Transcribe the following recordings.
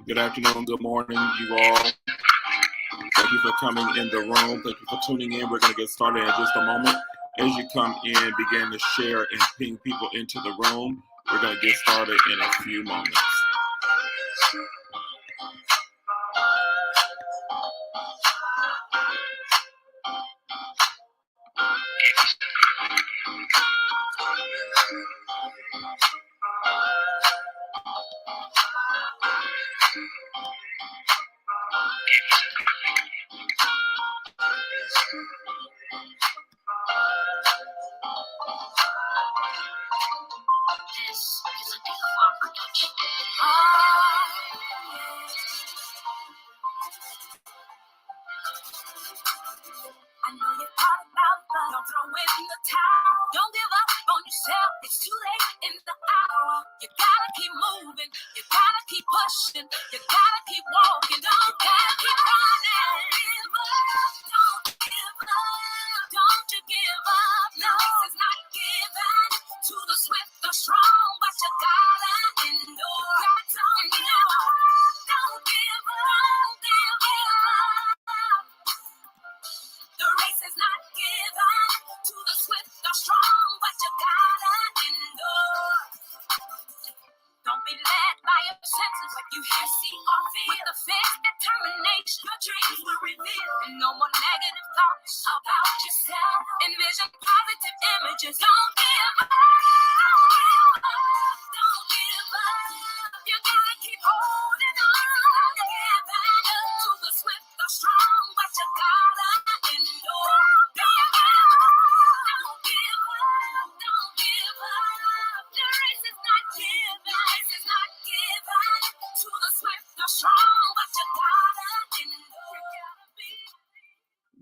Good afternoon, good morning, you all. Thank you for coming in the room. Thank you for tuning in. We're going to get started in just a moment. As you come in, begin to share and ping people into the room. We're going to get started in a few moments.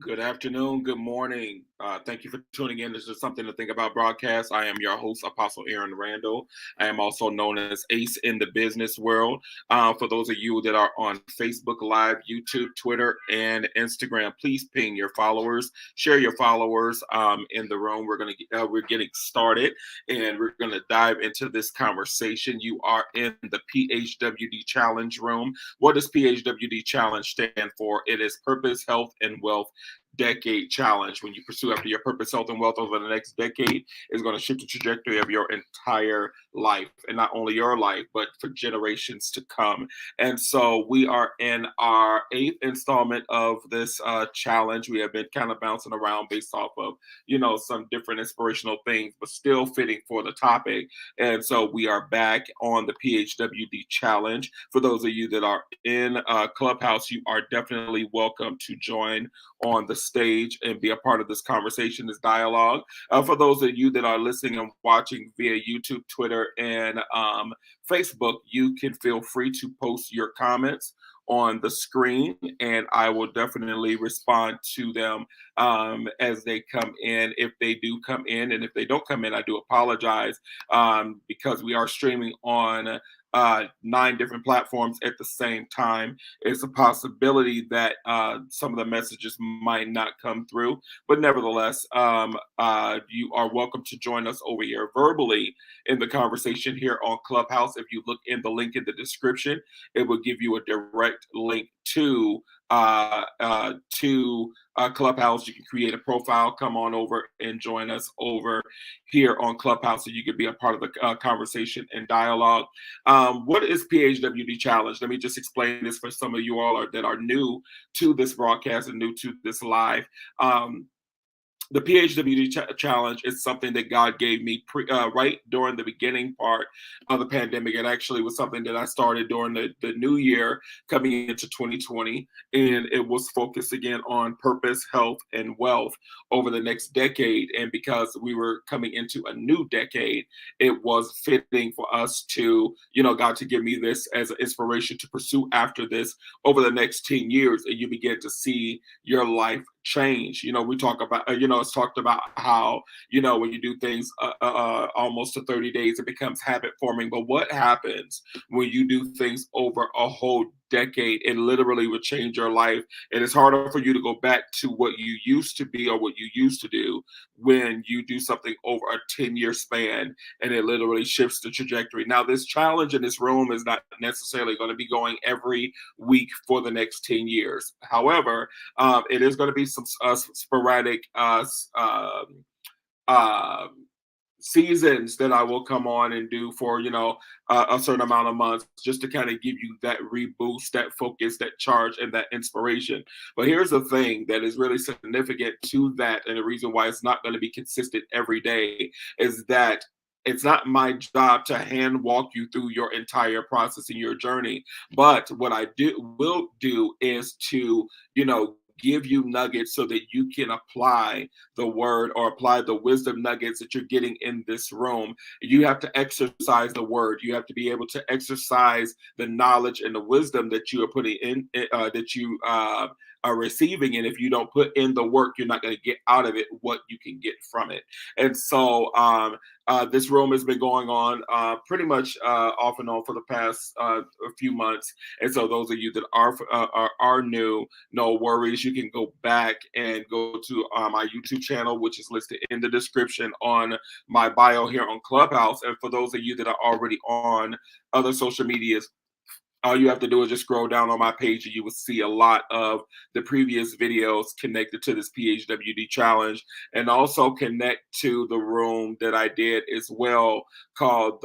Good afternoon, good morning. Thank you for tuning in. This is Something to Think About broadcast. I am your host, Apostle Aaron Randall. I am also known as Ace in the business world. For those of you that are on Facebook Live, YouTube, Twitter, and Instagram, please ping your followers, share your followers in the room. We're getting started, and we're gonna dive into this conversation. You are in the PHWD Challenge room. What does PHWD Challenge stand for? It is Purpose, Health, and Wealth Decade Challenge. When you pursue after your purpose, health, and wealth over the next decade, is going to shift the trajectory of your entire life, and not only your life, but for generations to come. And so we are in our 8th installment of this challenge. We have been kind of bouncing around based off of, some different inspirational things, but still fitting for the topic. And so we are back on the PHWD Challenge. For those of you that are in Clubhouse, you are definitely welcome to join on the stage and be a part of this conversation, this dialogue. For those of you that are listening and watching via YouTube, Twitter, and Facebook, you can feel free to post your comments on the screen, and I will definitely respond to them as they come in, if they do come in. And if they don't come in, I do apologize, because we are streaming on 9 different platforms at the same time. It's a possibility that some of the messages might not come through, but nevertheless, you are welcome to join us over here verbally in the conversation here on Clubhouse. If you look in the link in the description, it will give you a direct link to to Clubhouse. You can create a profile, come on over and join us over here on Clubhouse so you can be a part of the conversation and dialogue. What is PHWD Challenge? Let me just explain this for some of you all that are new to this broadcast and new to this live. The PHWD challenge is something that God gave me right during the beginning part of the pandemic. It actually was something that I started during the new year coming into 2020. And it was focused again on purpose, health, and wealth over the next decade. And because we were coming into a new decade, it was fitting for us to, God to give me this as an inspiration to pursue after this over the next 10 years. And you begin to see your life change. We talk about, it's talked about how, when you do things almost to 30 days, it becomes habit forming. But what happens when you do things over a whole decade? It literally would change your life. And it's harder for you to go back to what you used to be or what you used to do when you do something over a 10-year span, and it literally shifts the trajectory. Now, this challenge in this room is not necessarily going to be going every week for the next 10 years. However, it is going to be some sporadic seasons that I will come on and do for a certain amount of months, just to kind of give you that reboost, that focus, that charge, and that inspiration. But here's the thing that is really significant to that, and the reason why it's not going to be consistent every day is that it's not my job to hand walk you through your entire process and your journey. But what I will do is to, give you nuggets so that you can apply the word or apply the wisdom nuggets that you're getting in this room. You have to exercise the word. You have to be able to exercise the knowledge and the wisdom that you are putting in, that you are receiving. And if you don't put in the work, you're not going to get out of it what you can get from it. And so this room has been going on pretty much off and on for the past a few months. And so those of you that are new, no worries. You can go back and go to my YouTube channel, which is listed in the description on my bio here on Clubhouse. And for those of you that are already on other social medias, all you have to do is just scroll down on my page and you will see a lot of the previous videos connected to this PHWD challenge, and also connect to the room that I did as well called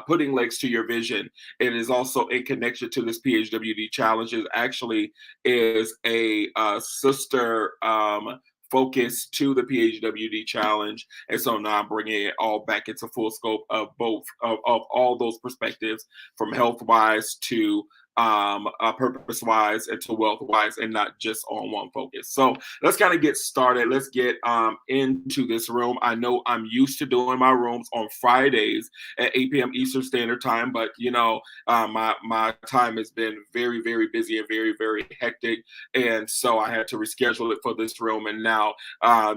Putting Legs to Your Vision. It is also in connection to this PHWD challenge. It actually is a sister focus to the PHWD challenge. And so now I'm bringing it all back into full scope of both of all those perspectives, from health wise to purpose wise and to wealth wise, and not just on one focus. So let's kind of get started. Let's get into this room. I know I'm used to doing my rooms on Fridays at 8 p.m. Eastern Standard Time, but my time has been very, very busy and very, very hectic. And so I had to reschedule it for this room. And now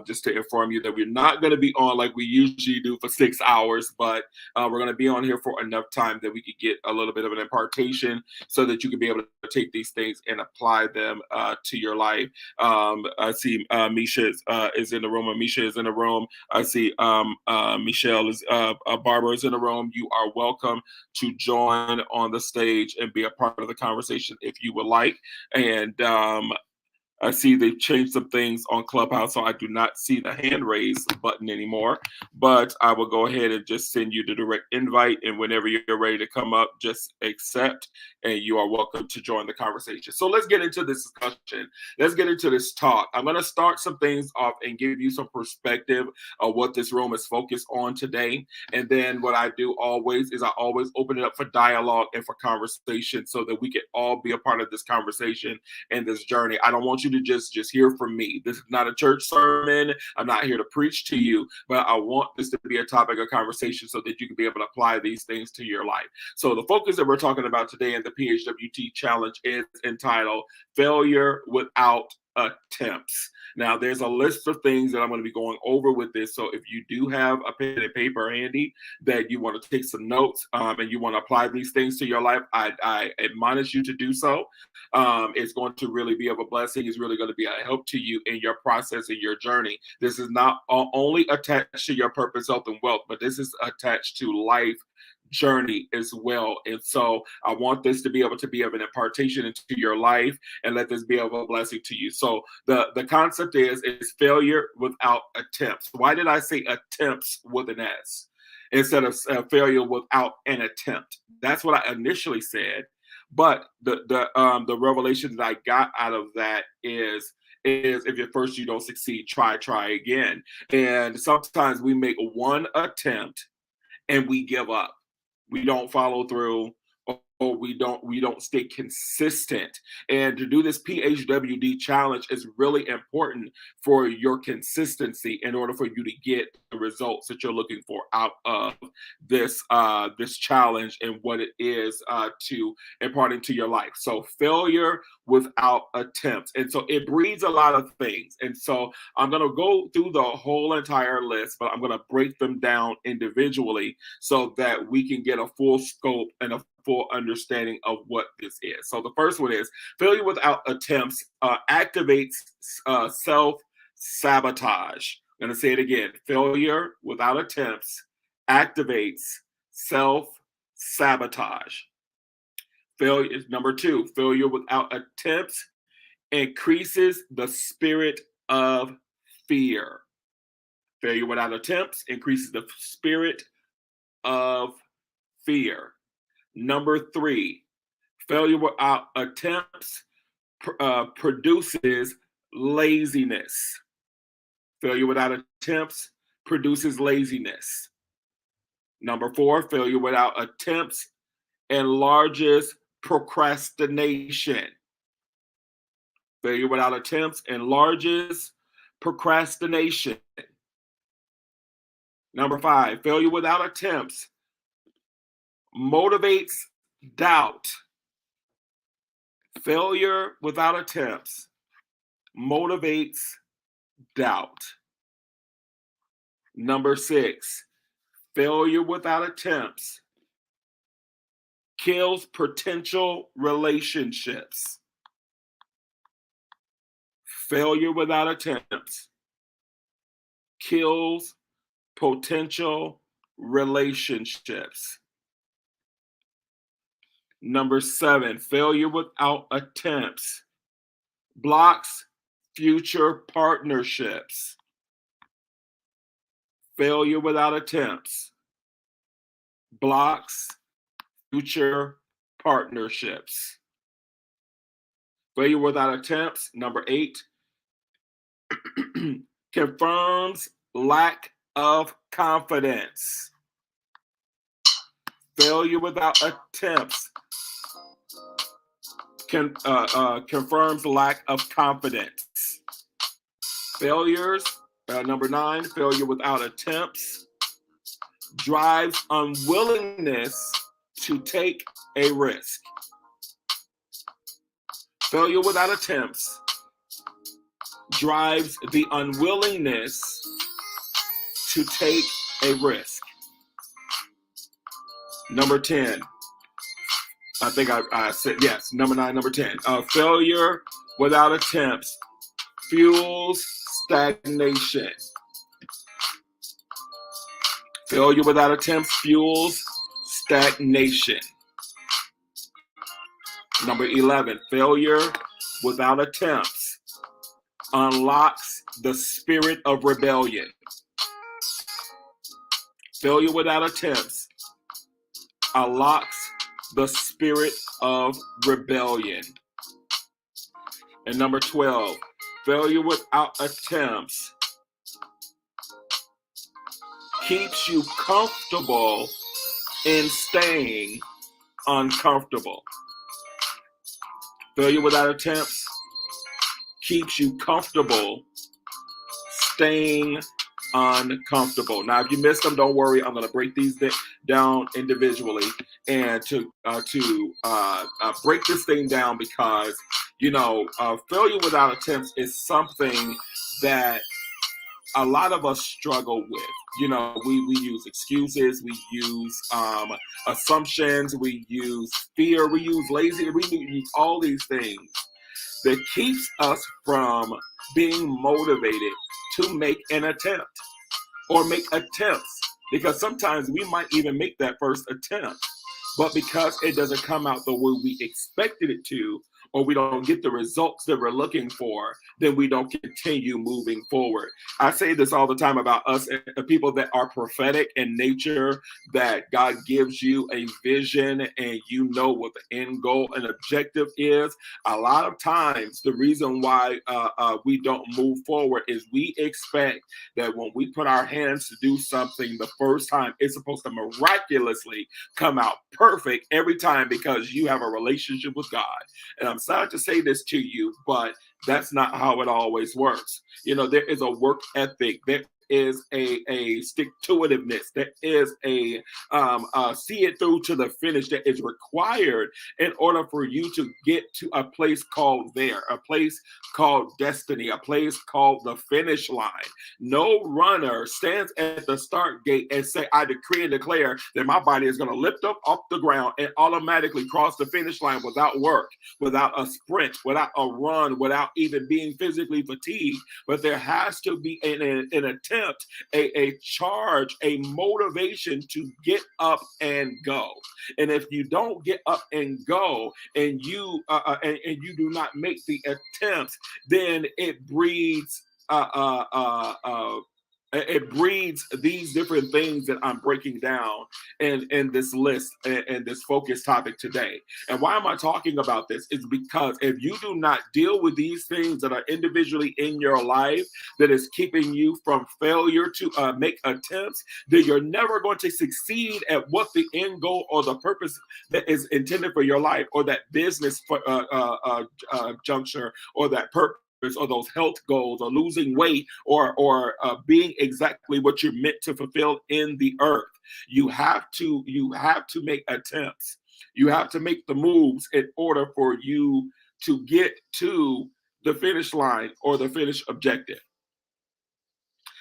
just to inform you that we're not going to be on like we usually do for 6 hours, but we're going to be on here for enough time that we could get a little bit of an impartation so that you can be able to take these things and apply them to your life. I see Misha is in the room. Misha is in the room. I see Michelle is Barbara is in the room. You are welcome to join on the stage and be a part of the conversation if you would like. And I see they've changed some things on Clubhouse, so I do not see the hand raise button anymore. But I will go ahead and just send you the direct invite. And whenever you're ready to come up, just accept, and you are welcome to join the conversation. So let's get into this discussion. Let's get into this talk. I'm going to start some things off and give you some perspective of what this room is focused on today. And then what I do always is I always open it up for dialogue and for conversation so that we can all be a part of this conversation and this journey. I don't want you to just hear from me. This is not a church sermon. I'm not here to preach to you, but I want this to be a topic of conversation so that you can be able to apply these things to your life. So the focus that we're talking about today in the PHWT challenge is entitled Failure Without Attempts. Now, there's a list of things that I'm going to be going over with this. So if you do have a pen and paper handy that you want to take some notes and you want to apply these things to your life, I admonish you to do so. It's going to really be of a blessing. It's really going to be a help to you in your process and your journey. This is not only attached to your purpose, health, and wealth, but this is attached to life journey as well. And so I want this to be able to be of an impartation into your life, and let this be of a blessing to you. So the concept is failure without attempts. Why did I say attempts with an S instead of failure without an attempt? That's what I initially said. But the revelation that I got out of that is if at first you don't succeed, try again. And sometimes we make one attempt and we give up. We don't follow through, or we don't stay consistent. And to do this PHWD challenge is really important for your consistency in order for you to get the results that you're looking for out of this challenge and what it is to impart into your life. So failure without attempts. And so it breeds a lot of things. And so I'm going to go through the whole entire list, but I'm going to break them down individually so that we can get a full scope and a full understanding of what this is. So the first one is failure without attempts activates self-sabotage. I'm going to say it again. Failure without attempts activates self-sabotage. Failure is number two. Failure without attempts increases the spirit of fear. Failure without attempts increases the spirit of fear. Number three, failure without attempts produces laziness. Failure without attempts produces laziness. Number four, failure without attempts enlarges procrastination. Failure without attempts enlarges procrastination. Number five, failure without attempts motivates doubt. Failure without attempts motivates doubt. Number six, failure without attempts kills potential relationships. Failure without attempts kills potential relationships. Number seven, failure without attempts blocks future partnerships. Failure without attempts blocks future partnerships. Failure without attempts, number eight, confirms lack of confidence. Failure without attempts confirms lack of confidence. Failures, number nine, failure without attempts drives unwillingness to take a risk. Failure without attempts drives the unwillingness to take a risk. Number 10, I think I said, yes, number 9, number 10. Failure without attempts fuels stagnation. Failure without attempts fuels stagnation. Number 11, failure without attempts unlocks the spirit of rebellion. Failure without attempts unlocks the spirit of rebellion. And number 12, failure without attempts keeps you comfortable in staying uncomfortable. Failure without attempts keeps you comfortable staying uncomfortable. Now, if you missed them, don't worry. I'm going to break these down individually, and to break this thing down, because failure without attempts is something that a lot of us struggle with. We use excuses, we use assumptions, we use fear, we use lazy, we use all these things that keeps us from being motivated to make an attempt or make attempts because sometimes we might even make that first attempt, but because it doesn't come out the way we expected it to, or we don't get the results that we're looking for, then we don't continue moving forward. I say this all the time about us, people that are prophetic in nature, that God gives you a vision and you know what the end goal and objective is. A lot of times, the reason why we don't move forward is we expect that when we put our hands to do something the first time, it's supposed to miraculously come out perfect every time because you have a relationship with God. And I'm sorry to say this to you, but that's not how it always works. You know, there is a work ethic. There is a stick-to-itiveness. There is a see it through to the finish that is required in order for you to get to a place called there, a place called destiny, a place called the finish line. No runner stands at the start gate and say, I decree and declare that my body is going to lift up off the ground and automatically cross the finish line without work, without a sprint, without a run, without even being physically fatigued. But there has to be an attempt, a charge, a motivation to get up and go. And if you don't get up and go, and you do not make the attempts, then it breeds it breeds these different things that I'm breaking down in this list and this focus topic today. And why am I talking about this? Is because if you do not deal with these things that are individually in your life that is keeping you from failure to make attempts, then you're never going to succeed at what the end goal or the purpose that is intended for your life, or that business juncture, or that purpose, or those health goals, or losing weight, or being exactly what you're meant to fulfill in the earth. You have to make attempts. You have to make the moves in order for you to get to the finish line or the finish objective.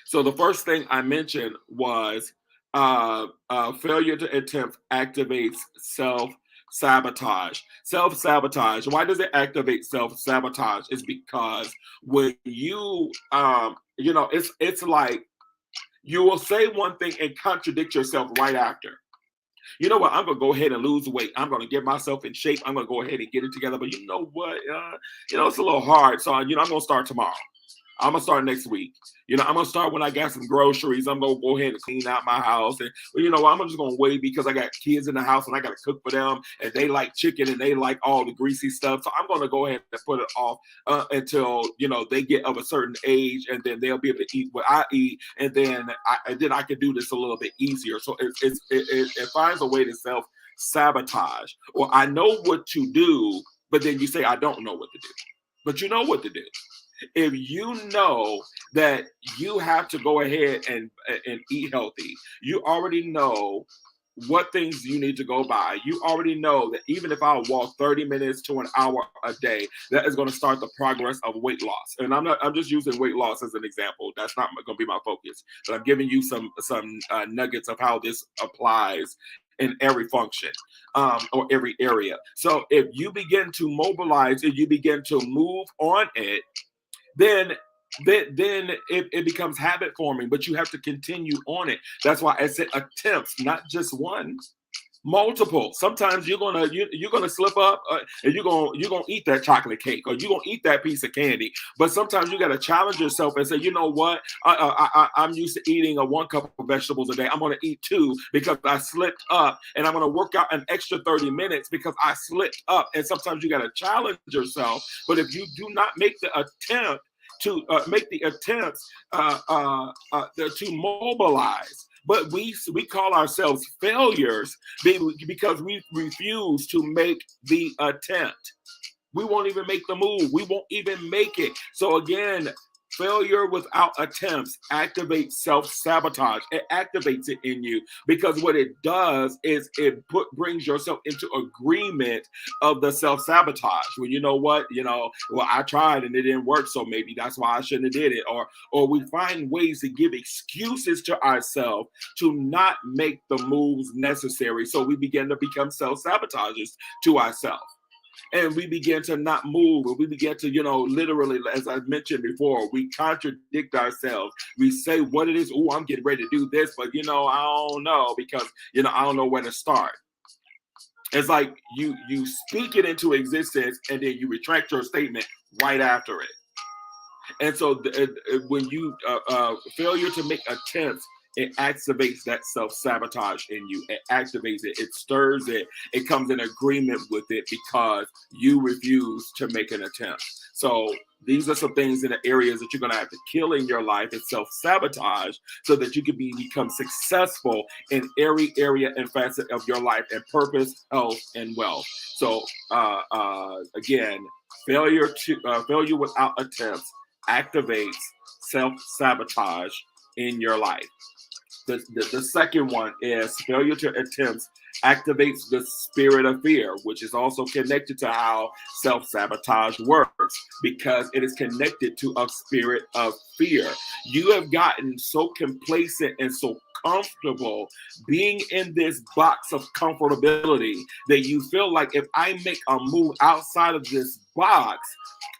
So the first thing I mentioned was failure to attempt activates self-sabotage. Self-sabotage. Why does it activate self-sabotage? Is because when you, it's like you will say one thing and contradict yourself right after. You know what? I'm going to go ahead and lose weight. I'm going to get myself in shape. I'm going to go ahead and get it together. But you know what? It's a little hard. So, I'm going to start tomorrow. I'm gonna start next week. I'm gonna start when I got some groceries. I'm gonna go ahead and clean out my house, and I'm just gonna wait because I got kids in the house and I gotta cook for them, and they like chicken and they like all the greasy stuff. So I'm gonna go ahead and put it off until they get of a certain age, and then they'll be able to eat what I eat, and then I can do this a little bit easier. So it finds a way to self-sabotage. Or I know what to do, but then you say I don't know what to do, but you know what to do. If you know that you have to go ahead and eat healthy, you already know what things you need to go by. You already know that even if I walk 30 minutes to an hour a day, that is going to start the progress of weight loss. And I'm just using weight loss as an example. That's not going to be my focus, but I'm giving you some nuggets of how this applies in every function or every area. So if you begin to mobilize and you begin to move on it, then it becomes habit forming, but you have to continue on it. That's why I said attempts, not just one, multiple. Sometimes you're gonna slip up and you're gonna eat that chocolate cake, or you're gonna eat that piece of candy. But sometimes you got to challenge yourself and say, you know what, I'm used to eating 1 cup of vegetables a day. I'm gonna eat 2 because I slipped up, and I'm gonna work out an extra 30 minutes because I slipped up. And sometimes you got to challenge yourself. But if you do not make the attempt to to mobilize, but we call ourselves failures because we refuse to make the attempt. We won't even make the move. We won't even make it. So again, failure without attempts activates self-sabotage. It activates it in you because what it does is it brings yourself into agreement of the self-sabotage. Well, you know what? Well, I tried and it didn't work, so maybe that's why I shouldn't have did it. Or we find ways to give excuses to ourselves to not make the moves necessary. So we begin to become self-sabotagers to ourselves. and we begin to not move, and we begin to, literally, as I mentioned before, we contradict ourselves. We say what it is. Oh, I'm getting ready to do this, but I don't know, because I don't know where to start. It's like you speak it into existence, and then you retract your statement right after it. And so when you failure to make attempts, it activates that self-sabotage in you. It activates it. It stirs it. It comes in agreement with it because you refuse to make an attempt. So these are some things in the areas that you're going to have to kill in your life and self-sabotage, so that you can become successful in every area and facet of your life, and purpose, health, and wealth. So again, failure without attempts activates self-sabotage in your life. The second one is failure to attempts activates the spirit of fear, which is also connected to how self-sabotage works, because it is connected to a spirit of fear. You have gotten so complacent and so comfortable being in this box of comfortability that you feel like, if I make a move outside of this box,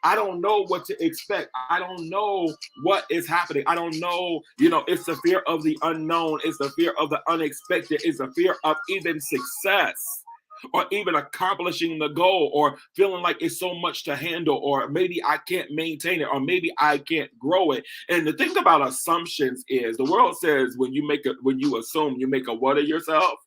I don't know what to expect. I don't know what is happening. I don't know, it's the fear of the unknown. It's the fear of the unexpected. It's the fear of even success, or even accomplishing the goal, or feeling like it's so much to handle, or maybe I can't maintain it, or maybe I can't grow it. And the thing about assumptions is, the world says when you assume, you make a what of yourself.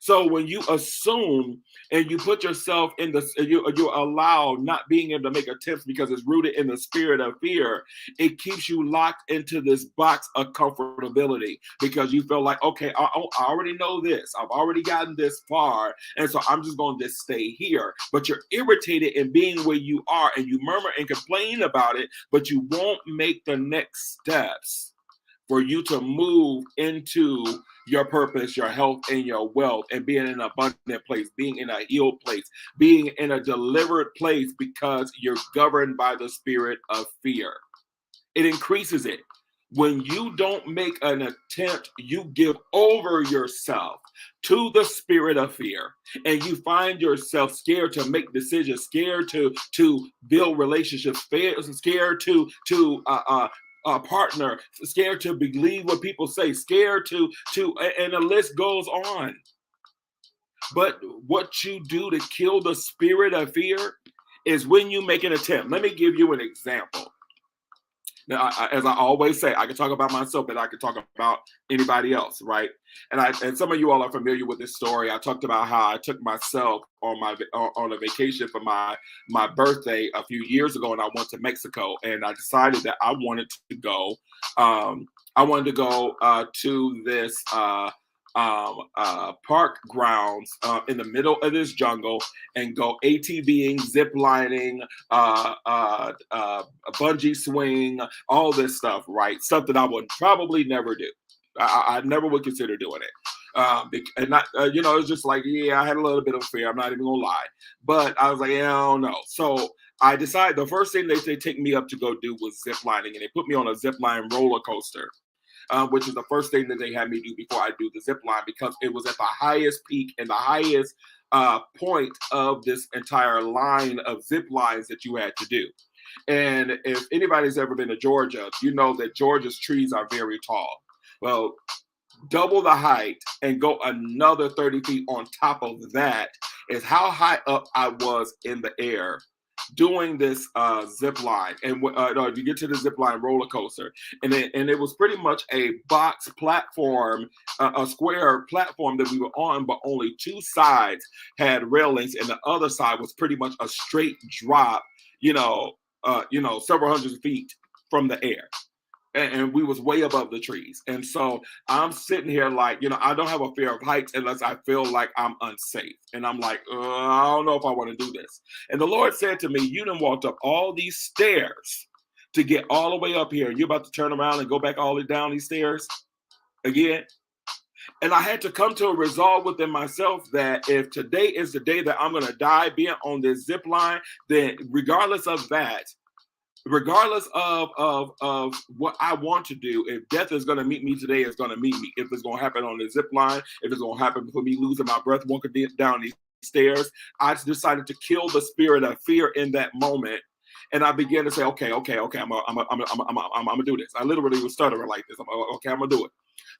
So when you assume and you put yourself in you allow not being able to make attempts because it's rooted in the spirit of fear, it keeps you locked into this box of comfortability, because you feel like, okay, I already know this. I've already gotten this far. And so I'm just going to just stay here. But you're irritated in being where you are, and you murmur and complain about it, but you won't make the next steps for you to move into your purpose, your health, and your wealth, and being in an abundant place, being in a healed place, being in a delivered place, because you're governed by the spirit of fear. It increases it. When you don't make an attempt, you give over yourself to the spirit of fear, and you find yourself scared to make decisions, scared to build relationships, scared to partner, scared to believe what people say, scared to and the list goes on. But what you do to kill the spirit of fear is when you make an attempt. Let me give you an example. Now, as I always say, I can talk about myself, but I can talk about anybody else, right? And some of you all are familiar with this story. I talked about how I took myself on a vacation for my birthday a few years ago, and I went to Mexico, and I decided that I wanted to go. To this park grounds in the middle of this jungle, and go ATVing, zip lining, bungee swing, all this stuff, right? Stuff that I would probably never do. I never would consider doing it. And not, it's just like, yeah, I had a little bit of fear. I'm not even gonna lie, but I was like, yeah, I don't know. So I decided the first thing they take me up to go do was zip lining, and they put me on a zip line roller coaster. Which is the first thing that they had me do before I do the zip line, because it was at the highest peak and the highest point of this entire line of zip lines that you had to do. And if anybody's ever been to Georgia, you know that Georgia's trees are very tall. Well, double the height and go another 30 feet on top of that is how high up I was in the air doing this zip line. And you get to the zip line roller coaster, and it was pretty much a box platform, a square platform that we were on, but only two sides had railings, and the other side was pretty much a straight drop, several hundred feet from the air. And we was way above the trees. And so I'm sitting here like, I don't have a fear of heights unless I feel like I'm unsafe. And I'm like, I don't know if I want to do this. And the Lord said to me, you done walked up all these stairs to get all the way up here. You're about to turn around and go back all the way down these stairs again. And I had to come to a resolve within myself that if today is the day that I'm going to die being on this zip line, then regardless of that, regardless of what I want to do, if death is going to meet me today, it's going to meet me. If it's going to happen on the zip line, if it's going to happen for me losing my breath walking down these stairs. I decided to kill the spirit of fear in that moment. And I began to say, okay, I'm gonna do this. I literally was stuttering like this. Okay, I'm gonna do it.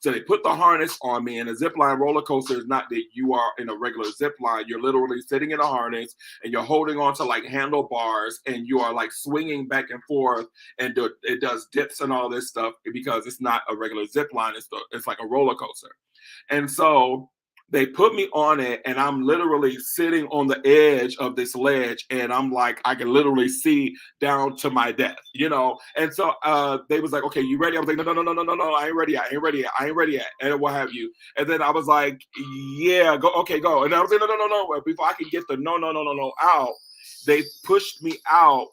So they put the harness on me, and a zip line roller coaster is not that you are in a regular zip line. You're literally sitting in a harness and you're holding on to like handlebars and you are like swinging back and forth, and it does dips and all this stuff because it's not a regular zip line. It's like a roller coaster. And so they put me on it, and I'm literally sitting on the edge of this ledge, and I'm like, I can literally see down to my death, you know. And so they was like, okay, you ready? I was like, no, I ain't ready yet, and what have you. And then I was like, yeah, go, okay, go. And I was like, no. Before I could get the no out, they pushed me out.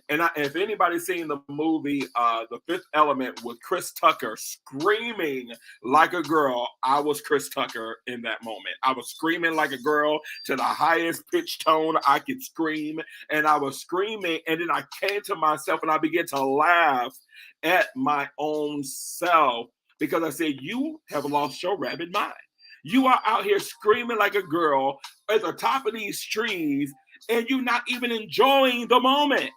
And if anybody's seen the movie The Fifth Element with Chris Tucker screaming like a girl, I was Chris Tucker in that moment. I was screaming like a girl to the highest pitch tone I could scream. And I was screaming, and then I came to myself and I began to laugh at my own self because I said, you have lost your rabid mind. You are out here screaming like a girl at the top of these trees, and you're not even enjoying the moment.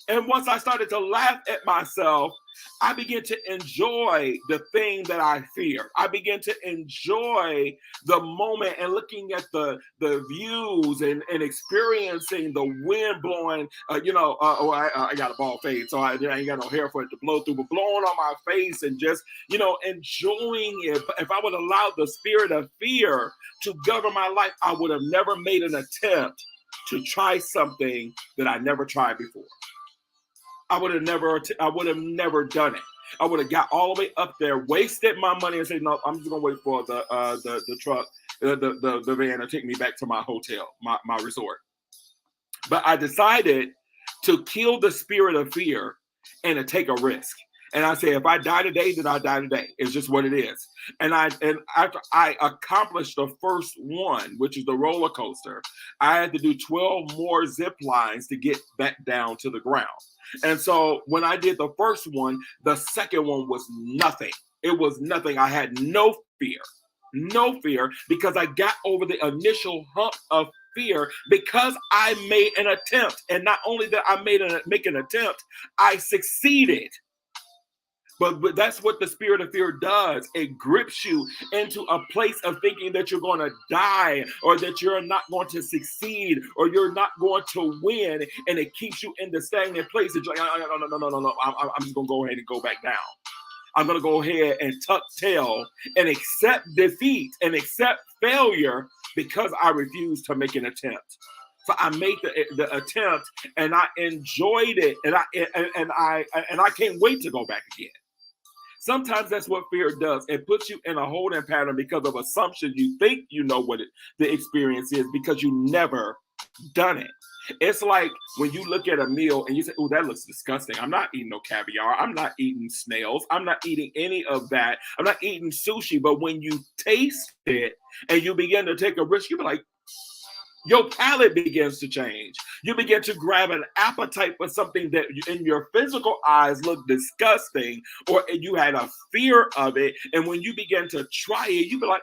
And once I started to laugh at myself, I began to enjoy the thing that I fear. I began to enjoy the moment and looking at the views and experiencing the wind blowing. I got a bald fade, so I ain't got no hair for it to blow through, but blowing on my face and just, enjoying it. If I would allow the spirit of fear to govern my life, I would have never made an attempt to try something that I never tried before. I would have never done it. I would have got all the way up there, wasted my money, and said, "No, I'm just gonna wait for the truck, the van to take me back to my hotel, my resort." But I decided to kill the spirit of fear and to take a risk. And I say, if I die today, then I die today. It's just what it is. And after I accomplished the first one, which is the roller coaster, I had to do 12 more zip lines to get back down to the ground. And so when I did the first one, the second one was nothing. It was nothing. I had no fear because I got over the initial hump of fear because I made an attempt. And not only that I make an attempt, I succeeded. But that's what the spirit of fear does. It grips you into a place of thinking that you're going to die or that you're not going to succeed or you're not going to win. And it keeps you in the stagnant place. That you're like, no. I'm just going to go ahead and go back down. I'm going to go ahead and tuck tail and accept defeat and accept failure because I refuse to make an attempt. So I made the attempt and I enjoyed it and I can't wait to go back again. Sometimes that's what fear does. It puts you in a holding pattern because of assumptions. You think you know what the experience is because you never done it. It's like when you look at a meal and you say, oh, that looks disgusting. I'm not eating no caviar. I'm not eating snails. I'm not eating any of that. I'm not eating sushi. But when you taste it and you begin to take a risk, you be like, your palate begins to change. You begin to grab an appetite for something that in your physical eyes look disgusting, or you had a fear of it. And when you begin to try it, you be like,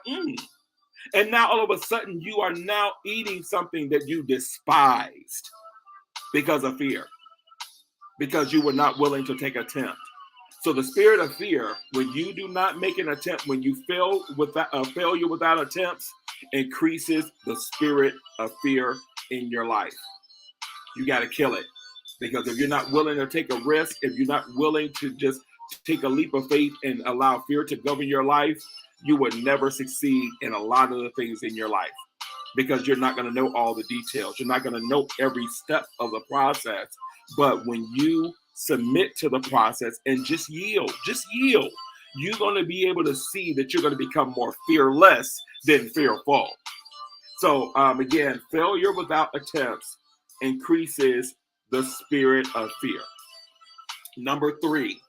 And now all of a sudden you are now eating something that you despised because of fear, because you were not willing to take an attempt. So the spirit of fear, when you do not make an attempt, when you fail without failure without attempts, increases the spirit of fear in your life. You got to kill it. Because if you're not willing to take a risk, if you're not willing to just take a leap of faith and allow fear to govern your life, you would never succeed in a lot of the things in your life. Because you're not going to know all the details. You're not going to know every step of the process. But when you submit to the process and just yield, you're going to be able to see that you're going to become more fearless than fearful. So again, failure without attempts increases the spirit of fear. Number 3,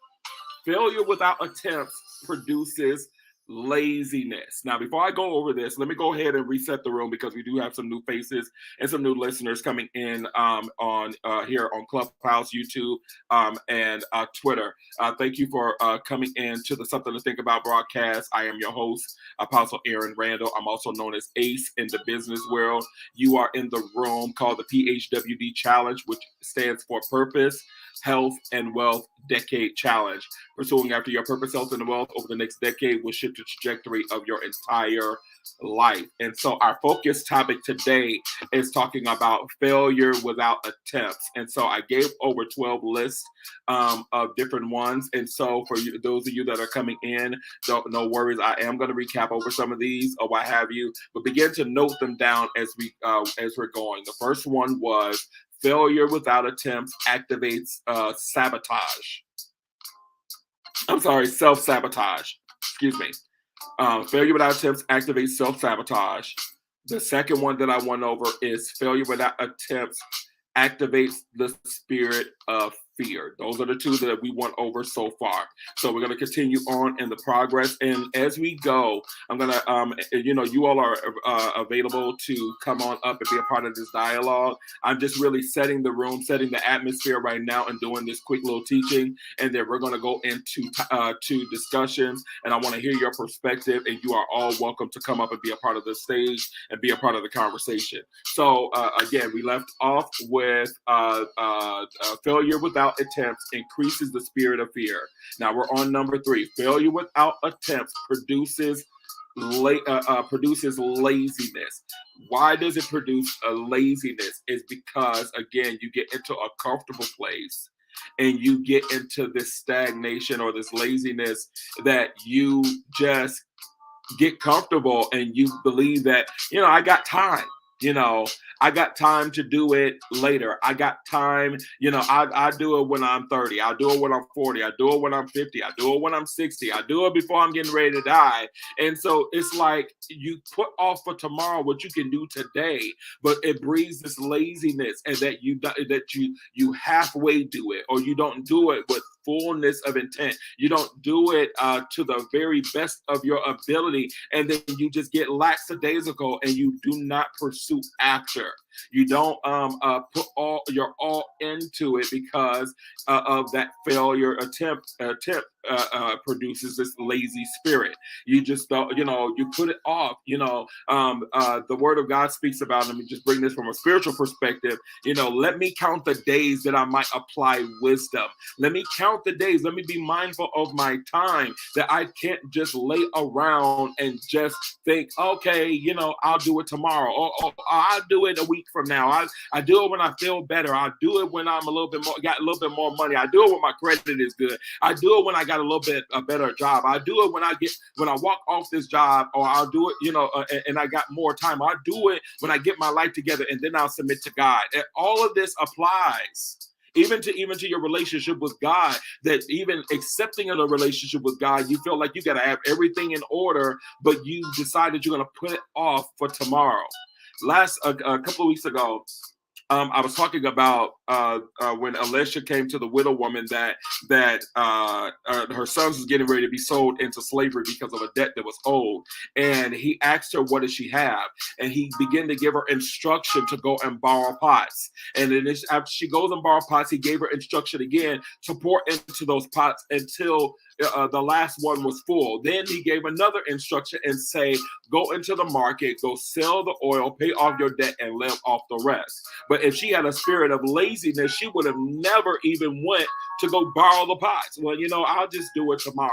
failure without attempts produces laziness. Now, before I go over this, let me go ahead and reset the room because we do have some new faces and some new listeners coming in on here on Clubhouse, YouTube, and Twitter. Thank you for coming in to the Something to Think About broadcast. I am your host, Apostle Aaron Randall. I'm also known as Ace in the business world. You are in the room called the PHWD Challenge, which stands for Purpose, Health, and Wealth Decade Challenge. Pursuing after your purpose, health, and wealth over the next decade will shift the trajectory of your entire life. And so our focus topic today is talking about failure without attempts. And so I gave over 12 lists of different ones. And so for you, those of you that are coming in, no worries. I am going to recap over some of these or what have you, but begin to note them down as we're going. The first one was failure without attempts activates sabotage. I'm sorry, self-sabotage. Excuse me. Failure without attempts activates self-sabotage. The second one that I went over is failure without attempts activates the spirit of fear. Those are the two that we went over so far. So we're going to continue on in the progress. And as we go, I'm going to, you all are available to come on up and be a part of this dialogue. I'm just really setting the room, setting the atmosphere right now and doing this quick little teaching. And then we're going to go into to discussions. And I want to hear your perspective. And you are all welcome to come up and be a part of the stage and be a part of the conversation. So again, we left off with failure without attempts increases the spirit of fear. Now we're on number 3. Failure without attempts produces laziness. Why does it produce a laziness? Is because, again, you get into a comfortable place and you get into this stagnation or this laziness that you just get comfortable and you believe that, I got time. I got time to do it later. I got time, I do it when I'm 30. I do it when I'm 40. I do it when I'm 50. I do it when I'm 60. I do it before I'm getting ready to die. And so it's like you put off for tomorrow what you can do today, but it breeds this laziness and that you halfway do it, or you don't do it with fullness of intent. You don't do it to the very best of your ability, and then you just get lackadaisical and you do not pursue after. You don't put your all into it because of that failure attempt produces this lazy spirit. You just don't, you put it off. The Word of God speaks about. Let me just bring this from a spiritual perspective. Let me count the days that I might apply wisdom. Let me count the days. Let me be mindful of my time, that I can't just lay around and just think, okay, I'll do it tomorrow, or I'll do it a week from now. I do it when I feel better. I do it when I'm got a little bit more money. I do it when my credit is good. I do it when I got a little bit a better job. I do it when I walk off this job, or I'll do it, and I got more time. I do it when I get my life together, and then I'll submit to God. And all of this applies even to your relationship with God, that even accepting of a relationship with God, you feel like you got to have everything in order, but you decided you're going to put it off for tomorrow. A couple of weeks ago, I was talking about when Elisha came to the widow woman that her sons was getting ready to be sold into slavery because of a debt that was owed. And he asked her, what does she have? And he began to give her instruction to go and borrow pots. And then after she goes and borrow pots, he gave her instruction again to pour into those pots until the last one was full. Then he gave another instruction and say, go into the market, go sell the oil, pay off your debt, and live off the rest. But if she had a spirit of laziness, she would have never even went to go borrow the pots. Well, I'll just do it tomorrow.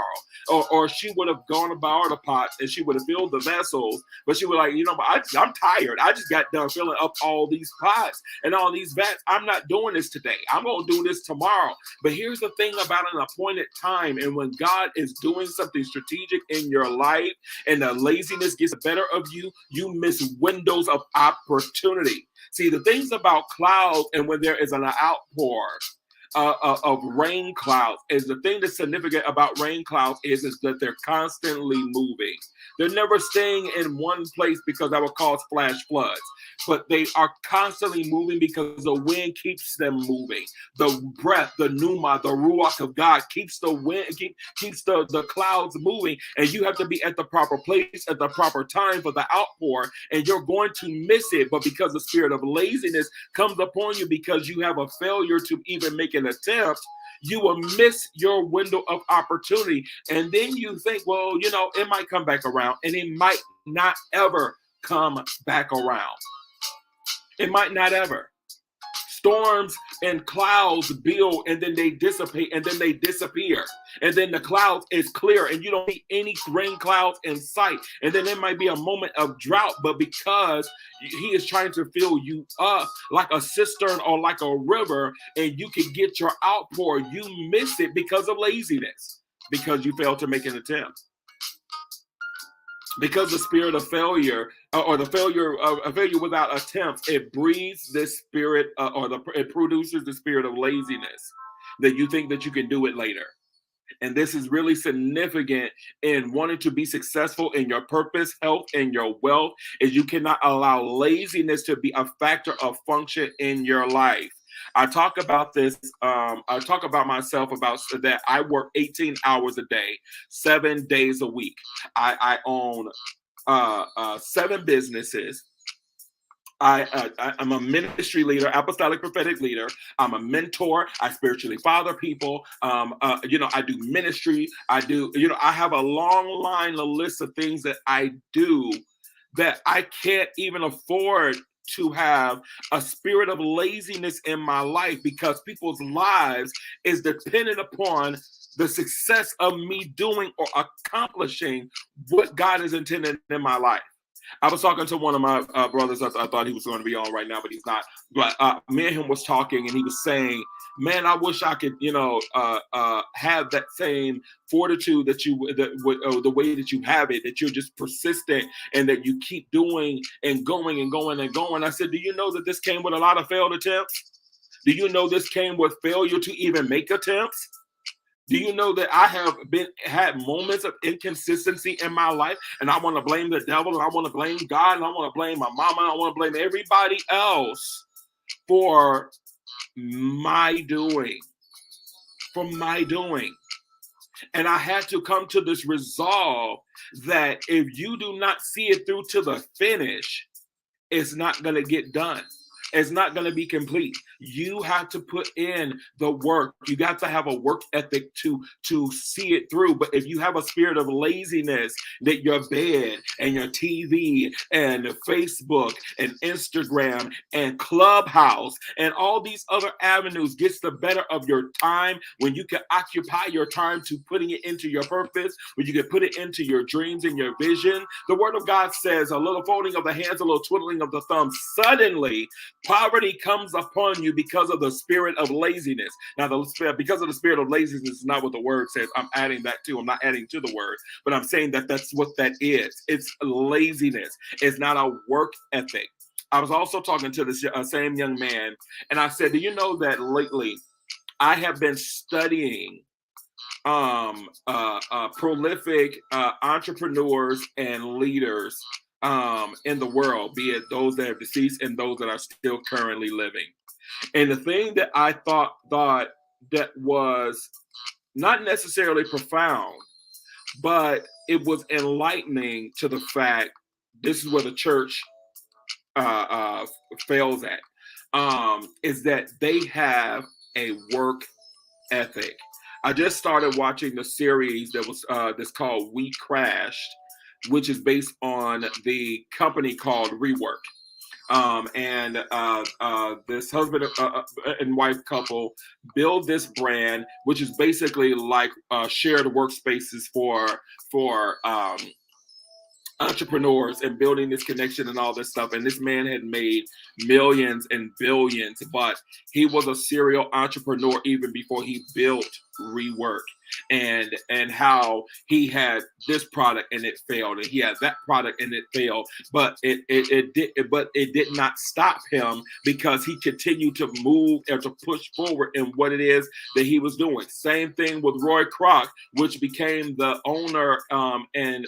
Or she would have gone to borrow the pots and she would have filled the vessels, but she would like, I'm tired. I just got done filling up all these pots and all these vats. I'm not doing this today. I'm going to do this tomorrow. But here's the thing about an appointed time. And when God is doing something strategic in your life and the laziness gets the better of you, you miss windows of opportunity. See, the things about clouds and when there is an outpour, of rain clouds is the thing that's significant about rain clouds is that they're constantly moving. They're never staying in one place because that would cause flash floods, but they are constantly moving because the wind keeps them moving. The breath, the pneuma, the ruach of God keeps the wind, keeps the clouds moving, and you have to be at the proper place at the proper time for the outpour, and you're going to miss it. But because the spirit of laziness comes upon you because you have a failure to even make an attempt, you will miss your window of opportunity. And then you think, well, you know, it might come back around, and it might not ever come back around. It might not ever. Storms and clouds build, and then they dissipate, and then they disappear. And then the clouds is clear, and you don't see any rain clouds in sight. And then there might be a moment of drought, but because he is trying to fill you up like a cistern or like a river, and you can get your outpour, you miss it because of laziness, because you failed to make an attempt. Because the spirit of failure, or the failure of a failure without attempts, it breeds this spirit, it produces the spirit of laziness, that you think that you can do it later. And this is really significant in wanting to be successful in your purpose, health, and your wealth, is you cannot allow laziness to be a factor of function in your life. I talk about this. I talk about myself about that. I work 18 hours a day, 7 days a week. I own 7 businesses. I'm a ministry leader, apostolic prophetic leader. I'm a mentor. I spiritually father people. I do ministry. I have a long line, a list of things that I do that I can't even afford to have a spirit of laziness in my life, because people's lives is dependent upon the success of me doing or accomplishing what God has intended in my life. I was talking to one of my brothers. I thought he was going to be on right now, but he's not. But me and him was talking, and he was saying, man, I wish I could, have that same fortitude that the way that you have it, that you're just persistent and that you keep doing and going and going and going. I said, do you know that this came with a lot of failed attempts? Do you know this came with failure to even make attempts? Do you know that I have had moments of inconsistency in my life, and I want to blame the devil, and I want to blame God, and I want to blame my mama, and I want to blame everybody else for my doing, And I had to come to this resolve that if you do not see it through to the finish, it's not going to get done. It's not going to be complete. You have to put in the work. You got to have a work ethic to see it through. But if you have a spirit of laziness, that your bed and your TV and Facebook and Instagram and Clubhouse and all these other avenues gets the better of your time, when you can occupy your time to putting it into your purpose, when you can put it into your dreams and your vision, the word of God says a little folding of the hands, a little twiddling of the thumbs, suddenly poverty comes upon you because of the spirit of laziness. Now, because of the spirit of laziness is not what the word says. I'm adding that too. I'm not adding to the word, but I'm saying that that's what that is. It's laziness. It's not a work ethic. I was also talking to this same young man, and I said, do you know that lately I have been studying prolific entrepreneurs and leaders in the world, be it those that are deceased and those that are still currently living. And the thing that I thought that was not necessarily profound, but it was enlightening to the fact this is where the church fails at, is that they have a work ethic. I just started watching the series that was that's called We Crashed, which is based on the company called Rework. This husband and wife couple build this brand, which is basically like shared workspaces for entrepreneurs, and building this connection and all this stuff. And this man had made millions and billions, but he was a serial entrepreneur even before he built rework, and how he had this product and it failed, and he had that product and it failed, but it did not stop him, because he continued to move and to push forward in what it is that he was doing. Same thing with Roy Kroc, which became the owner and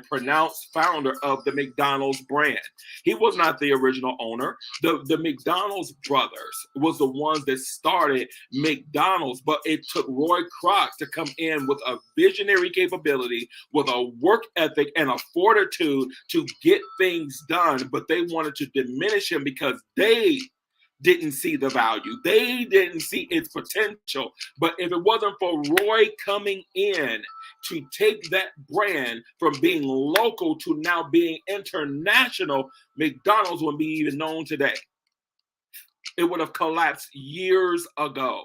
pronounced founder of the McDonald's brand. He was not the original owner. The McDonald's brothers was the ones that started McDonald's, but it took Roy Kroc to come in with a visionary capability, with a work ethic and a fortitude to get things done. But they wanted to diminish him because they didn't see the value. They didn't see its potential. But if it wasn't for Roy coming in to take that brand from being local to now being international, McDonald's wouldn't be even known today. It would have collapsed years ago.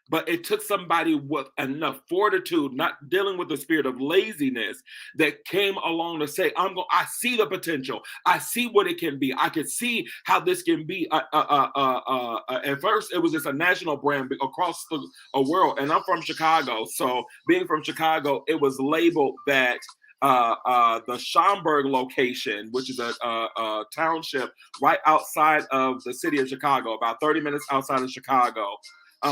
But it took somebody with enough fortitude, not dealing with the spirit of laziness, that came along to say, I see the potential. I see what it can be. I can see how this can be. At first, it was just a national brand across the world. And I'm from Chicago. So being from Chicago, it was labeled that the Schaumburg location, which is a township right outside of the city of Chicago, about 30 minutes outside of Chicago,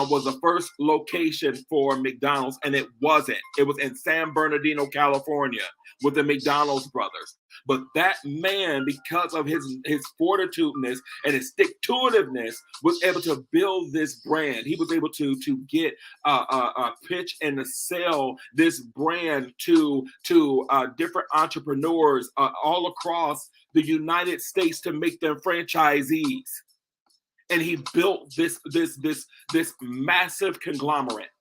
was the first location for McDonald's, and it wasn't. It was in San Bernardino, California, with the McDonald's brothers. But that man, because of his fortitudeness and his stick-to-itiveness, was able to build this brand. He was able to get a pitch and to sell this brand to different entrepreneurs all across the United States to make them franchisees. And he built this massive conglomerate.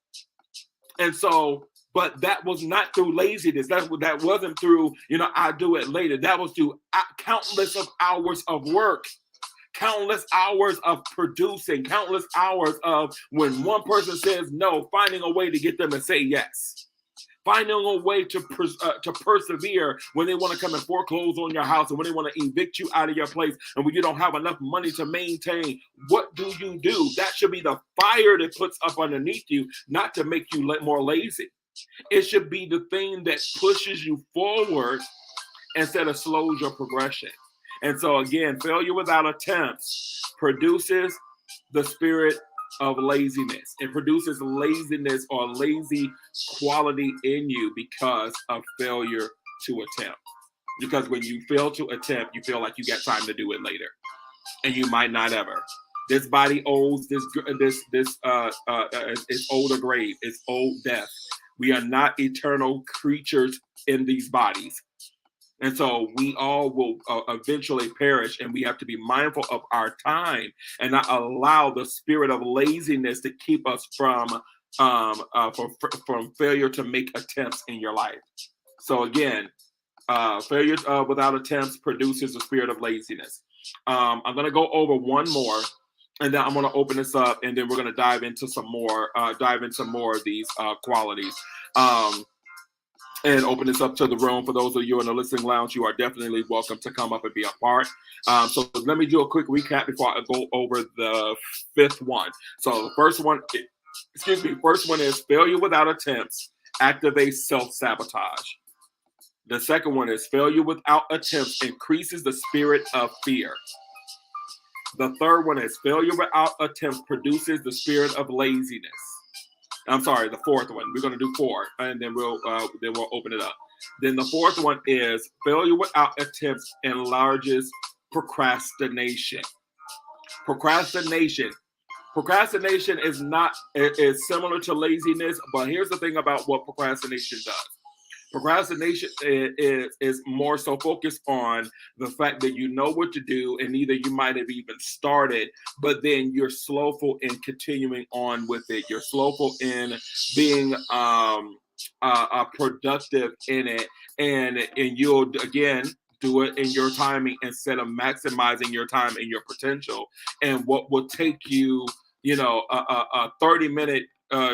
And so, but that was not through laziness. That wasn't through, I'll do it later. That was through countless of hours of work, countless hours of producing, countless hours of, when one person says no, finding a way to get them to say yes. Finding a way to persevere when they want to come and foreclose on your house, and when they want to evict you out of your place, and when you don't have enough money to maintain. What do? That should be the fire that puts up underneath you, not to make you more lazy. It should be the thing that pushes you forward instead of slows your progression. And so again, failure without attempts produces the spirit of laziness. It produces laziness or lazy quality in you because of failure to attempt. Because when you fail to attempt, you feel like you got time to do it later, and you might not ever. This body owes it's old a grave. It's old death. We are not eternal creatures in these bodies. And so we all will eventually perish, and we have to be mindful of our time and not allow the spirit of laziness to keep us from failure to make attempts in your life. So again, failure without attempts produces the spirit of laziness. I'm going to go over one more, and then I'm going to open this up, and then we're going to dive into some more of these qualities. And open this up to the room. For those of you in the listening lounge, you are definitely welcome to come up and be a part. So let me do a quick recap before I go over the fifth one. So the first one is failure without attempts activates self-sabotage. The second one is failure without attempts increases the spirit of fear. The third one is failure without attempts produces the spirit of laziness. I'm sorry, the fourth one. We're going to do four, and then we'll open it up. Then the fourth one is failure without attempts enlarges procrastination. Procrastination is similar to laziness, but here's the thing about what procrastination does. Procrastination is more so focused on the fact that you know what to do, and either you might have even started, but then you're slowful in continuing on with it. You're slowful in being productive in it, and you'll again do it in your timing instead of maximizing your time and your potential. And what will take you, a 30-minute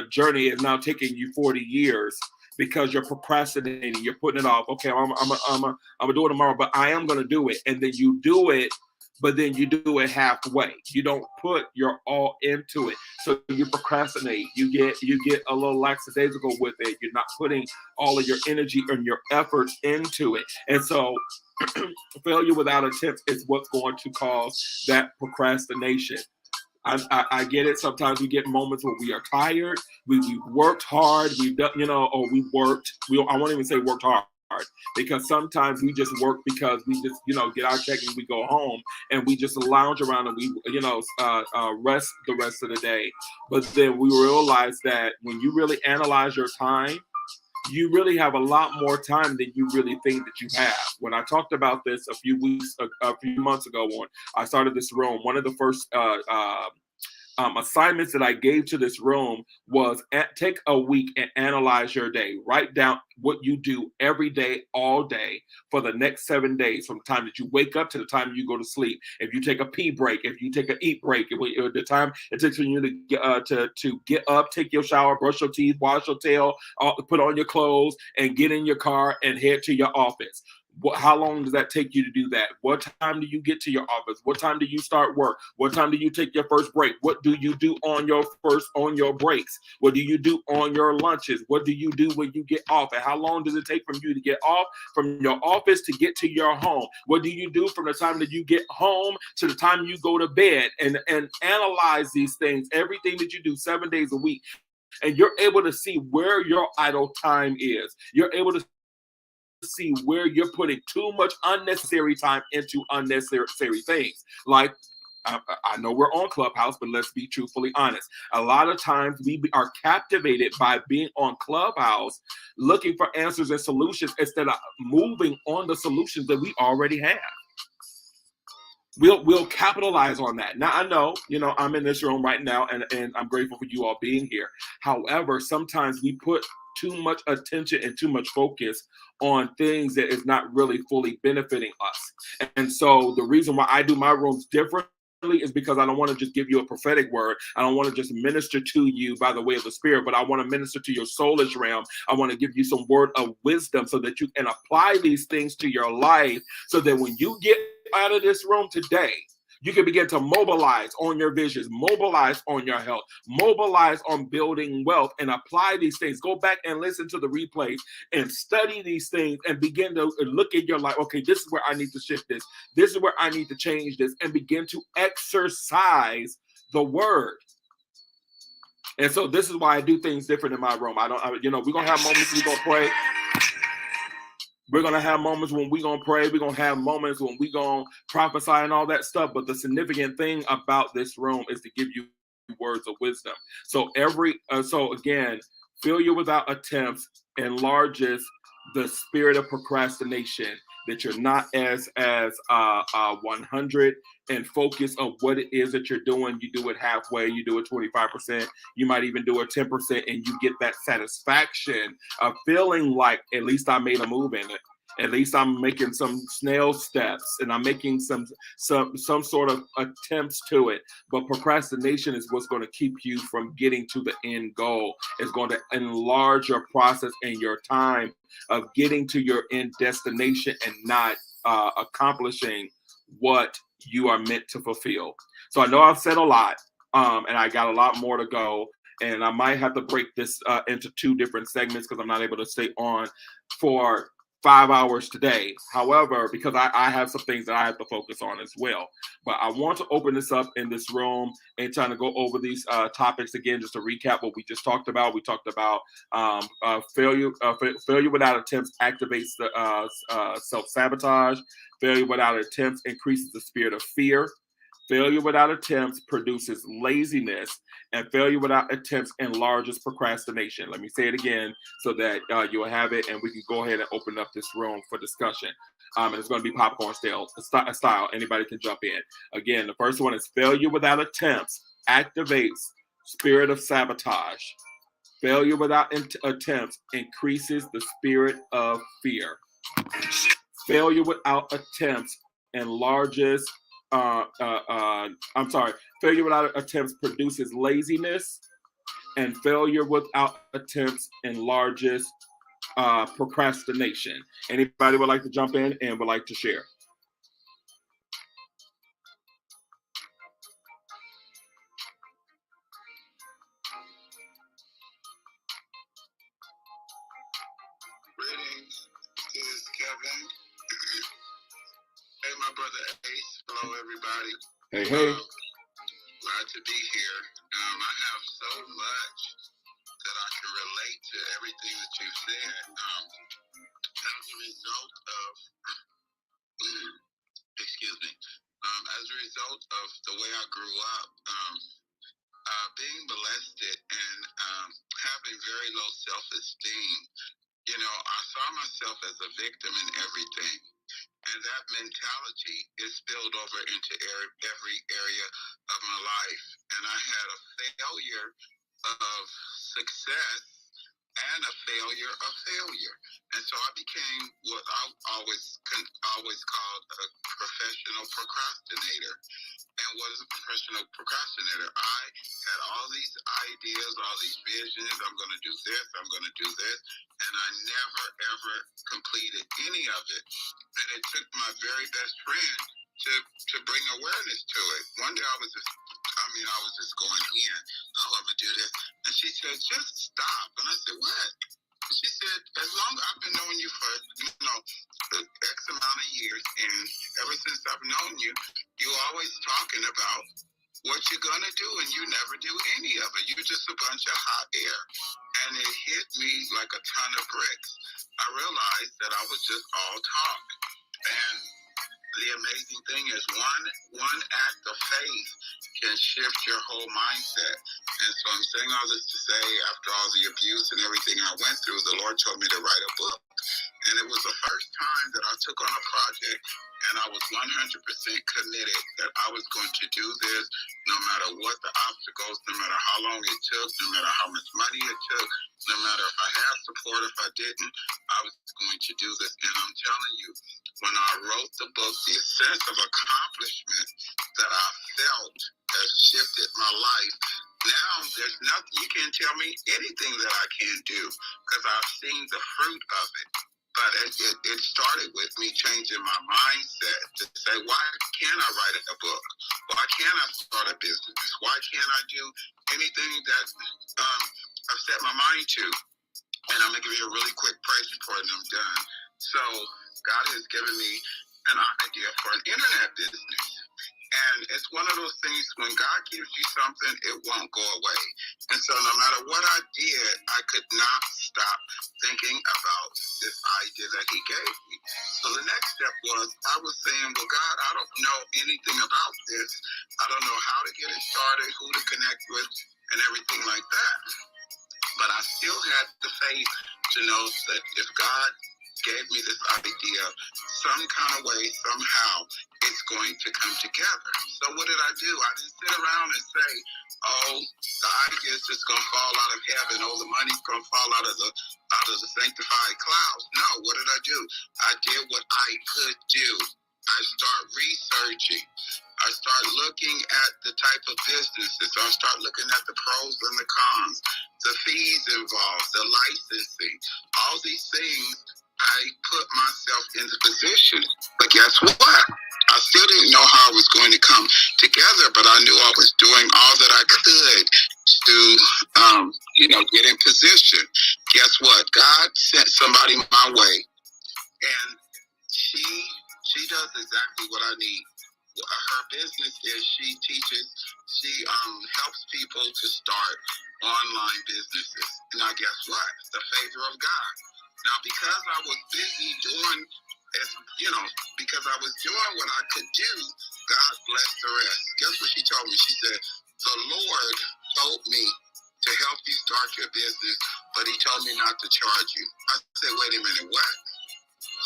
journey is now taking you 40 years. Because you're procrastinating, you're putting it off. Okay, I'm gonna do it tomorrow, but I am gonna do it, and then you do it but then you do it halfway. You don't put your all into it. So you procrastinate. You get a little lackadaisical with it. You're not putting all of your energy and your efforts into it. And so failure without attempt is what's going to cause that procrastination. I get it. Sometimes we get moments where we are tired. We worked hard. We've done, or we worked. I won't even say worked hard because sometimes we just work because we just, get our check and we go home and we just lounge around and we, rest the rest of the day. But then we realize that when you really analyze your time, you really have a lot more time than you really think that you have. When I talked about this a few months ago, when I started this room, one of the first assignments that I gave to this room was take a week and analyze your day. Write down what you do every day, all day for the next 7 days, from the time that you wake up to the time you go to sleep. If you take a pee break, if you take an eat break, the time it takes for you to get up, take your shower, brush your teeth, wash your tail, put on your clothes, and get in your car and head to your office. How long does that take you to do that? What time do you get to your office? What time do you start work? What time do you take your first break? What do you do on your breaks? What do you do on your lunches? What do you do when you get off? And how long does it take from you to get off from your office to get to your home? What do you do from the time that you get home to the time you go to bed? And analyze these things, everything that you do 7 days a week. And you're able to see where your idle time is. You're able to see where you're putting too much unnecessary time into unnecessary things. Like, I know we're on Clubhouse, but let's be truthfully honest. A lot of times we are captivated by being on Clubhouse, looking for answers and solutions instead of moving on the solutions that we already have. We'll capitalize on that. Now, I know, I'm in this room right now and I'm grateful for you all being here. However, sometimes we put too much attention and too much focus on things that is not really fully benefiting us. And so the reason why I do my rooms differently is because I don't want to just give you a prophetic word. I don't want to just minister to you by the way of the Spirit, but I want to minister to your soulish realm. I want to give you some word of wisdom so that you can apply these things to your life, so that when you get out of this room today, you can begin to mobilize on your visions, mobilize on your health, mobilize on building wealth, and apply these things. Go back and listen to the replays and study these things and begin to look at your life. Okay, this is where I need to shift this. This is where I need to change this, and begin to exercise the word. And so this is why I do things different in my room. We're going to have moments we're going to pray. We're going to have moments when we're going to pray. We're going to have moments when we're going to prophesy and all that stuff. But the significant thing about this room is to give you words of wisdom. So again, failure without attempts enlarges the spirit of procrastination, that you're not as 100 and focus of what it is that you're doing. You do it halfway, you do it 25%, you might even do it 10%, and you get that satisfaction of feeling like, at least I made a move in it. At least I'm making some snail steps and I'm making some sort of attempts to it. But procrastination is what's going to keep you from getting to the end goal. It's going to enlarge your process and your time of getting to your end destination and not accomplishing what you are meant to fulfill. So I know I've said a lot, and I got a lot more to go. And I might have to break this into 2 different segments because I'm not able to stay on for 5 hours today. However, because I have some things that I have to focus on as well. But I want to open this up in this room and trying to go over these topics again, just to recap what we just talked about. We talked about failure without attempts activates the self-sabotage. Failure without attempts increases the spirit of fear. Failure without attempts produces laziness, and failure without attempts enlarges procrastination. Let me say it again so that you'll have it, and we can go ahead and open up this room for discussion. And it's going to be popcorn style. Anybody can jump in. Again, the first one is failure without attempts activates spirit of sabotage. Failure without attempts increases the spirit of fear. Failure without attempts enlarges failure without attempts produces laziness, and failure without attempts enlarges procrastination. Anybody would like to jump in and would like to share? Kevin. Hey, my brother Ace. Hello, everybody. Hey. Glad to be here. I have so much that I can relate to everything that you've said. As a result of, excuse me, as a result of the way I grew up, being molested and having very low self-esteem, I saw myself as a victim in everything. And that mentality is spilled over into every area of my life. And I had a failure of success and a failure of failure. And so I became what I always called a professional procrastinator. And what is a professional procrastinator? I had all these ideas, all these visions. I'm going to do this, I'm going to do this. And I never, ever completed any of it. And it took my very best friend to bring awareness to it. One day I was just going in. Oh, I'm going to do this. And she said, just stop. And I said, what? She said, as long as I've been knowing you for, X amount of years, and ever since I've known you, you always talking about what you're going to do, and you never do any of it. You're just a bunch of hot air. And it hit me like a ton of bricks. I realized that I was just all talk. And the amazing thing is one act of faith can shift your whole mindset. And so I'm saying all this to say, after all the abuse and everything I went through, the Lord told me to write a book. And it was the first time that I took on a project, and I was 100% committed that I was going to do this no matter what the obstacles, no matter how long it took, no matter how much money it took, no matter if I had support, if I didn't, I was going to do this. And I'm telling you, when I wrote the book, the sense of accomplishment that I felt has shifted my life. Now there's nothing, you can't tell me anything that I can't do because I've seen the fruit of it. But it started with me changing my mindset to say, why can't I write a book? Why can't I start a business? Why can't I do anything that I've set my mind to? And I'm going to give you a really quick praise report and I'm done. So God has given me an idea for an internet business. And it's one of those things, when God gives you something, it won't go away. And so no matter what I did, I could not stop thinking about this idea that he gave me. So the next step was, I was saying, well, God, I don't know anything about this. I don't know how to get it started, who to connect with, and everything like that. But I still had the faith to know that if God gave me this idea, some kind of way, somehow, it's going to come together. So what did I do? I didn't sit around and say, oh, the idea is just going to fall out of heaven. Oh, the money's going to fall out of the sanctified clouds. No, what did I do? I did what I could do. I start researching. I start looking at the type of businesses. I start looking at the pros and the cons, the fees involved, the licensing, all these things. I put myself in the position. But guess what? I still didn't know how it was going to come together, but I knew I was doing all that I could to, get in position. Guess what? God sent somebody my way, and she does exactly what I need. Her business is she helps people to start online businesses. Now, guess what? The favor of God. Now, because I was busy doing, because I was doing what I could do, God blessed the rest. Guess what she told me? She said, the Lord told me to help you start your business, but he told me not to charge you. I said, wait a minute, what?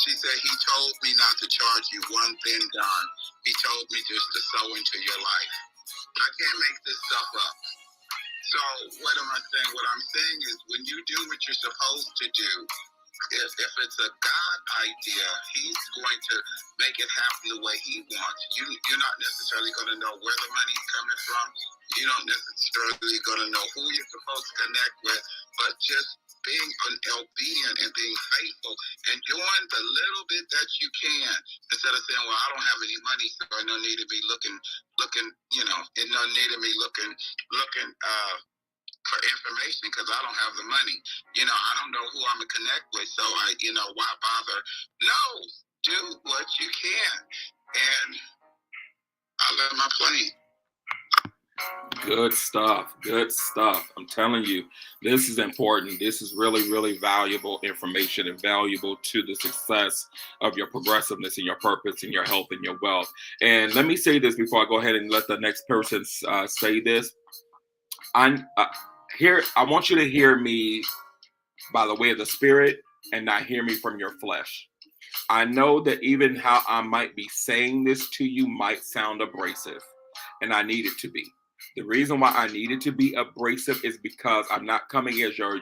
She said, he told me not to charge you one thin dime. He told me just to sow into your life. I can't make this stuff up. So what am I saying? What I'm saying is, when you do what you're supposed to do, if it's a God idea, he's going to make it happen the way he wants. You're not necessarily going to know where the money's coming from. You don't necessarily going to know who you're supposed to connect with, but just being obedient and being faithful and doing the little bit that you can, instead of saying, well, I don't have any money, so I no need to be looking, it no need to be looking for information because I don't have the money. I don't know who I'm gonna connect with, so why bother? No, do what you can, and I love my plane. Good stuff. Good stuff. I'm telling you, this is important. This is really, really valuable information and valuable to the success of your progressiveness and your purpose and your health and your wealth. And let me say this before I go ahead and let the next person say this. I'm here. I want you to hear me by the way of the spirit and not hear me from your flesh. I know that even how I might be saying this to you might sound abrasive, and I need it to be. The reason why I need it to be abrasive is because I'm not coming as your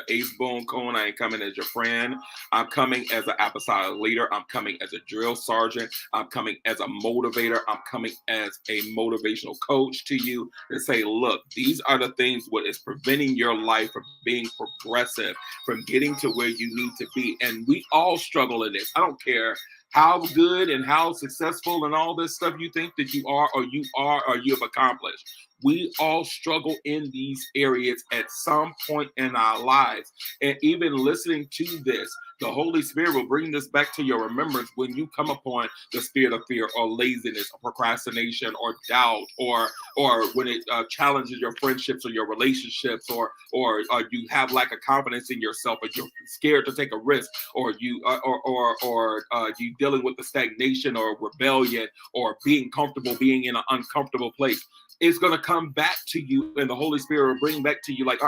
ace boon coon. I ain't coming as your friend. I'm coming as an apostolic leader. I'm coming as a drill sergeant. I'm coming as a motivator. I'm coming as a motivational coach to you to say, look, these are the things what is preventing your life from being progressive, from getting to where you need to be. And we all struggle in this. I don't care how good and how successful and all this stuff you think that you are or you have accomplished. We all struggle in these areas at some point in our lives. And even listening to this, the Holy Spirit will bring this back to your remembrance when you come upon the spirit of fear or laziness or procrastination or doubt or when it challenges your friendships or your relationships or you have lack of confidence in yourself or you're scared to take a risk or you you dealing with the stagnation or rebellion or being comfortable being in an uncomfortable place. It's going to come back to you and the Holy Spirit will bring back to you like,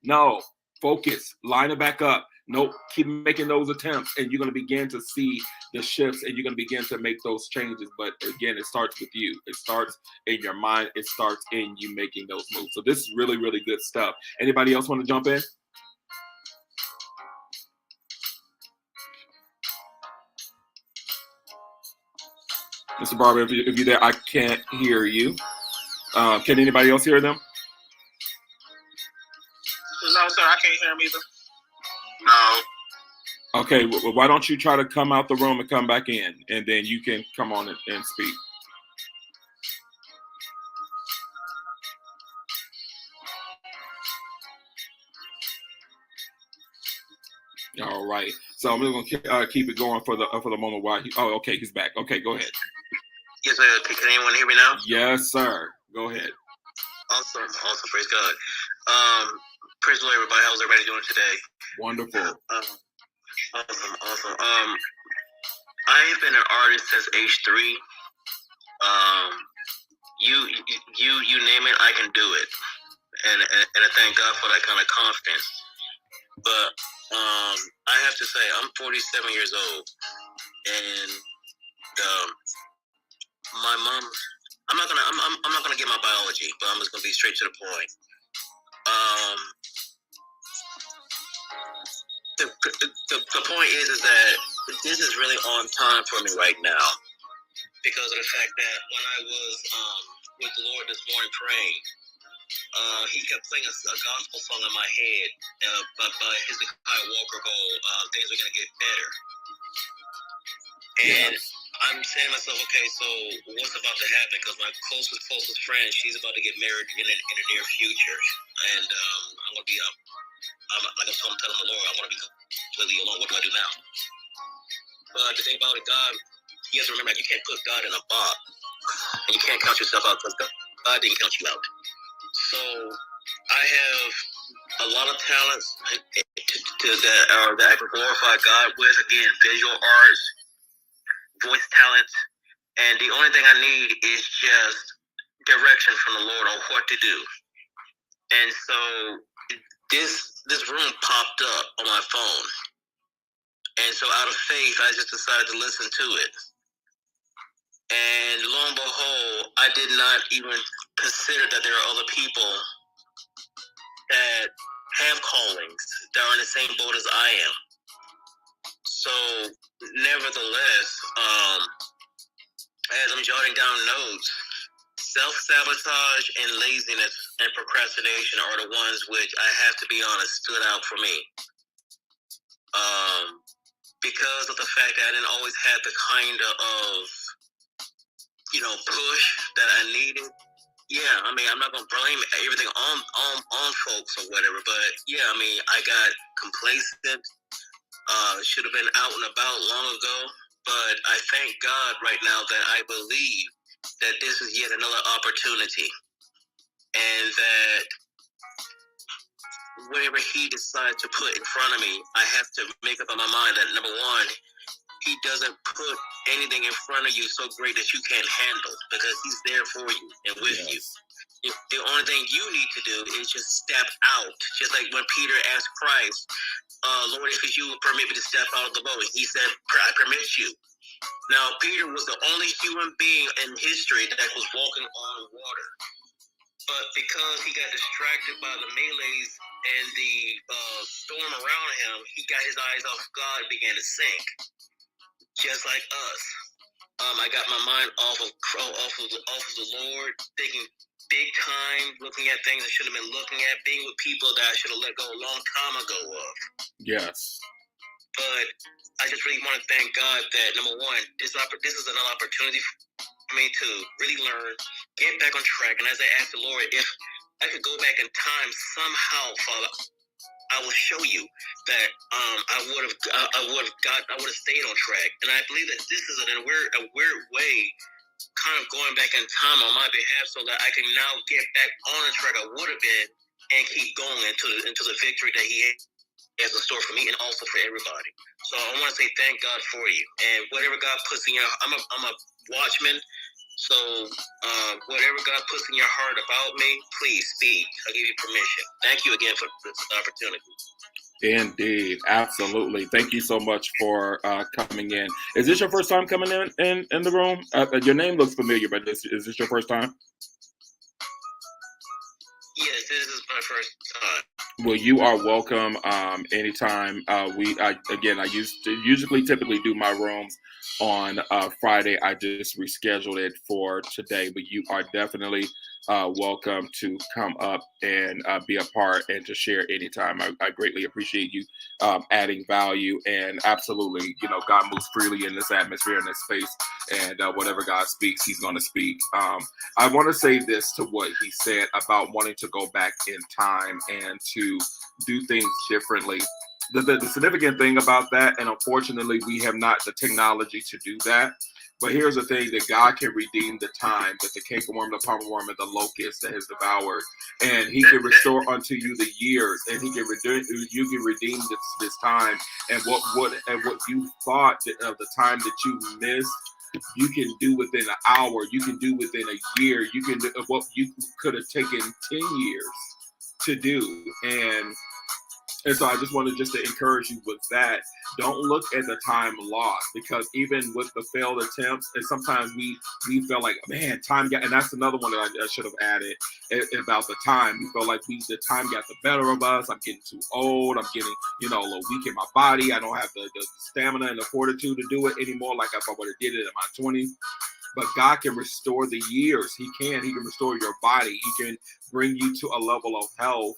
no, focus, line it back up. Nope, keep making those attempts and you're going to begin to see the shifts and you're going to begin to make those changes. But again, it starts with you. It starts in your mind. It starts in you making those moves. So this is really, really good stuff. Anybody else want to jump in? Mr. Barber, if you're there, I can't hear you. Can anybody else hear them? No, sir, I can't hear them either. No. Okay, well, why don't you try to come out the room and come back in, and then you can come on and speak. All right. So I'm just gonna keep it going for the moment while okay, he's back. Okay, go ahead. Yes, sir. Can anyone hear me now? Yes, sir. Go ahead. Awesome. Praise God. Praise the Lord, everybody. How's everybody doing today? Wonderful. Awesome. I've been an artist since age 3. You name it, I can do it, and I thank God for that kind of confidence. But I have to say, I'm 47 years old, and my mom. I'm not gonna get my biology, but I'm just gonna be straight to the point. The point is that this is really on time for me right now because of the fact that when I was with the Lord this morning praying, he kept playing a gospel song in my head, by Hezekiah Walker called "Things Are Gonna Get Better." And yes. I'm saying to myself, okay, so what's about to happen? Because my closest friend, she's about to get married in the near future, and I'm gonna be like I'm telling the Lord, I want to be completely alone. What do I do now? But the thing about it, God, you have to remember, you can't put God in a box, and you can't count yourself out because God didn't count you out. So I have a lot of talents that I can glorify God with. Again, visual arts, voice talent, and the only thing I need is just direction from the Lord on what to do. And so this room popped up on my phone, and so out of faith, I just decided to listen to it. And lo and behold, I did not even consider that there are other people that have callings that are in the same boat as I am. So, nevertheless, as I'm jotting down notes, self-sabotage and laziness and procrastination are the ones which I have to be honest stood out for me. Because of the fact that I didn't always have the kind of push that I needed. Yeah, I mean, I'm not gonna blame everything on folks or whatever, but yeah, I mean, I got complacent. Should have been out and about long ago, but I thank God right now that I believe that this is yet another opportunity, and that whatever He decides to put in front of me, I have to make up in my mind that number one, He doesn't put anything in front of you so great that you can't handle, because He's there for you and with you. The only thing you need to do is just step out. Just like when Peter asked Christ, Lord, if you would permit me to step out of the boat, He said, I permit you. Now, Peter was the only human being in history that was walking on water. But because he got distracted by the melees and the storm around him, he got his eyes off God and began to sink, just like us. I got my mind off of the Lord, thinking big time, looking at things I should have been looking at, being with people that I should have let go a long time ago of. Yes. But I just really want to thank God that, number one, this is another opportunity for me to really learn, get back on track. And as I asked the Lord, if I could go back in time somehow, Father, I will show you that I would have stayed on track. And I believe that this is a weird way, kind of going back in time on my behalf, so that I can now get back on the track I would have been and keep going into the victory that He has in store for me and also for everybody. So I want to say thank God for you, and whatever God puts in your, I'm a watchman. So whatever God puts in your heart about me, please speak. I'll give you permission. Thank you again for this opportunity. Indeed, absolutely. Thank you so much for coming in. Is this your first time coming in the room? Your name looks familiar, but is this your first time? Yes, this is my first time. Well, you are welcome anytime. I usually typically do my rooms on Friday. I just rescheduled it for today, but you are definitely welcome to come up and be a part and to share anytime. I greatly appreciate you adding value, and absolutely, God moves freely in this atmosphere, in this space, and whatever God speaks, He's going to speak. I want to say this to what he said about wanting to go back in time and to do things differently. The significant thing about that, and unfortunately, we have not the technology to do that. But here's the thing, that God can redeem the time that the cankerworm, the palmerworm, and the locust that has devoured. And He can restore unto you the years, and He can redeem this time. And what you thought of the time that you missed, you can do within an hour, you can do within a year, you can do what you could have taken 10 years to do. And so I just wanted just to encourage you with that. Don't look at the time lost, because even with the failed attempts, and sometimes we feel like, man, time got, and that's another one that I should have added about the time. We feel like the time got the better of us. I'm getting too old. I'm getting, a little weak in my body. I don't have the stamina and the fortitude to do it anymore like if I would have did it in my 20s. But God can restore the years. He can restore your body. He can bring you to a level of health.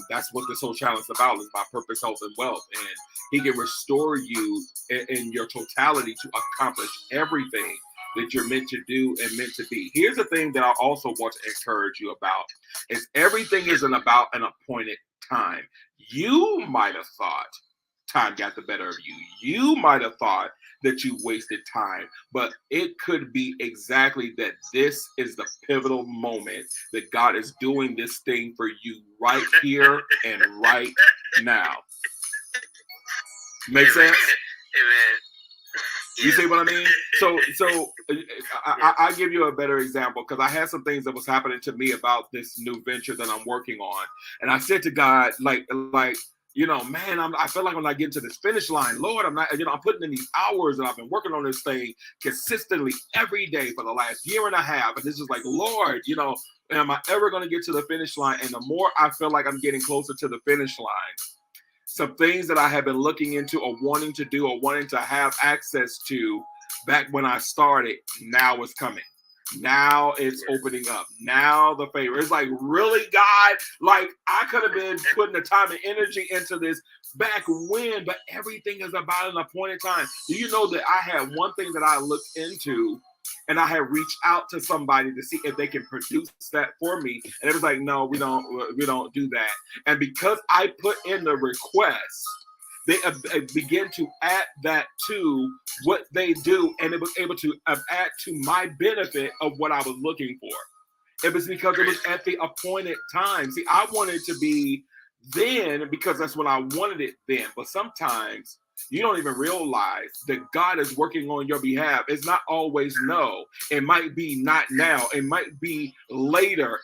That's what this whole challenge is about purpose, health, and wealth. And He can restore you in your totality to accomplish everything that you're meant to do and meant to be. Here's the thing that I also want to encourage you about, is everything isn't about an appointed time. You might have thought time got the better of you. You might have thought that you wasted time, but it could be exactly that this is the pivotal moment that God is doing this thing for you right here and right now. Make sense? Amen. You see what I mean? So I give you a better example, because I had some things that was happening to me about this new venture that I'm working on, and I said to God, like, man, I feel like when I get to this finish line, Lord, I'm not, I'm putting in these hours, and I've been working on this thing consistently every day for the last year and a half, and this is like, Lord, am I ever going to get to the finish line? And the more I feel like I'm getting closer to the finish line, some things that I have been looking into or wanting to do or wanting to have access to back when I started, now it's coming. Now it's opening up. Now the favor. It's like, really, God? Like, I could have been putting the time and energy into this back when, but everything is about an appointed time. Do you know that I had one thing that I looked into And I had reached out to somebody to see if they can produce that for me. And it was like, no, we don't do that. And because I put in the request, they begin to add that to what they do, and it was able to add to my benefit of what I was looking for. It was because it was at the appointed time. See, I wanted to be then because that's when I wanted it then. But sometimes you don't even realize that God is working on your behalf. It's not always no. It might be not now. It might be later.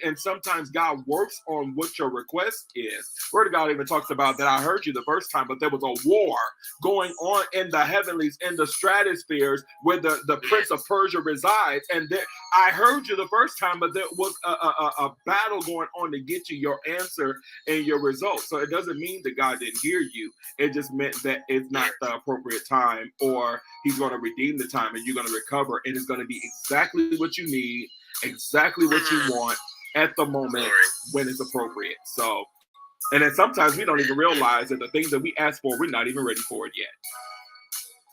And sometimes God works on what your request is. Word of God even talks about that. I heard you the first time, but there was a war going on in the heavenlies, in the stratospheres, where the prince of Persia resides. And there, I heard you the first time, but there was a battle going on to get you your answer and your results. So it doesn't mean that God didn't hear you. It just meant that it's not the appropriate time, or he's going to redeem the time and you're going to recover, and it's going to be exactly what you need, exactly what you want at the moment when it's appropriate. So, and then sometimes we don't even realize that the things that we ask for, we're not even ready for it yet.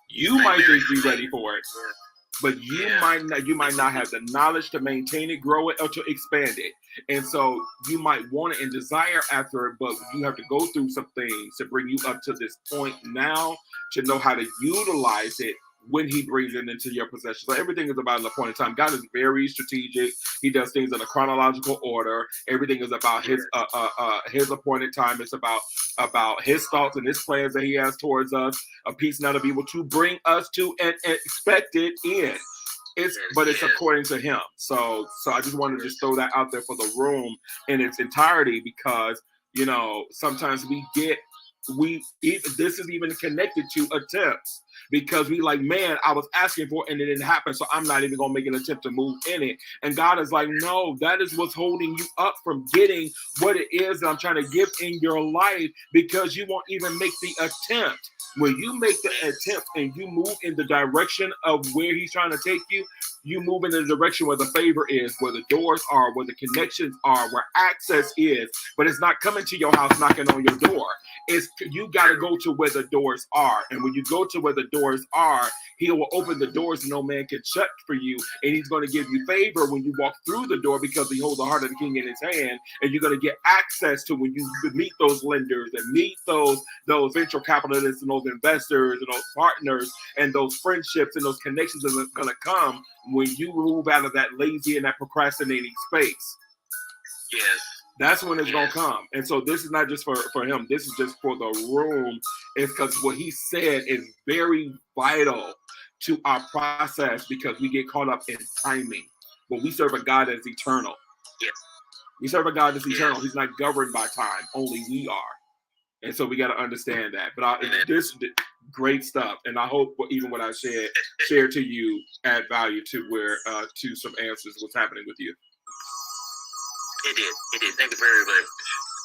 You might think you're ready for it, but you might not have the knowledge to maintain it, grow it, or to expand it. And so you might want it and desire after it, but you have to go through some things to bring you up to this point now to know how to utilize it when he brings it into your possession. So everything is about an appointed time. God is very strategic. He does things in a chronological order. Everything is about his appointed time. It's about his thoughts and his plans that he has towards us, a peace now to be able to bring us to an expected end. But it's according to him. So I just wanted to just throw that out there for the room in its entirety, because sometimes this is even connected to attempts, because we like, man, I was asking for it and it didn't happen, so I'm not even gonna make an attempt to move in it. And God is like, no, that is what's holding you up from getting what it is that I'm trying to give in your life, because you won't even make the attempt. When you make the attempt and you move in the direction of where he's trying to take you, you move in the direction where the favor is, where the doors are, where the connections are, where access is. But it's not coming to your house knocking on your door. You got to go to where the doors are. And when you go to where the doors are, he will open the doors no man can shut for you. And he's going to give you favor when you walk through the door, because he holds the heart of the king in his hand. And you're going to get access to when you meet those lenders and meet those venture capitalists and those investors and those partners and those friendships and those connections that are going to come when you move out of that lazy and that procrastinating space. Yes. That's when it's going to come. And so this is not just for him. This is just for the room. It's because what he said is very vital to our process, because we get caught up in timing. But we serve a God that's eternal. Yes. We serve a God that's eternal. He's not governed by time. Only we are. And so we got to understand that. But this great stuff. And I hope even what I shared to you add value to to some answers what's happening with you. It did. Thank you very much.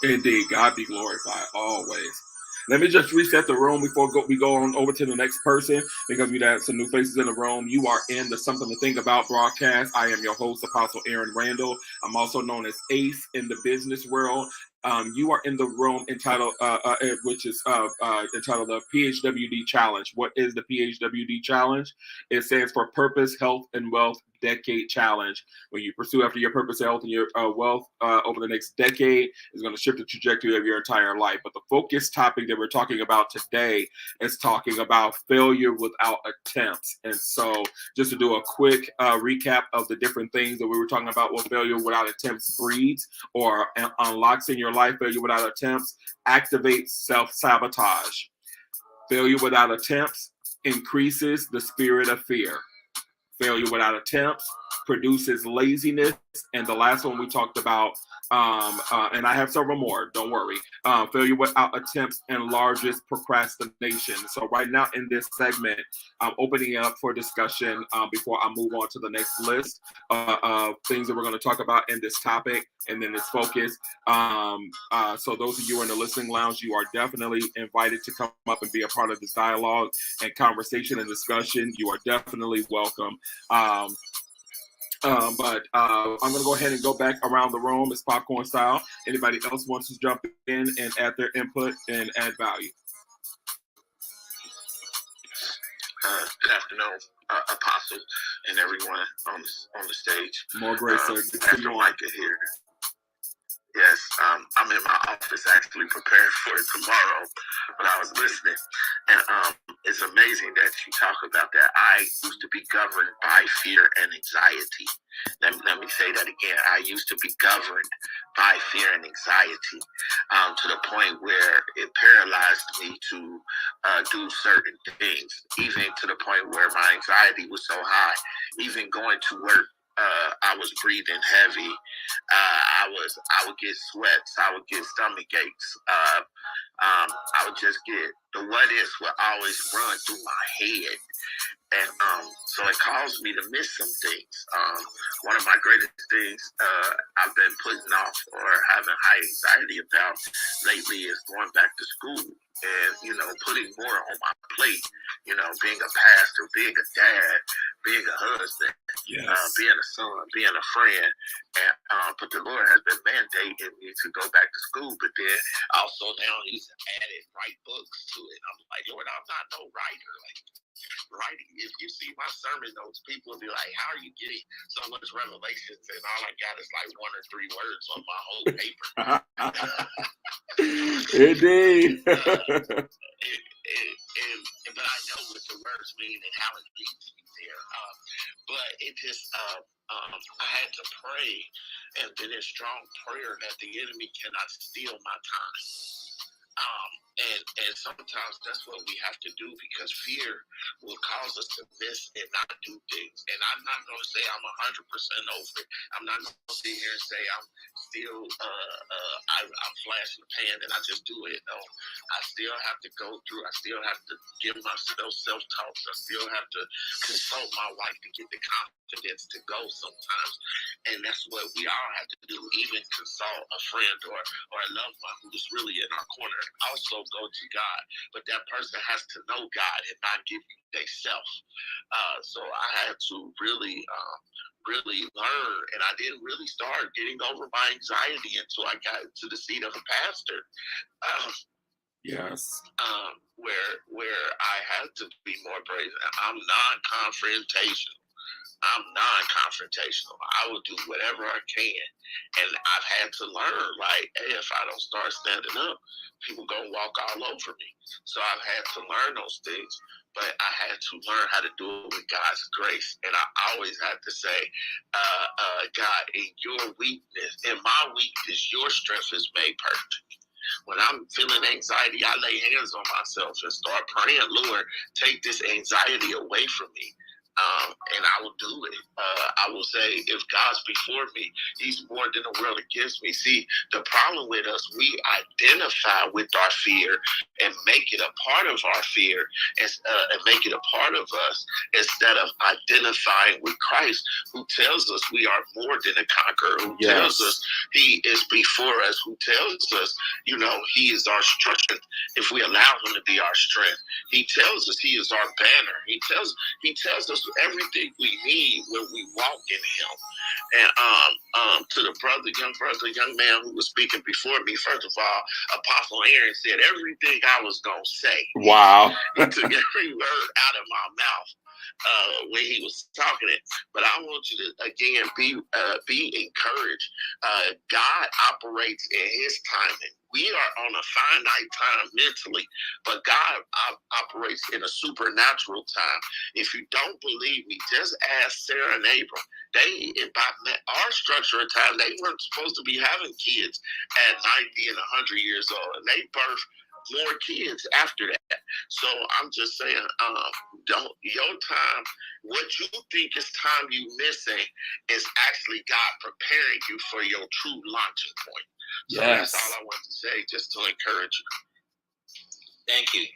Indeed. God be glorified always. Let me just reset the room before we go on over to the next person, because we have some new faces in the room. You are in the Something to Think About broadcast. I am your host, Apostle Aaron Randall. I'm also known as Ace in the business world. You are in the room entitled, which is entitled the PHWD Challenge. What is the PHWD Challenge? It stands for Purpose, Health, and Wealth Decade Challenge. When you pursue after your purpose, health, and your wealth over the next decade, is going to shift the trajectory of your entire life. But the focus topic that we're talking about today is talking about failure without attempts. And so just to do a quick recap of the different things that we were talking about, what failure without attempts breeds or unlocks in your life. Failure without attempts activates self-sabotage. Failure without attempts increases the spirit of fear. Failure without attempts produces laziness. And the last one we talked about, and I have several more, don't worry. Failure without attempts enlarges procrastination. So right now in this segment, I'm opening up for discussion before I move on to the next list of things that we're going to talk about in this topic and then its focus. So those of you in the listening lounge, you are definitely invited to come up and be a part of this dialogue and conversation and discussion. You are definitely welcome. But I'm going to go ahead and go back around the room. It's popcorn style. Anybody else wants to jump in and add their input and add value? Good afternoon. Apostle, and everyone on the stage. More grace, sir. Pastor Micah here. Yes, I'm in my office actually prepared for it tomorrow, but I was listening, and it's amazing that you talk about that. I used to be governed by fear and anxiety. Let me say that again. I used to be governed by fear and anxiety to the point where it paralyzed me to do certain things, even to the point where my anxiety was so high, even going to work. I was breathing heavy. I would get sweats. I would get stomach aches. I would just get the what ifs would always run through my head. And so it caused me to miss some things. One of my greatest things I've been putting off or having high anxiety about lately is going back to school and, putting more on my plate, being a pastor, being a dad, being a husband, being a son, being a friend. And but the Lord has been mandating me to go back to school, but then also now he's added write books to it. I'm like, Lord, I'm not no writer. Like, writing, if you see my sermon notes, people will be like, how are you getting so much revelations and all I got is like 1 or 3 words on my whole paper? Indeed. But I know what the words mean and how it leads me there. But it just I had to pray and been in strong prayer that the enemy cannot steal my time. And sometimes that's what we have to do, because fear will cause us to miss and not do things. And I'm not going to say I'm 100% over it. I'm not going to sit here and say I'm still I'm flash in the pan and I just do it. No, I still have to go through. I still have to give myself self-talks. I still have to consult my wife to get the confidence to go sometimes. And that's what we all have to do. Even consult a friend or a loved one who's really in our corner. Also go to God, but that person has to know God and not give you themselves. So I had to really learn, and I didn't really start getting over my anxiety until I got to the seat of a pastor. Yes. Where I had to be more brazen. I'm non-confrontational. I will do whatever I can. And I've had to learn, like, hey, if I don't start standing up, people gonna walk all over me. So I've had to learn those things, but I had to learn how to do it with God's grace. And I always had to say, God, in your weakness, in my weakness, your strength is made perfect. When I'm feeling anxiety, I lay hands on myself and start praying, Lord, take this anxiety away from me. And I will do it. I will say, if God's before me, he's more than the world against me. See, the problem with us, we identify with our fear and make it a part of our fear and make it a part of us instead of identifying with Christ, who tells us we are more than a conqueror, who tells us he is before us, who tells us, he is our strength if we allow him to be our strength. He tells us he is our banner. He tells us everything we need when we walk in him. And to the young man who was speaking before me, first of all, Apostle Aaron said everything I was going to say. Wow. He took every word out of my mouth when he was talking it. But I want you to, again, be encouraged. God operates in his timing. We are on a finite time mentally, but God operates in a supernatural time. If you don't believe me, just ask Sarah and Abram. They, by our structure of time, they weren't supposed to be having kids at 90 and 100 years old, and they birthed more kids after that. So I'm just saying, your time, what you think is time you missing is actually God preparing you for your true launching point. So that's all I want to say, just to encourage you. Thank you.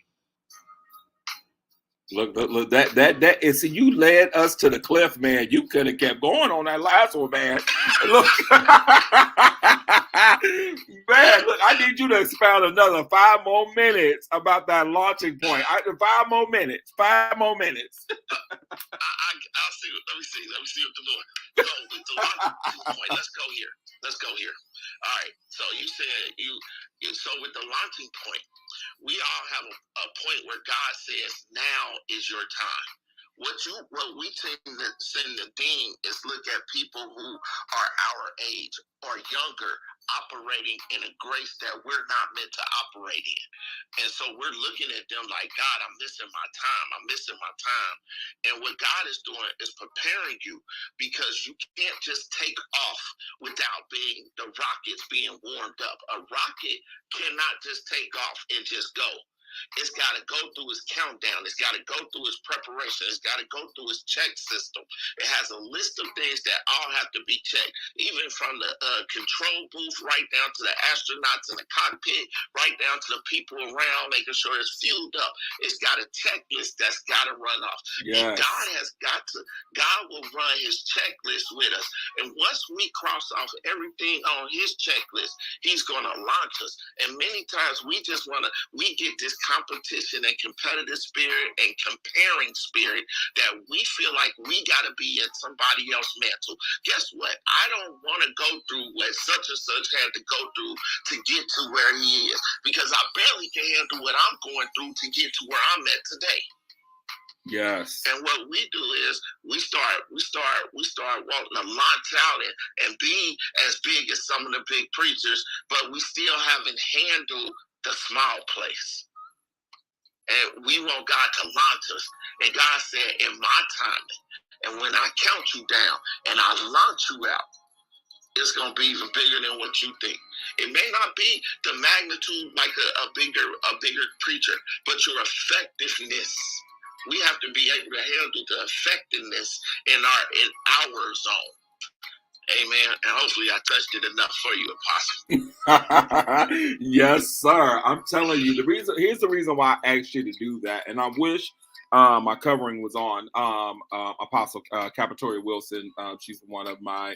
Look, that is, see, you led us to the cliff, man. You could have kept going on that last one, man. Look, man, look, I need you to expound another 5 more minutes about that launching point. 5 more minutes. 5 more minutes. I'll see. Let me see what the Lord. So with the launching point, let's go here. All right. So you said so with the launching point, we all have a point where God says, now is your time. What we tend to deem is look at people who are our age or younger operating in a grace that we're not meant to operate in. And so we're looking at them like, God, I'm missing my time. I'm missing my time. And what God is doing is preparing you, because you can't just take off without the rockets being warmed up. A rocket cannot just take off and just go. It's got to go through its countdown. It's got to go through its preparation. It's got to go through its check system. It has a list of things that all have to be checked, even from the control booth right down to the astronauts in the cockpit, right down to the people around, making sure it's fueled up. It's got a checklist that's got to run off. Yes. And God will run his checklist with us. And once we cross off everything on his checklist, he's going to launch us. And many times we get this competition and competitive spirit and comparing spirit that we feel like we got to be in somebody else's mantle. Guess what? I don't want to go through what such and such had to go through to get to where he is, because I barely can handle what I'm going through to get to where I'm at today. Yes. And what we do is we start wanting to launch out and be as big as some of the big preachers, but we still haven't handled the small place. And we want God to launch us. And God said, in my timing, and when I count you down and I launch you out, it's going to be even bigger than what you think. It may not be the magnitude like a bigger preacher, but your effectiveness. We have to be able to handle the effectiveness in our zone. Amen. And hopefully I touched it enough for you, Apostle. Yes, sir. I'm telling you, here's the reason why I asked you to do that. And I wish my covering was on Apostle Capitoria Wilson. She's one of my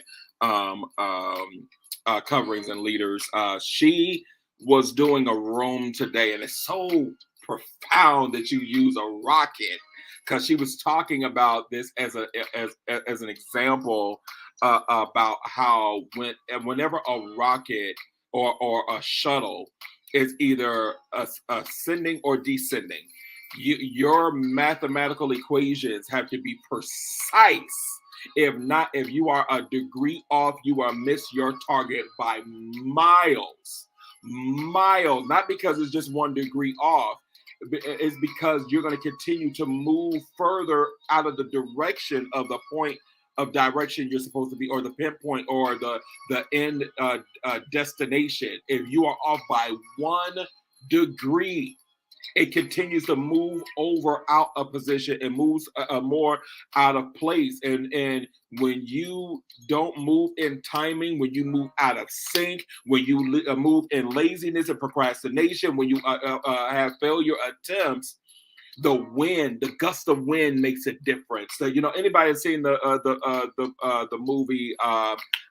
coverings and leaders. She was doing a room today, and it's so profound that you use a rocket, because she was talking about this as an example about how whenever a rocket or a shuttle is either ascending or descending, your mathematical equations have to be precise. If not, if you are a degree off, you will miss your target by miles. Not because it's just 1 degree off. It's because you're going to continue to move further out of the direction of the point of direction you're supposed to be, or the pinpoint, or the end destination. If you are off by 1 degree, it continues to move out of position and moves more out of place. And when you don't move in timing, when you move out of sync, when you move in laziness and procrastination, when you have failure attempts, the gust of wind makes a difference. So, anybody has seen the movie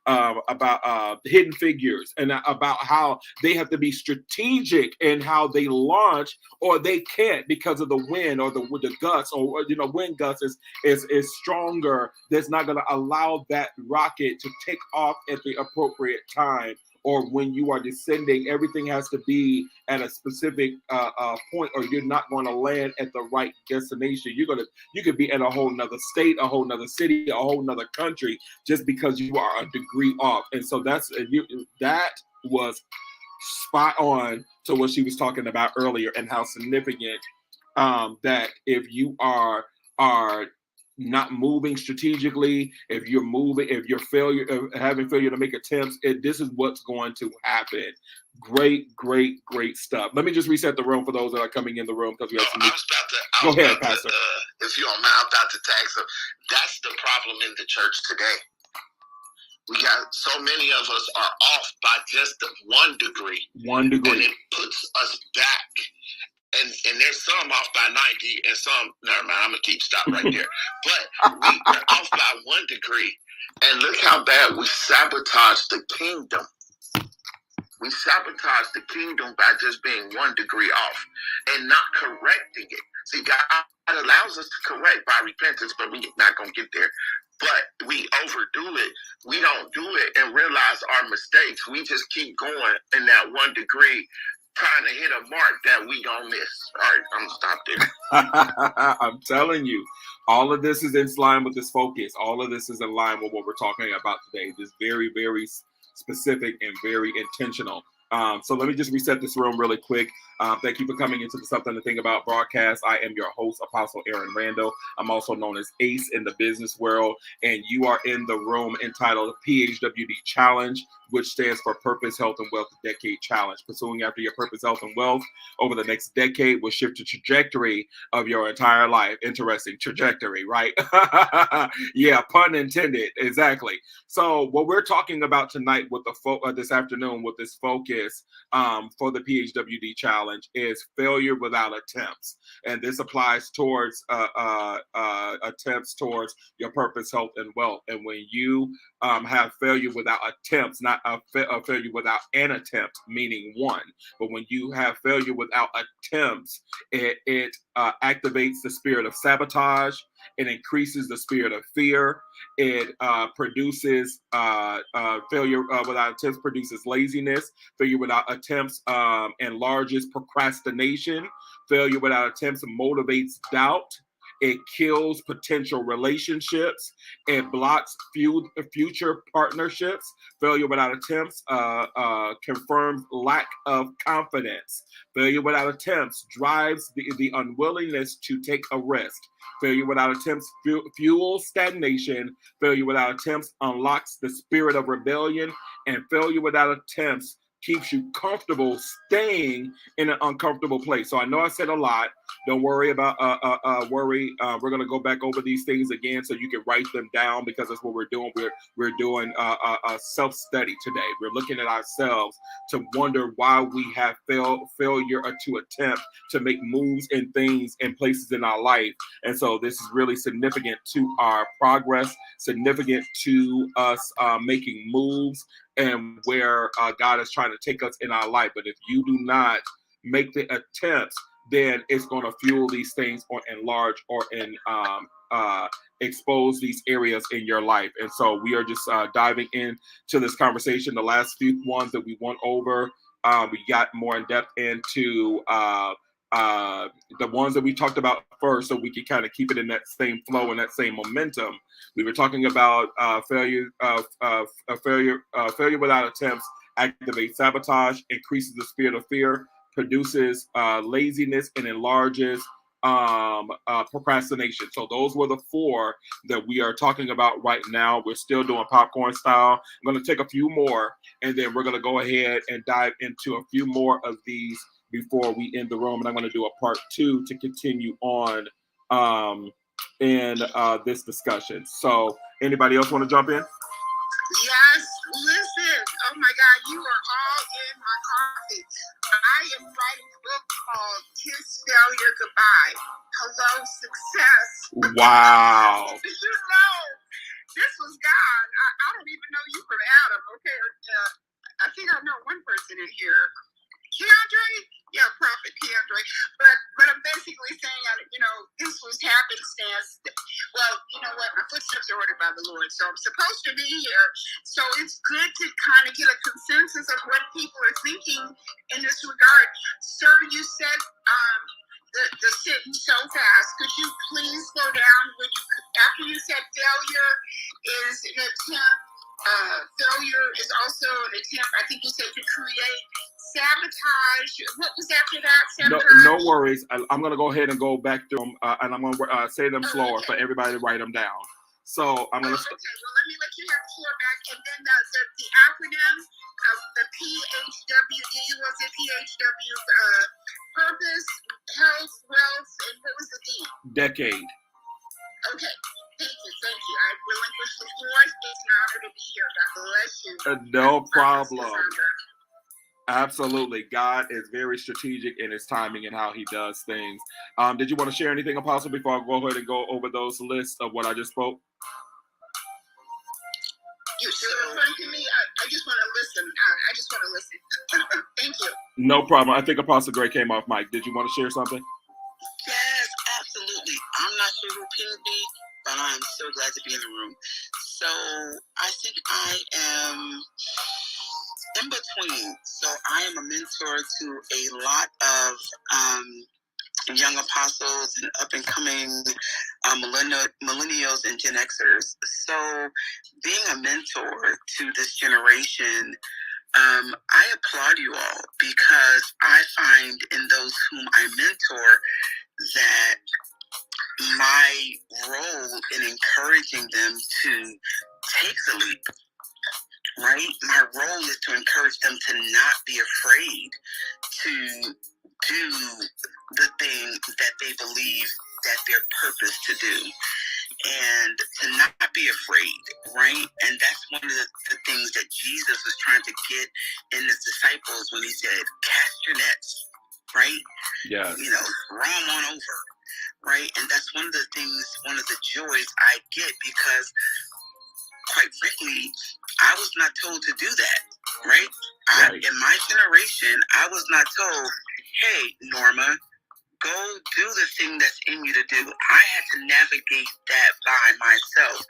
about Hidden Figures, and about how they have to be strategic in how they launch, or they can't because of the wind or the gusts, or wind gusts is stronger. That's not going to allow that rocket to take off at the appropriate time. Or when you are descending, everything has to be at a specific point, or you're not going to land at the right destination. You could be in a whole nother state, a whole nother city, a whole nother country, just because you are a degree off. And so that was spot on to what she was talking about earlier, and how significant that if you are not moving strategically, if you're having failure to make attempts, this is what's going to happen. Great stuff. Let me just reset the room for those that are coming in the room, because we have some. Go ahead, Pastor. If you don't mind, I'm about to tag some. That's the problem in the church today. We got so many of us are off by just 1 degree. 1 degree. And it puts us back. And there's some off by 90, and some, never mind, I'm going to stop right there. But we're off by 1 degree. And look how bad we sabotage the kingdom. We sabotage the kingdom by just being 1 degree off and not correcting it. See, God allows us to correct by repentance, but we're not going to get there. But we overdo it. We don't do it and realize our mistakes. We just keep going in that 1 degree, trying to hit a mark that we gonna miss. All right, I'm gonna stop there. I'm telling you, All of this is in line with this focus. All of this is in line with what we're talking about today. This very, very specific and very intentional. So let me just reset this room really quick. Thank you for coming into the Something to Think About broadcast. I am your host, Apostle Aaron Randall. I'm also known as Ace in the business world, and you are in the room entitled PHWD Challenge, which stands for Purpose, Health, and Wealth Decade Challenge. Pursuing after your purpose, health, and wealth over the next decade will shift the trajectory of your entire life. Interesting trajectory, right? Yeah, pun intended. Exactly. So what we're talking about tonight with the this afternoon with this focus for the PHWD challenge is failure without attempts, and this applies towards attempts towards your purpose, health, and wealth. And when you have failure without attempts, not a failure without an attempt, meaning one, but when you have failure without attempts, it activates the spirit of sabotage. It increases the spirit of fear. It produces failure without attempts produces laziness. Failure without attempts enlarges procrastination. Failure without attempts motivates doubt. It kills potential relationships. It blocks future partnerships. Failure without attempts confirms lack of confidence. Failure without attempts drives the unwillingness to take a risk. Failure without attempts fuels stagnation. Failure without attempts unlocks the spirit of rebellion. And failure without attempts keeps you comfortable staying in an uncomfortable place. So I know I said a lot. Don't worry about worry. We're gonna go back over these things again so you can write them down, because that's what we're doing. We're doing a self study today. We're looking at ourselves to wonder why we have failure to attempt to make moves and things and places in our life. And so this is really significant to our progress, significant to us making moves and where God is trying to take us in our life. But if you do not make the attempts, then it's going to fuel these things or enlarge or expose these areas in your life. And so we are just diving into this conversation. The last few ones that we went over, we got more in depth into the ones that we talked about first, so we can kind of keep it in that same flow and that same momentum. We were talking about failure without attempts activates sabotage, increases the spirit of fear, produces laziness, and enlarges procrastination. So those were the four that we are talking about right now. We're still doing popcorn style. I'm going to take a few more, and then we're going to go ahead and dive into a few more of these before we end the room. And I'm going to do a part 2 to continue on in this discussion. So anybody else want to jump in? Yes, listen. Oh my God, you are all in my coffee. I am writing a book called Kiss Failure Goodbye. Hello, Success. Wow. Did you know this was God? I don't even know you from Adam, okay? I think I know one person in here. Keandre? Yeah, Prophet Keandre. But I'm basically saying, this was happenstance. Well, you know what? My footsteps are ordered by the Lord, so I'm supposed to be here. So it's good to kind of get a consensus of what people are thinking in this regard. Sir, you said the sentence so fast. Could you please slow down when after you said failure is an attempt? Failure is also an attempt, I think you said, to create sabotage. What was after that? Sabotage? No worries. I'm going to go ahead and go back through them, and I'm going to say them slower for everybody to write them down. So I'm going to. Okay, well, let me let you have the floor back. And then the acronym of the PHWD, was it PHW? Purpose, health, wealth, and what was the D? Decade. Okay. Thank you. I relinquish the floor. It's an honor to be here. God bless you. No problem. Absolutely. God is very strategic in his timing and how he does things. Did you want to share anything, Apostle, before I go ahead and go over those lists of what I just spoke? You sure to me? I just want to listen. I just want to listen. Thank you. No problem. I think Apostle Gray came off mic. Did you want to share something? Yes, absolutely. I'm not sure who pinged me, but I'm so glad to be in the room. So I think I am in between. So I am a mentor to a lot of young apostles and up and coming millennials and Gen Xers. So being a mentor to this generation, I applaud you all, because I find in those whom I mentor that my role in encouraging them to take the leap, right? My role is to encourage them to not be afraid to do the thing that they believe that they're purposed to do, and to not be afraid, right? And that's one of the things that Jesus was trying to get in his disciples when he said, cast your nets, right? Yeah. You know, throw them on over, right? And that's one of the things, one of the joys I get, because quite frankly, I was not told to do that, right? In my generation, I was not told, hey, Norma, go do the thing that's in you to do. I had to navigate that by myself.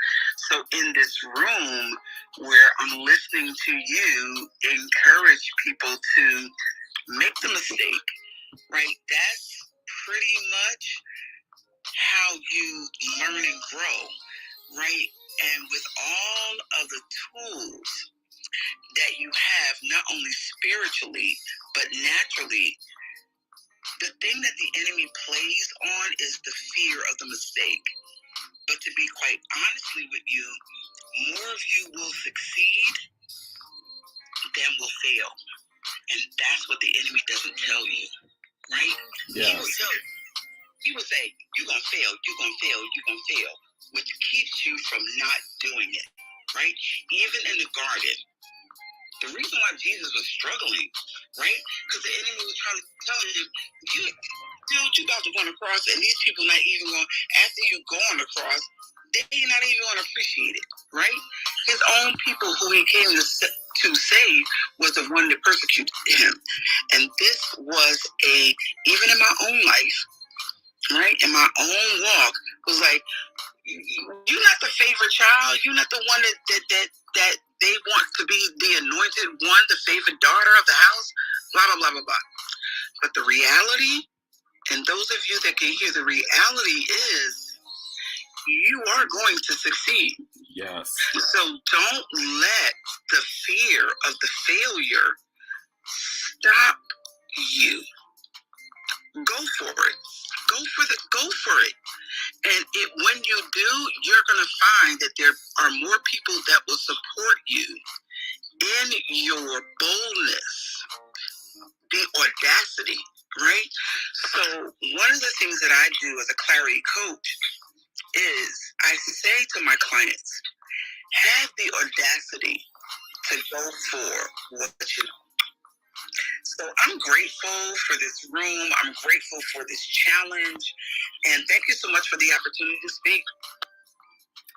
So in this room where I'm listening to you encourage people to make the mistake, right? That's pretty much how you learn and grow, right? And with all of the tools that you have, not only spiritually, but naturally, the thing that the enemy plays on is the fear of the mistake. But to be quite honestly with you, more of you will succeed than will fail. And that's what the enemy doesn't tell you, right? Yes. He will say, you're going to fail, you're going to fail, you're going to fail, which keeps you from not doing it, right? Even in the garden, the reason why Jesus was struggling, right? Because the enemy was trying to tell him, dude, you about to go on the cross, and these people not even going, after you go on the cross, they're not even going to appreciate it, right? His own people who he came to save was the one that persecuted him. And this was even in my own life, right, in my own walk, was like, you're not the favorite child. You're not the one that they want to be the anointed one, the favorite daughter of the house, blah, blah, blah, blah, blah. But the reality, and those of you that can hear the reality, is you are going to succeed. Yes. So don't let the fear of the failure stop you. Go for it. Go for it. And when you do, you're going to find that there are more people that will support you in your boldness, the audacity, right? So one of the things that I do as a clarity coach is I say to my clients, have the audacity to go for what you know. So I'm grateful for this room. I'm grateful for this challenge. And thank you so much for the opportunity to speak.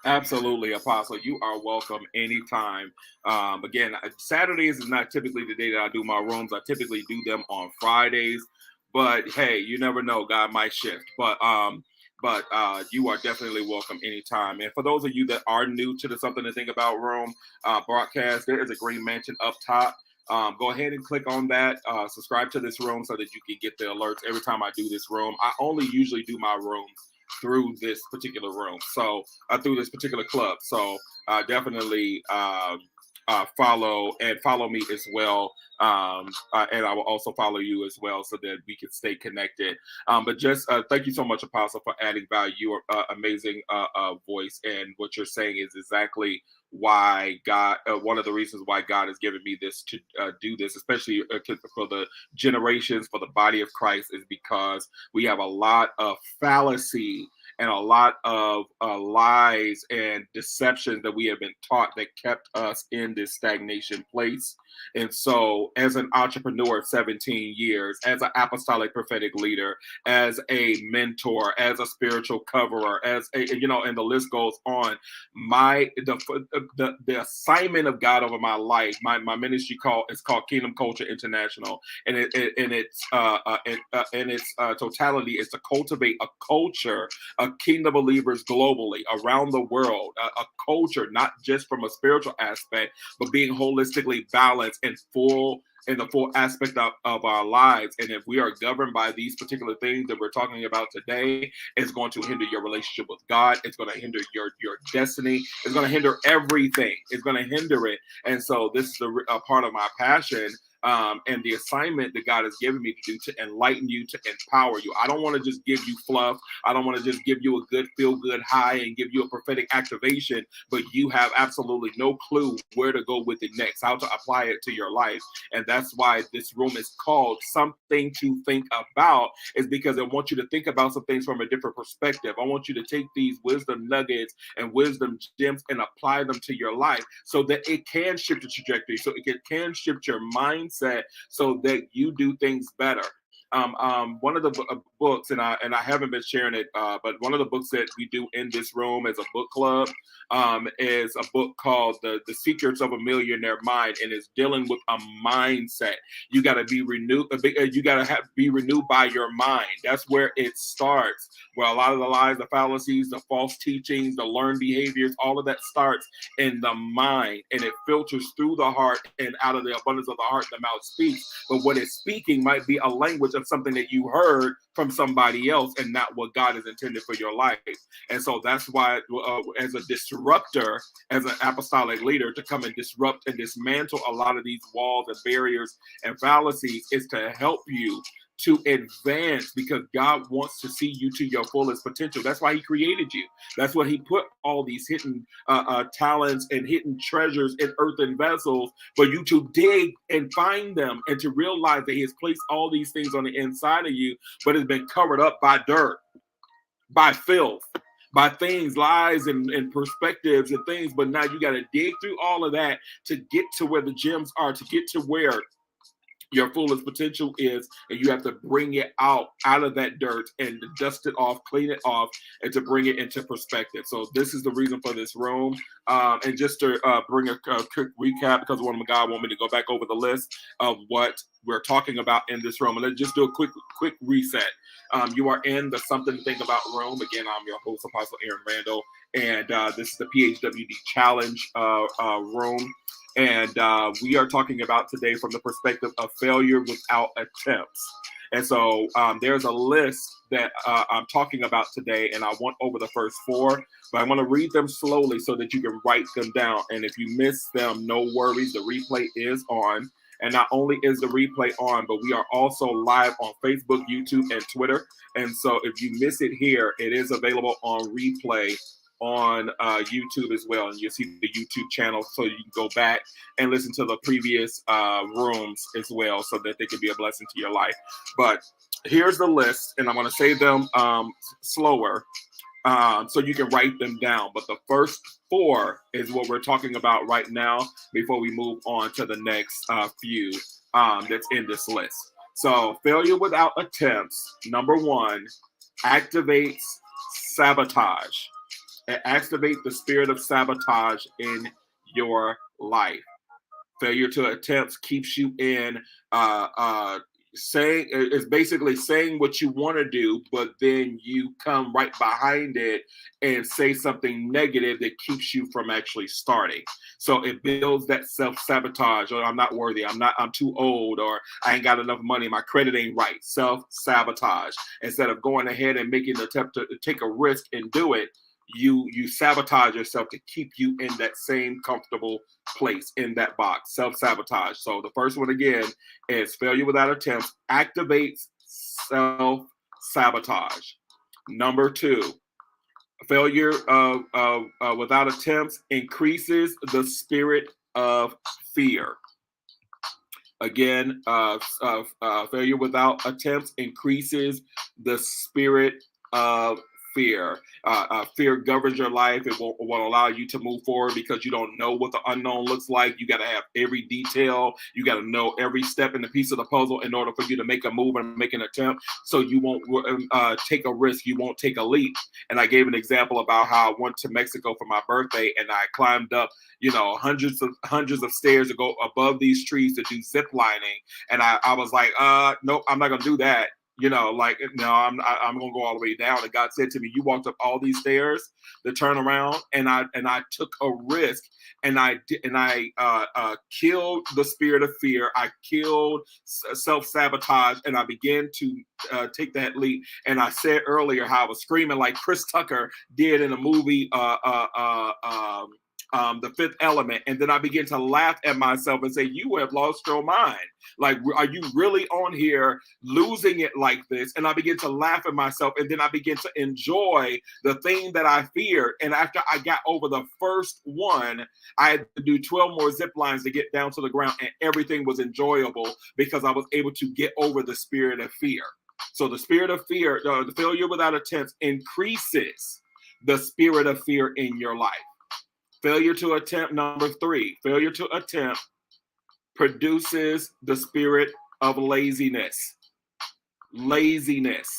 Absolutely, Apostle. You are welcome anytime. Again, Saturdays is not typically the day that I do my rooms. I typically do them on Fridays. But hey, you never know. God might shift. But you are definitely welcome anytime. And for those of you that are new to the Something to Think About room broadcast, there is a green mention up top. Go ahead and click on that. Subscribe to this room so that you can get the alerts every time I do this room. I only usually do my rooms through this particular room, so through this particular club. So definitely follow me as well, and I will also follow you as well, so that we can stay connected. But just thank you so much, Apostle, for adding value. Your amazing voice, and what you're saying is exactly why God, one of the reasons why God has given me this to do this, especially for the generations, for the body of Christ, is because we have a lot of fallacy and a lot of lies and deceptions that we have been taught that kept us in this stagnation place. And so as an entrepreneur of 17 years, as an apostolic prophetic leader, as a mentor, as a spiritual coverer, as a, and the list goes on, the assignment of God over my life, my ministry is called Kingdom Culture International, and in its totality is to cultivate a culture of kingdom believers globally around the world, a culture not just from a spiritual aspect, but being holistically balanced and full in the full aspect of our lives. And if we are governed by these particular things that we're talking about today, it's going to hinder your relationship with God. It's going to hinder your destiny. It's going to hinder everything. It's going to hinder it. And so this is a part of my passion. And the assignment that God has given me to do, to enlighten you, to empower you. I don't want to just give you fluff. I don't want to just give you a good feel-good high and give you a prophetic activation, but you have absolutely no clue where to go with it next, how to apply it to your life. And that's why this room is called Something to Think About, is because I want you to think about some things from a different perspective. I want you to take these wisdom nuggets and wisdom gems and apply them to your life so that it can shift the trajectory, so it can shift your mindset, so that you do things better. One of the books, and I haven't been sharing it, but one of the books that we do in this room as a book club is a book called the Secrets of a Millionaire Mind, and it's dealing with a mindset. You got to be renewed. You got to be renewed by your mind. That's where it starts. Where a lot of the lies, the fallacies, the false teachings, the learned behaviors, all of that starts in the mind, and it filters through the heart, and out of the abundance of the heart, the mouth speaks. But what it's speaking might be a language of something that you heard from somebody else, and not what God has intended for your life. And so that's why, as a disruptor, as an apostolic leader, to come and disrupt and dismantle a lot of these walls and barriers and fallacies is to help you to advance, because God wants to see you to your fullest potential. That's why he created you. That's why he put all these hidden talents and hidden treasures in earthen vessels for you to dig and find them, and to realize that he has placed all these things on the inside of you, but it's been covered up by dirt, by filth, by things, lies, and perspectives and things. But now you got to dig through all of that to get to where the gems are, to get to where your fullest potential is, and you have to bring it out of that dirt and dust it off, clean it off, and to bring it into perspective. So this is the reason for this room. And just to bring a quick recap, because one of God want me to go back over the list of what we're talking about in this room. And let's just do a quick reset. You are in the Something to Think About room. Again, I'm your host, Apostle Aaron Randall, and this is the PHWD Challenge room. And we are talking about today from the perspective of failure without attempts. And so there's a list that I'm talking about today, and I went over the first 4, but I'm going to read them slowly so that you can write them down. And if you miss them, no worries, the replay is on. And not only is the replay on, but we are also live on Facebook, YouTube, and Twitter. And so if you miss it here, it is available on replay on YouTube as well, and you'll see the YouTube channel, so you can go back and listen to the previous rooms as well, so that they can be a blessing to your life. But here's the list, and I'm going to say them slower so you can write them down. But the first 4 is what we're talking about right now before we move on to the next few that's in this list. So failure without attempts, number 1, activates sabotage. And activate the spirit of sabotage in your life. Failure to attempts keeps you in saying, it's basically saying what you want to do, but then you come right behind it and say something negative that keeps you from actually starting. So it builds that self-sabotage, or I'm not worthy, I'm too old, or I ain't got enough money, my credit ain't right. Self-sabotage. Instead of going ahead and making an attempt to take a risk and do it, you sabotage yourself to keep you in that same comfortable place, in that box. Self-sabotage. So the first one again is failure without attempts activates self-sabotage. Number 2, failure without attempts increases the spirit of fear. Again, failure without attempts increases the spirit of fear. Fear governs your life. It won't allow you to move forward because you don't know what the unknown looks like. You got to have every detail. You got to know every step in the piece of the puzzle in order for you to make a move and make an attempt. So you won't take a risk. You won't take a leap. And I gave an example about how I went to Mexico for my birthday, and I climbed up, hundreds of stairs to go above these trees to do zip lining. And I was like, nope, I'm not going to do that. You know, like, no, I'm gonna go all the way down. And God said to me, "You walked up all these stairs to turn around," and I took a risk, and I killed the spirit of fear. I killed self-sabotage, and I began to take that leap. And I said earlier how I was screaming like Chris Tucker did in the movie The Fifth Element, and then I began to laugh at myself and say, "You have lost your mind. Like, are you really on here losing it like this?" And I began to laugh at myself, and then I began to enjoy the thing that I feared. And after I got over the first one, I had to do 12 more zip lines to get down to the ground, and everything was enjoyable because I was able to get over the spirit of fear. So the spirit of fear, the failure without attempts, increases the spirit of fear in your life. Failure to attempt, number 3, failure to attempt produces the spirit of laziness. Laziness.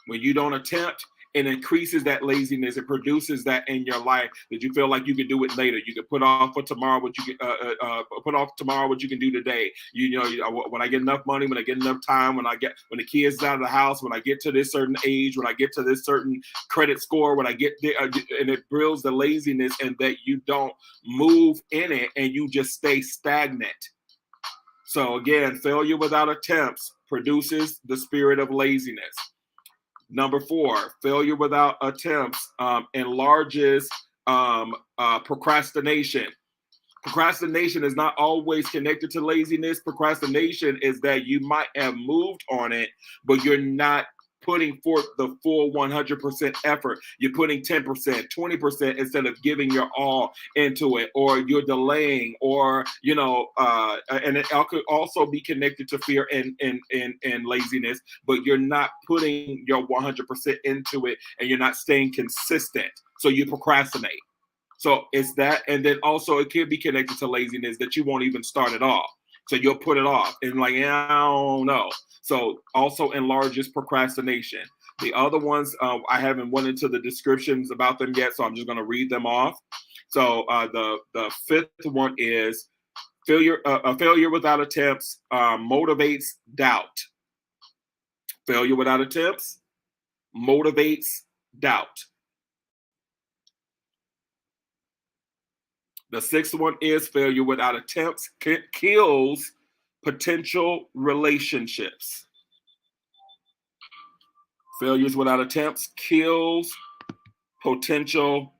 When you don't attempt, it increases that laziness. It produces that in your life that you feel like you can do it later. You can put off for tomorrow what you can put off tomorrow what you can do today. You know, when I get enough money, when I get enough time, when the kids out of the house, when I get to this certain age, when I get to this certain credit score, when I get there, and it builds the laziness, and that you don't move in it, and you just stay stagnant. So again, failure without attempts produces the spirit of laziness. Number 4, failure without attempts enlarges procrastination. Procrastination is not always connected to laziness. Procrastination is that you might have moved on it, but you're not putting forth the full 100% effort. You're putting 10%, 20% instead of giving your all into it, or you're delaying, or, you know, and it could also be connected to fear and laziness, but you're not putting your 100% into it, and you're not staying consistent. So you procrastinate. So it's that, and then also it could be connected to laziness that you won't even start it off. So you'll put it off and like, yeah, I don't know. So also enlarges procrastination. The other ones, I haven't went into the descriptions about them yet, so I'm just going to read them off. So the 5th one is failure. A failure without attempts motivates doubt. Failure without attempts motivates doubt. The 6th one is failure without attempts kills potential relationships. Failures without attempts kills potential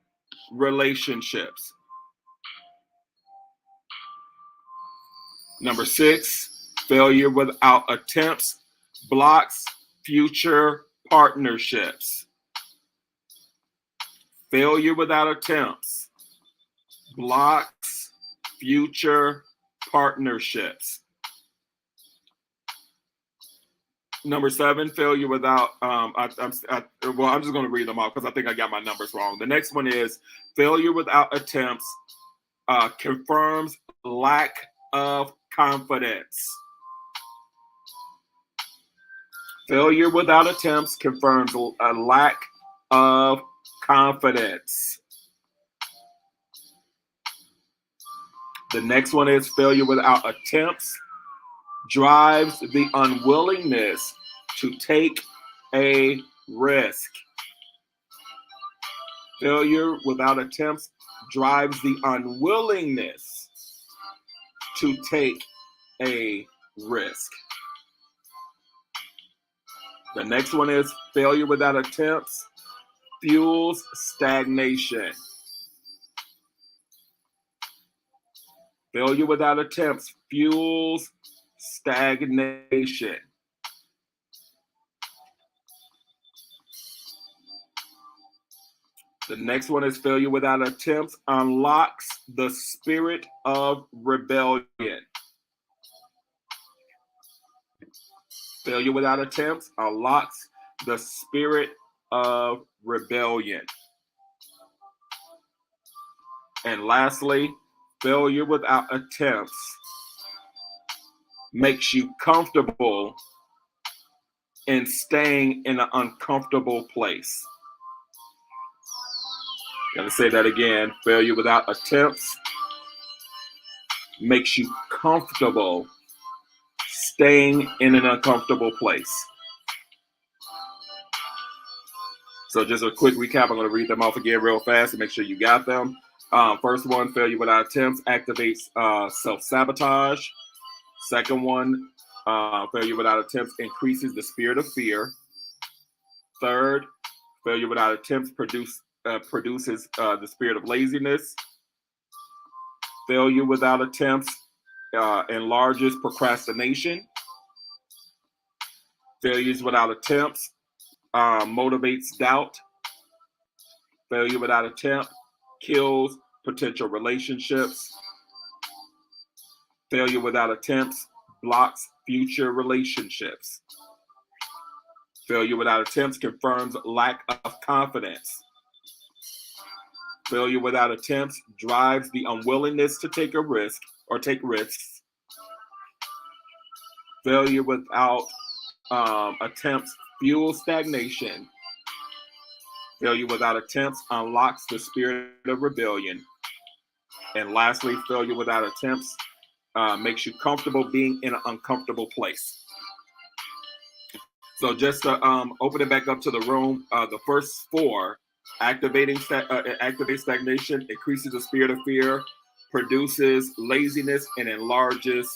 relationships. Number 6, failure without attempts blocks future partnerships. Failure without attempts blocks future partnerships. Number 7, failure without, I'm just going to read them out because I think I got my numbers wrong. The next one is failure without attempts confirms lack of confidence. Failure without attempts confirms a lack of confidence. The next one is failure without attempts drives the unwillingness to take a risk. Failure without attempts drives the unwillingness to take a risk. The next one is failure without attempts fuels stagnation. Failure without attempts fuels stagnation. The next one is failure without attempts unlocks the spirit of rebellion. Failure without attempts unlocks the spirit of rebellion. And lastly, failure without attempts makes you comfortable in staying in an uncomfortable place. Gonna say that again. Failure without attempts makes you comfortable staying in an uncomfortable place. So just a quick recap. I'm going to read them off again real fast and make sure you got them. First one, failure without attempts activates self-sabotage. Second one, failure without attempts increases the spirit of fear. Third, failure without attempts produces the spirit of laziness. Failure without attempts enlarges procrastination. Failures without attempts motivates doubt. Failure without attempt kills potential relationships. Failure without attempts blocks future relationships. Failure without attempts confirms lack of confidence. Failure without attempts drives the unwillingness to take a risk or take risks. Failure without attempts fuels stagnation. Failure without attempts unlocks the spirit of rebellion. And lastly, failure without attempts makes you comfortable being in an uncomfortable place. So just to open it back up to the room, the first four, activate stagnation, increases the spirit of fear, produces laziness, and enlarges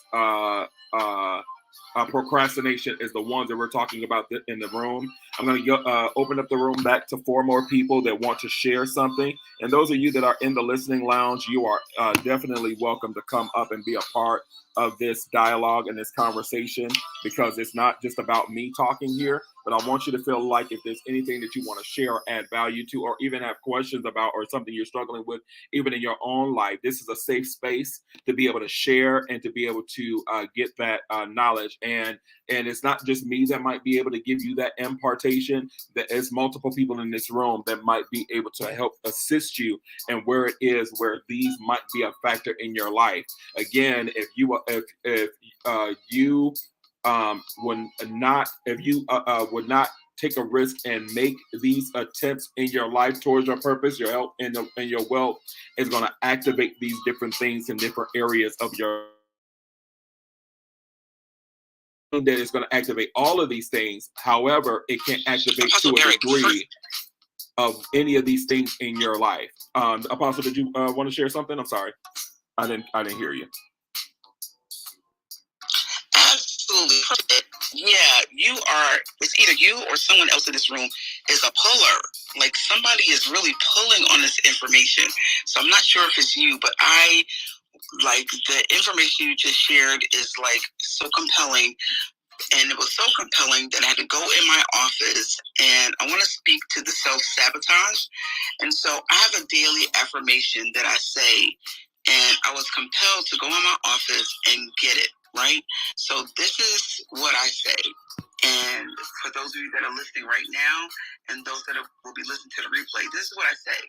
procrastination is the ones that we're talking about in the room. I'm going to open up the room back to 4 more people that want to share something. And those of you that are in the listening lounge, you are definitely welcome to come up and be a part of this dialogue and this conversation, because it's not just about me talking here, but I want you to feel like if there's anything that you want to share or add value to, or even have questions about, or something you're struggling with, even in your own life, this is a safe space to be able to share and to be able to get that knowledge. And it's not just me that might be able to give you that impartation. There's multiple people in this room that might be able to help assist you and where it is where these might be a factor in your life. Again, if you would not take a risk and make these attempts in your life towards your purpose, your health, and your wealth, is going to activate these different things in different areas of your that is going to activate all of these things. However, it can activate to a degree of any of these things in your life. Apostle, did you want to share something? I'm sorry, I didn't hear you. Absolutely. Yeah, you are. It's either you or someone else in this room is a puller. Like, somebody is really pulling on this information. So I'm not sure if it's you, but I like the information you just shared is like so compelling. And it was so compelling that I had to go in my office, and I want to speak to the self-sabotage. And so I have a daily affirmation that I say, and I was compelled to go in my office and get it, right? So this is what I say. And for those of you that are listening right now, and those that will be listening to the replay, this is what I say.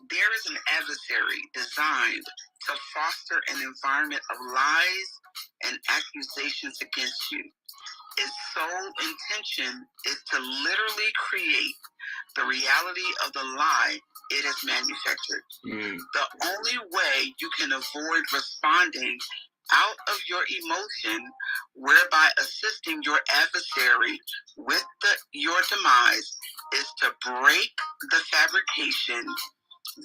There is an adversary designed to foster an environment of lies and accusations against you. Its sole intention is to literally create the reality of the lie it has manufactured. The only way you can avoid responding out of your emotion, whereby assisting your adversary with your demise, is to break the fabrication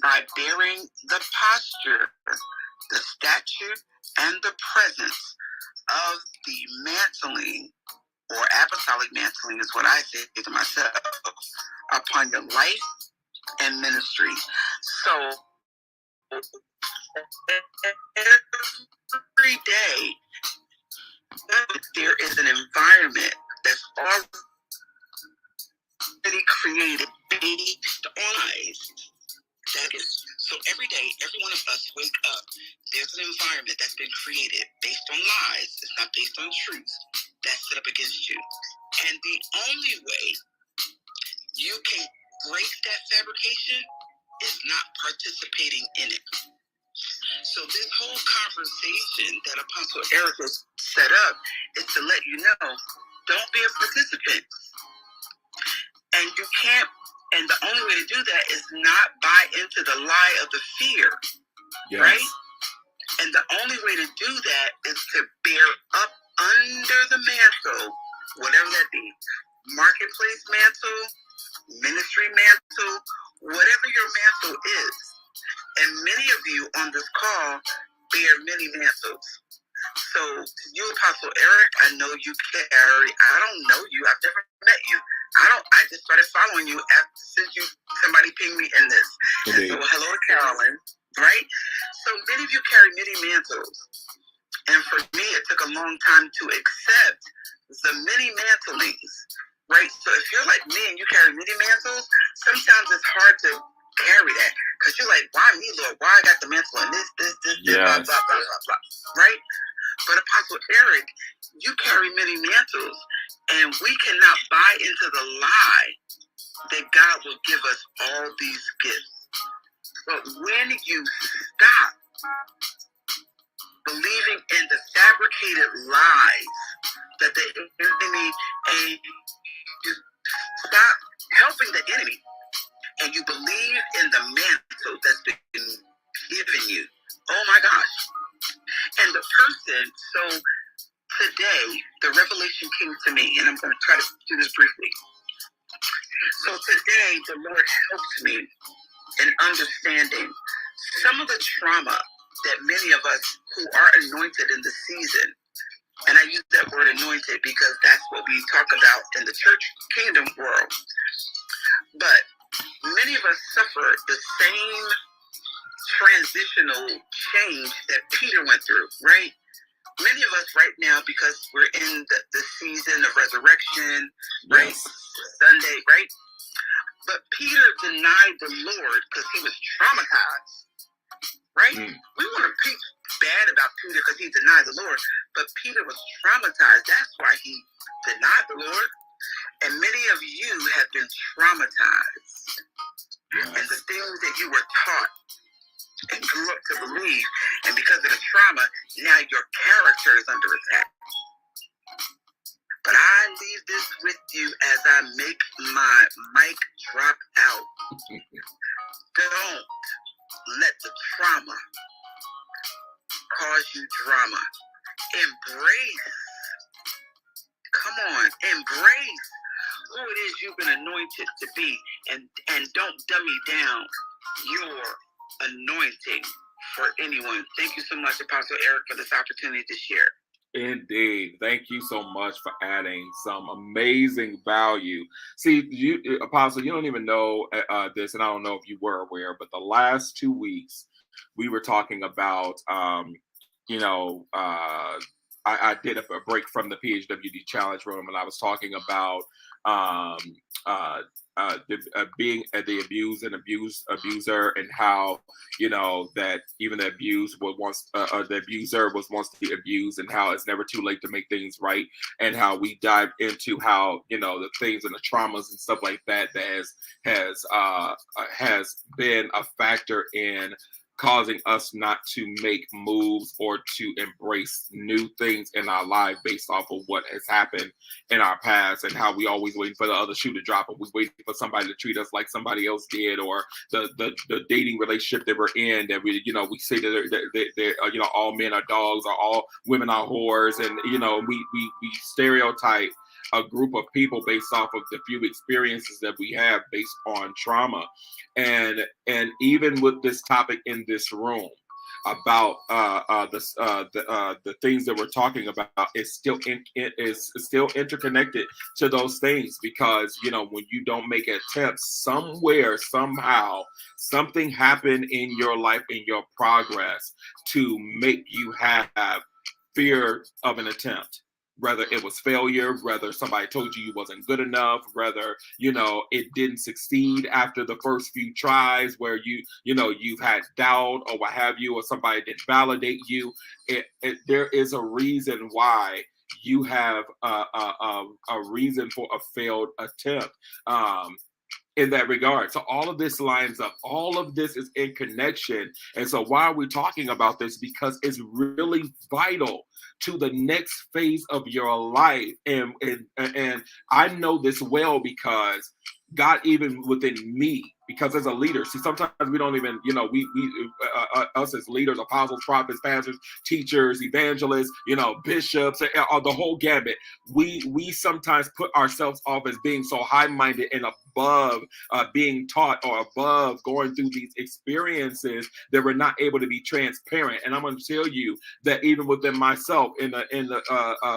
by bearing the posture, the stature, and the presence of the mantling, or apostolic mantling is what I say to myself, upon your life and ministry. So every day, there is an environment that's already created based on lies. That is, so every day, every one of us wake up, there's an environment that's been created based on lies. It's not based on truth. That's set up against you. And the only way you can break that fabrication is not participating in it. So this whole conversation that Apostle Eric has set up is to let you know, don't be a participant. And you can't, and the only way to do that is not buy into the lie of the fear, yes. Right? And the only way to do that is to bear up under the mantle, whatever that be, marketplace mantle, ministry mantle, whatever your mantle is. And many of you on this call bear many mantles. So, you, Apostle Eric, I know you carry. I don't know you. I've never met you. I just started following you since somebody pinged me in this. And so, hello to Carolyn, right? So many of you carry many mantles. And for me, it took a long time to accept the many mantlings, right? So if you're like me and you carry many mantles, sometimes it's hard to carry that because you're like, why me, Lord? Why I got the mantle and this, blah, blah, blah, blah, blah, right? But Apostle Eric, you carry many mantles, and we cannot buy into the lie that God will give us all these gifts. But when you stop believing in the fabricated lies that the enemy, and you stop helping the enemy, and you believe in the mantle that's been given you. Oh my gosh. And the person, so today, the revelation came to me, and I'm going to try to do this briefly. So today, the Lord helped me in understanding some of the trauma that many of us who are anointed in the season, and I use that word anointed because that's what we talk about in the church kingdom world, but many of us suffer the same transitional change that Peter went through, right? Many of us right now, because we're in the season of resurrection, right? Yes. Sunday, right? But Peter denied the Lord because he was traumatized, right? We want to preach bad about Peter because he denied the Lord, but Peter was traumatized. That's why he denied the Lord. And many of you have been traumatized. Yes. And the things that you were taught and grew up to believe, and because of the trauma, now your character is under attack. But I leave this with you as I make my mic drop out. Don't let the trauma cause you drama. Embrace. Come on, embrace who it is you've been anointed to be, and don't dummy down your anointing for anyone. Thank you so much, Apostle Eric, for this opportunity to share. Indeed. Thank you so much for adding some amazing value. See, you, Apostle, you don't even know this, and I don't know if you were aware, but the last 2 weeks we were talking about, I did a break from the PHWD challenge room, and I was talking about being the abused and abuser, and how that even the abused was once the abuser was once the abused, and how it's never too late to make things right, and how we dive into how the things and the traumas and stuff like that has been a factor in causing us not to make moves or to embrace new things in our life based off of what has happened in our past, and how we always waiting for the other shoe to drop, and we waiting for somebody to treat us like somebody else did, or the dating relationship that we're in, that we say that all men are dogs, or all women are whores, and we stereotype a group of people based off of the few experiences that we have based on trauma. And even with this topic in this room about the things that we're talking about, is still interconnected to those things, because when you don't make an attempt, somewhere, somehow, something happened in your life, in your progress, to make you have fear of an attempt. Whether it was failure, whether somebody told you wasn't good enough, whether it didn't succeed after the first few tries, where you've had doubt or what have you, or somebody didn't validate you. There is a reason why you have a reason for a failed attempt. In that regard. So all of this lines up. All of this is in connection. And so why are we talking about this? Because it's really vital to the next phase of your life. And I know this well, because God, even within me, Because as a leader, see, sometimes we don't even, us as leaders, apostles, prophets, pastors, teachers, evangelists, bishops, the whole gambit. We sometimes put ourselves off as being so high-minded and above being taught or above going through these experiences that we're not able to be transparent. And I'm going to tell you that even within myself, in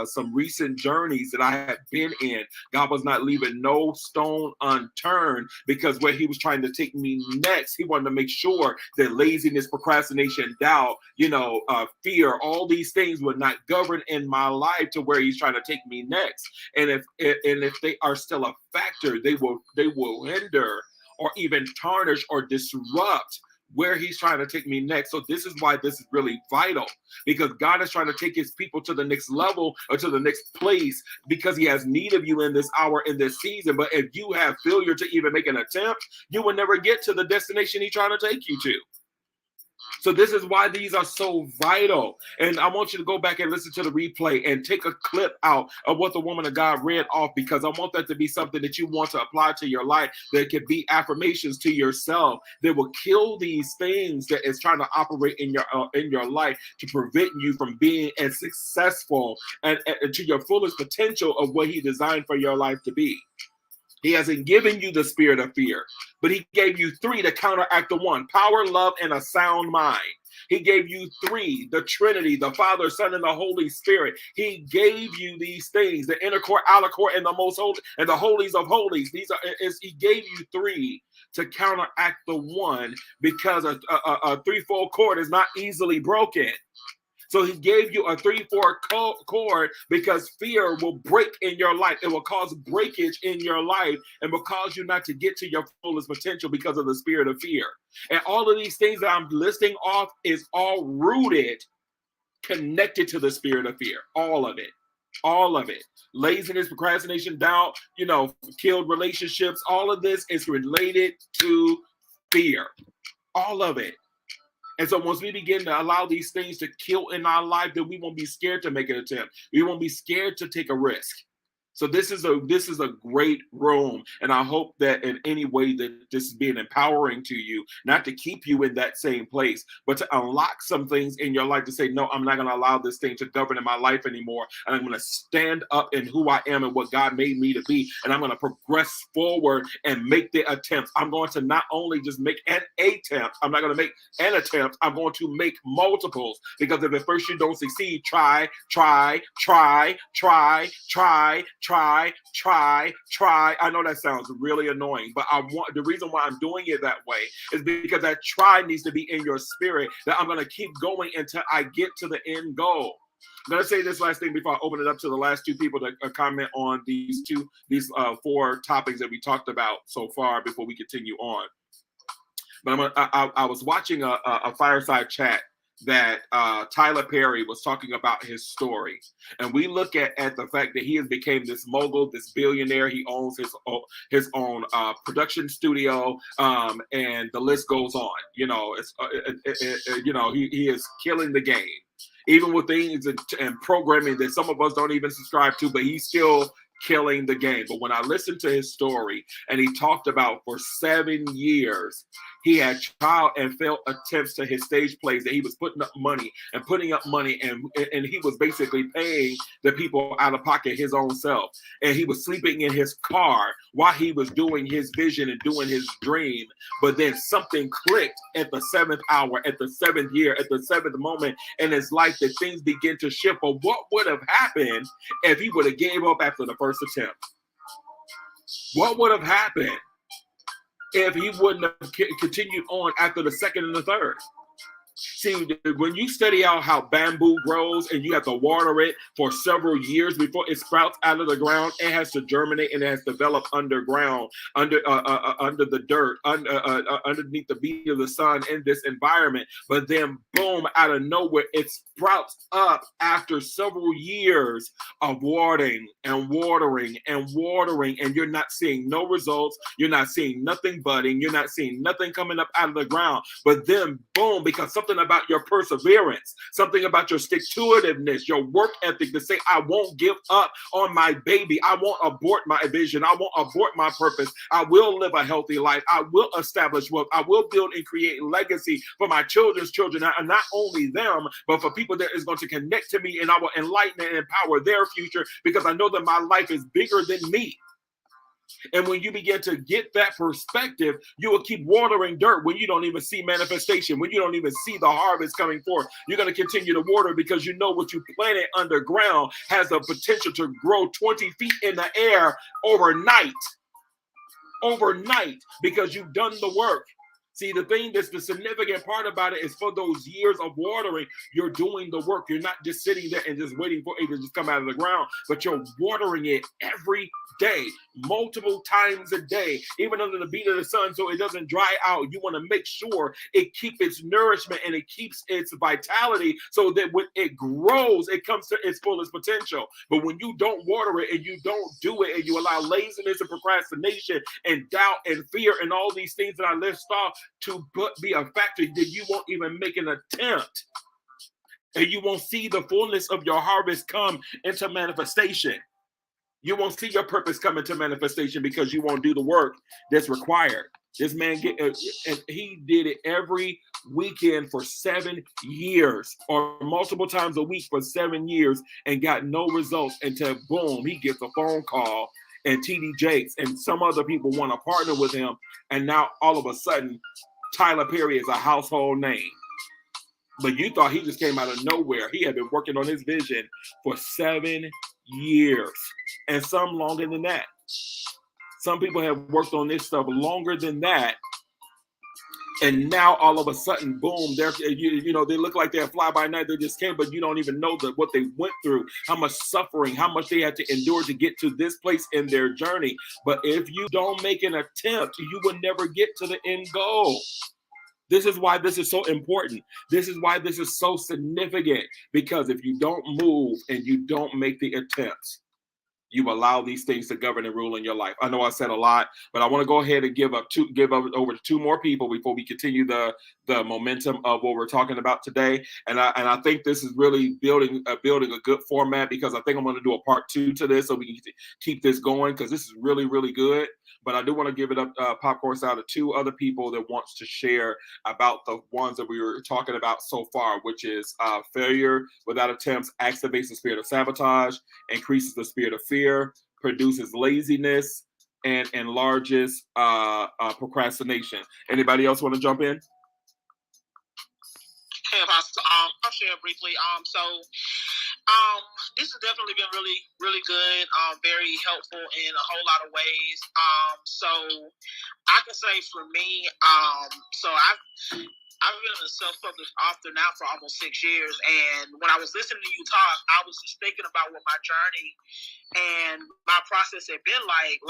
some recent journeys that I have been in, God was not leaving no stone unturned, because where He was trying to take me next, He wanted to make sure that laziness, procrastination, doubt, fear, all these things would not govern in my life to where He's trying to take me next. And if they are still a factor, they will hinder or even tarnish or disrupt where He's trying to take me next. So this is why this is really vital, because God is trying to take His people to the next level or to the next place, because He has need of you in this hour, in this season. But if you have failure to even make an attempt, you will never get to the destination He's trying to take you to. So this is why these are so vital. And I want you to go back and listen to the replay and take a clip out of what the woman of God read off, because I want that to be something that you want to apply to your life, that could be affirmations to yourself that will kill these things that is trying to operate in your life to prevent you from being as successful and to your fullest potential of what He designed for your life to be. He hasn't given you the spirit of fear, but He gave you 3 to counteract the 1: power, love, and a sound mind. He gave you 3, the Trinity, the Father, Son, and the Holy Spirit. He gave you these things, the inner court, outer court, and the most holy, and the holies of holies. He gave you 3 to counteract the 1, because a threefold cord is not easily broken. So He gave you a 3/4 cord, because fear will break in your life. It will cause breakage in your life and will cause you not to get to your fullest potential because of the spirit of fear. And all of these things that I'm listing off is all rooted, connected to the spirit of fear. All of it. All of it. Laziness, procrastination, doubt, killed relationships. All of this is related to fear. All of it. And so once we begin to allow these things to kill in our life, then we won't be scared to make an attempt. We won't be scared to take a risk. So this is a great room, and I hope that in any way that this is being empowering to you, not to keep you in that same place, but to unlock some things in your life to say, no, I'm not going to allow this thing to govern in my life anymore, and I'm going to stand up in who I am and what God made me to be, and I'm going to progress forward and make the attempts. I'm going to not only just make an attempt, I'm not going to make an attempt, I'm going to make multiples, because if at first you don't succeed, try. I know that sounds really annoying, but the reason why I'm doing it that way is because that try needs to be in your spirit, that I'm going to keep going until I get to the end goal. I'm going to say this last thing before I open it up to the last 2 people to comment on these 4 topics that we talked about so far before we continue on. But I was watching a fireside chat that Tyler Perry was talking about his story. And we look at the fact that he has become this mogul, this billionaire. He owns his own production studio, and the list goes on. He is killing the game, even with things and programming that some of us don't even subscribe to, but he's still killing the game. But when I listened to his story, and he talked about for 7 years, he had trial and failed attempts to his stage plays, that he was putting up money, and he was basically paying the people out of pocket his own self. And he was sleeping in his car while he was doing his vision and doing his dream. But then something clicked at the 7th hour, at the 7th year, at the 7th moment in his life, that things begin to shift. But what would have happened if he would have gave up after the first attempt? What would have happened if he wouldn't have continued on after the second and the third? See, when you study out how bamboo grows and you have to water it for several years before it sprouts out of the ground, it has to germinate and it has to develop underground, under the dirt, underneath the beat of the sun in this environment. But then, boom, out of nowhere, it sprouts up after several years of watering, and you're not seeing no results. You're not seeing nothing budding. You're not seeing nothing coming up out of the ground. But then, boom, because something about about your perseverance, something about your stick-to-itiveness, your work ethic to say, I won't give up on my baby. I won't abort my vision. I won't abort my purpose. I will live a healthy life. I will establish wealth. I will build and create legacy for my children's children, and not only them, but for people that is going to connect to me, and I will enlighten and empower their future, because I know that my life is bigger than me. And when you begin to get that perspective, you will keep watering dirt when you don't even see manifestation, when you don't even see the harvest coming forth. You're going to continue to water because you know what you planted underground has the potential to grow 20 feet in the air overnight, because you've done the work. See, the thing that's the significant part about it is for those years of watering, you're doing the work. You're not just sitting there and just waiting for it to just come out of the ground, but you're watering it every day, multiple times a day, even under the beat of the sun, so it doesn't dry out. You want to make sure it keeps its nourishment and it keeps its vitality, so that when it grows, it comes to its fullest potential. But when you don't water it and you don't do it, and you allow laziness and procrastination and doubt and fear and all these things that I list off to be a factor, that you won't even make an attempt, and you won't see the fullness of your harvest come into manifestation. You won't see your purpose come into manifestation because you won't do the work that's required. This man and he did it every weekend for 7 years, or multiple times a week for 7 years, and got no results until boom, he gets a phone call, and TD Jakes and some other people want to partner with him, and now all of a sudden Tyler Perry is a household name. But you thought he just came out of nowhere. He had been working on his vision for 7 years, and some longer than that. Some people have worked on this stuff longer than that, and now all of a sudden, boom! They're you know, they look like they're fly by night. They just came, but you don't even know what they went through, how much suffering, how much they had to endure to get to this place in their journey. But if you don't make an attempt, you will never get to the end goal. This is why this is so important. This is why this is so significant, because if you don't move and you don't make the attempts, you allow these things to govern and rule in your life. I know I said a lot, but I want to go ahead and give over to 2 more people before we continue the momentum of what we're talking about today. And I think this is really building a good format, because I think I'm going to do a part 2 to this, so we can keep this going, because this is really, really good. But I do want to give it up popcorn style to 2 other people that wants to share about the ones that we were talking about so far, which is failure without attempts activates the spirit of sabotage, increases the spirit of fear, produces laziness, and enlarges procrastination. Anybody else want to jump in? Hey, Apostle. I'll share briefly. This has definitely been really, really good. Very helpful in a whole lot of ways. So I can say for me, so I've been a self-published author now for almost 6 years, and when I was listening to you talk, I was just thinking about what my journey and my process had been like.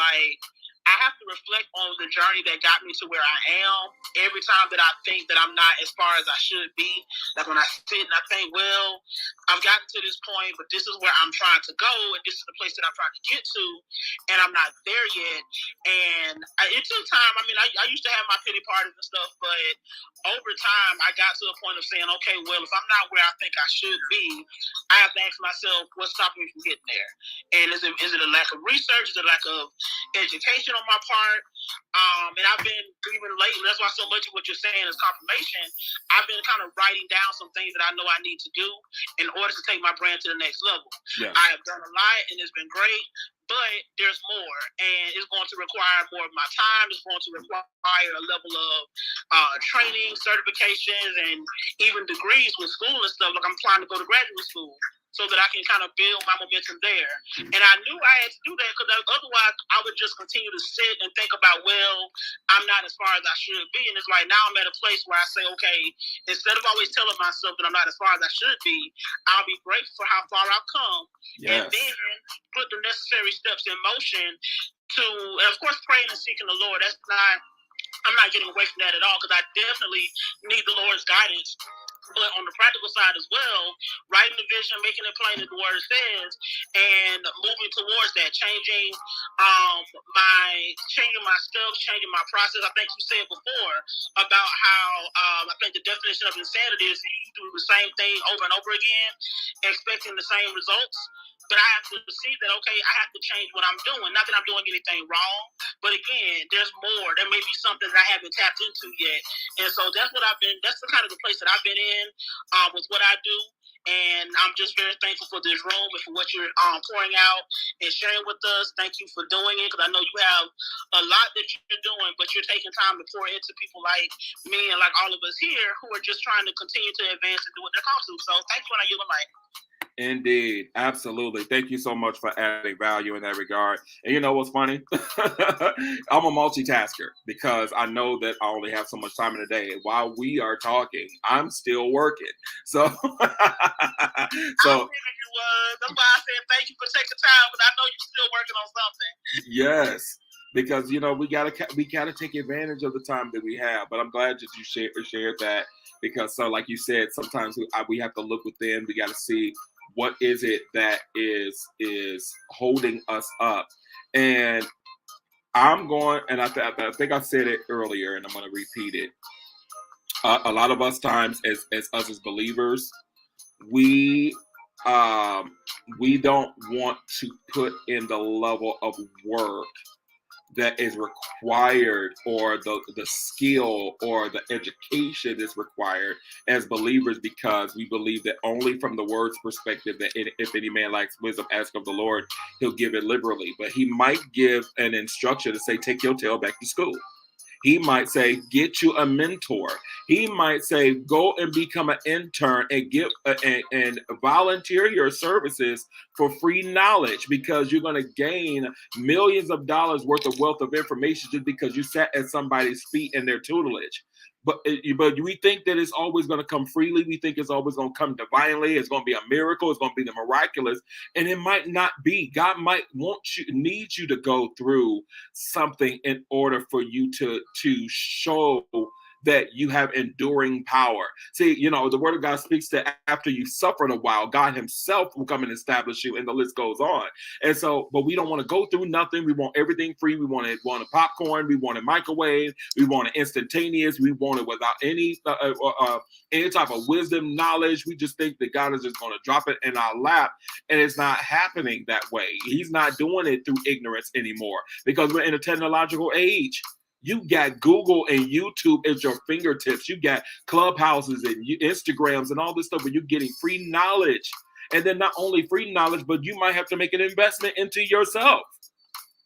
I have to reflect on the journey that got me to where I am. Every time that I think that I'm not as far as I should be, like when I sit and I think, well, I've gotten to this point, but this is where I'm trying to go, and this is the place that I'm trying to get to, and I'm not there yet. And it took time. I mean, I used to have my pity parties and stuff, but over time, I got to a point of saying, okay, well, if I'm not where I think I should be, I have to ask myself, what's stopping me from getting there? And is it a lack of research? Is it a lack of education on my part? And I've been, even lately, that's why so much of what you're saying is confirmation. I've been kind of writing down some things that I know I need to do in order to take my brand to the next level. Yeah. I have done a lot, and it's been great, but there's more, and it's going to require more of my time. It's going to require a level of training, certifications, and even degrees with school and stuff. Like I'm applying to go to graduate school, so that I can kind of build my momentum there. And I knew I had to do that, because otherwise I would just continue to sit and think about, well, I'm not as far as I should be. And it's like, now I'm at a place where I say, okay, instead of always telling myself that I'm not as far as I should be, I'll be grateful for how far I've come. Yes. And then put the necessary steps in motion to, and of course, praying and seeking the Lord. I'm not getting away from that at all, because I definitely need the Lord's guidance but on the practical side as well, writing the vision, making it plain as the word says, and moving towards that, changing my steps, changing my process. I think you said before about how I think the definition of insanity is you do the same thing over and over again, expecting the same results. But I have to see that, okay, I have to change what I'm doing. Not that I'm doing anything wrong, but again, there's more. There may be something that I haven't tapped into yet. And so that's the kind of the place that I've been in with what I do. And I'm just very thankful for this room and for what you're pouring out and sharing with us. Thank you for doing it, because I know you have a lot that you're doing, but you're taking time to pour into people like me and like all of us here who are just trying to continue to advance and do what they're called to. So thank you, and I yield the mic. Indeed. Absolutely. Thank you so much for adding value in that regard. And you know what's funny? I'm a multitasker because I know that I only have so much time in a day. And while we are talking, I'm still working. So, I figured you was. That's why I said thank you for taking time, but I know you're still working on something. Yes. Because we gotta take advantage of the time that we have. But I'm glad that you shared that, because so like you said, sometimes we have to look within. We got to see what is it that is holding us up. And I'm going, and I think I said it earlier, and I'm going to repeat it. A lot of us times as us as believers, we don't want to put in the level of work that is required, or the skill or the education is required as believers, because we believe that only from the word's perspective that if any man lacks wisdom, ask of the Lord, he'll give it liberally. But he might give an instruction to say, take your tail back to school. He might say, get you a mentor. He might say, go and become an intern and give and volunteer your services for free knowledge, because you're going to gain millions of dollars worth of wealth of information just because you sat at somebody's feet in their tutelage. But we think that it's always going to come freely. We think it's always going to come divinely. It's going to be a miracle. It's going to be the miraculous. And it might not be. God might need you to go through something in order for you to show that you have enduring power. See, the word of God speaks that after you've suffered a while, God himself will come and establish you, and the list goes on. And so, but we don't want to go through nothing. We want everything free. We want a popcorn. We want a microwave. We want it instantaneous. We want it without any type of wisdom, knowledge. We just think that God is just going to drop it in our lap, and it's not happening that way. He's not doing it through ignorance anymore, because we're in a technological age. You got Google and YouTube at your fingertips. You got clubhouses and Instagrams and all this stuff where you're getting free knowledge. And then not only free knowledge, but you might have to make an investment into yourself.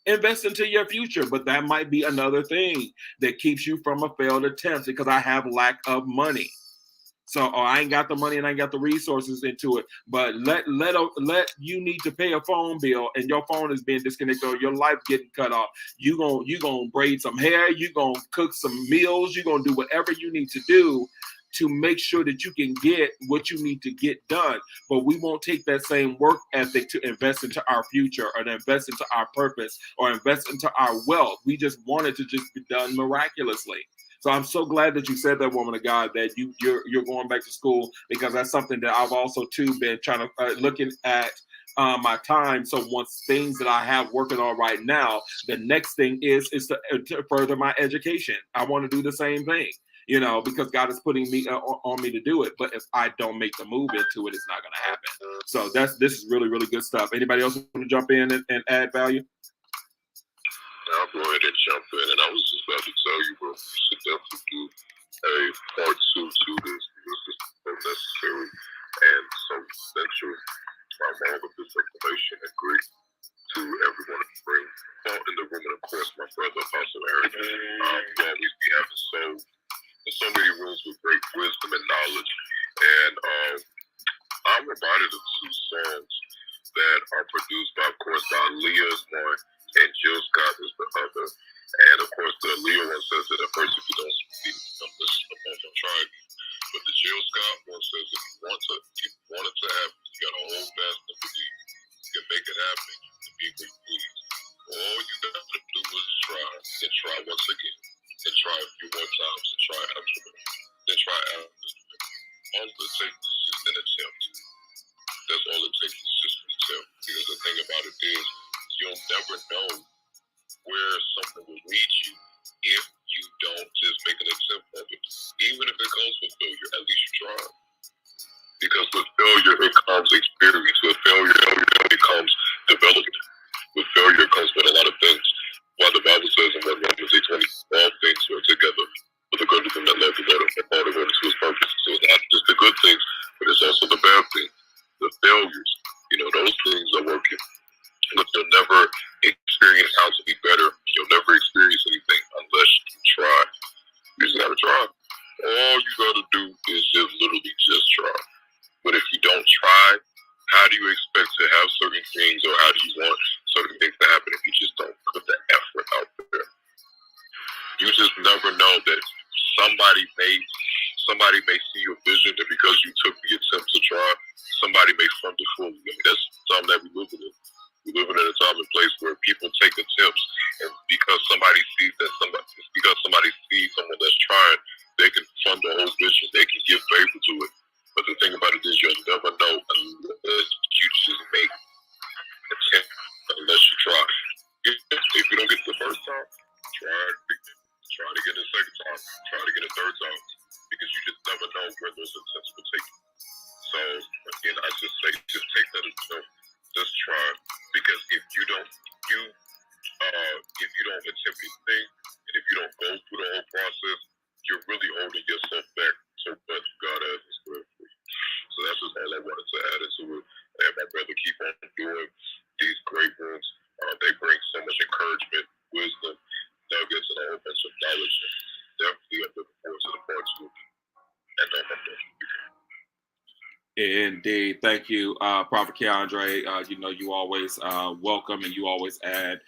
Invest into your future. But that might be another thing that keeps you from a failed attempt, because I have lack of money. So I ain't got the money and I ain't got the resources into it. But let you need to pay a phone bill and your phone is being disconnected, or your life getting cut off. You gonna braid some hair, you gonna cook some meals, you gonna do whatever you need to do to make sure that you can get what you need to get done. But we won't take that same work ethic to invest into our future, or to invest into our purpose, or invest into our wealth. We just want it to just be done miraculously. So I'm so glad that you said that, woman of God, that you're going back to school, because that's something that I've also too been trying to looking at my time. So once things that I have working on right now, the next thing is to further my education. I want to do the same thing, because God is putting me on me to do it. But if I don't make the move into it, it's not going to happen. So this is really, really good stuff. Anybody else want to jump in and add value? I'll go ahead and jump in, and I was just about to tell you, bro, you should definitely do a part 2 to this, because it's so necessary and so essential. All of this information and grief to everyone to bring thought in the room, and of course, my brother Apostle Aaron, who always be having so many rooms with great wisdom and knowledge. And I'm reminded of 2 songs that are produced by, of course, Leah is one, and Jill Scott is the other. And of course, the Leah one says that at first, if you don't speak, don't listen upon my tribe. But the Jill Scott one says if you want it to happen, you got to hold fast and believe. You can make it happen. You can be what you please. All you got to do is try, and try once again, and try a few more times, and try after that, then try after that. all it takes is just an attempt. That's all it takes is just an attempt. Because the thing about it is, you'll never know where something will lead you if you don't just make an attempt of it. Even if it comes with failure, at least you try. Because with failure, it comes experience. With failure, it comes development. With failure comes with a lot of things. Why the Bible says in Romans 8:20, all things work together for the good of them that love the Lord and all the to his purpose. So it's not just the good things, but it's also the bad things, the failures. Those things are working. But you'll never experience how to be better. You'll never experience anything unless you try. You just gotta try. All you gotta do is just literally just try. But if you don't try, how do you expect to have certain things, or how do you want certain things to happen if you just don't put the effort out there? You just never know that somebody may see your vision, and because you took the attempt to try, somebody may fund it for you. I mean, that's something that we live in. We live in a time and place where people take attempts, and because somebody sees someone that's trying, they can fund the whole vision. They can give favor to it. But the thing about it is, you'll never know unless you just make an attempt, unless you try. If you don't get the first time, try to get it a second time, try to get a third time, because you just never know where those attempts will take you. So again, I just say, just take that attempt, just try, because if you don't attempt anything, and if you don't go through the whole process, you're really holding yourself back so much God has in store for you. So that's just all I wanted to add into it. And my brother, keep on doing these great rooms. They bring so much encouragement, wisdom, nuggets, and a whole bunch of knowledge. And definitely I'm looking forward to the part two. And I'm done. Indeed. Thank you, Prophet Keandre. You always welcome, and you always add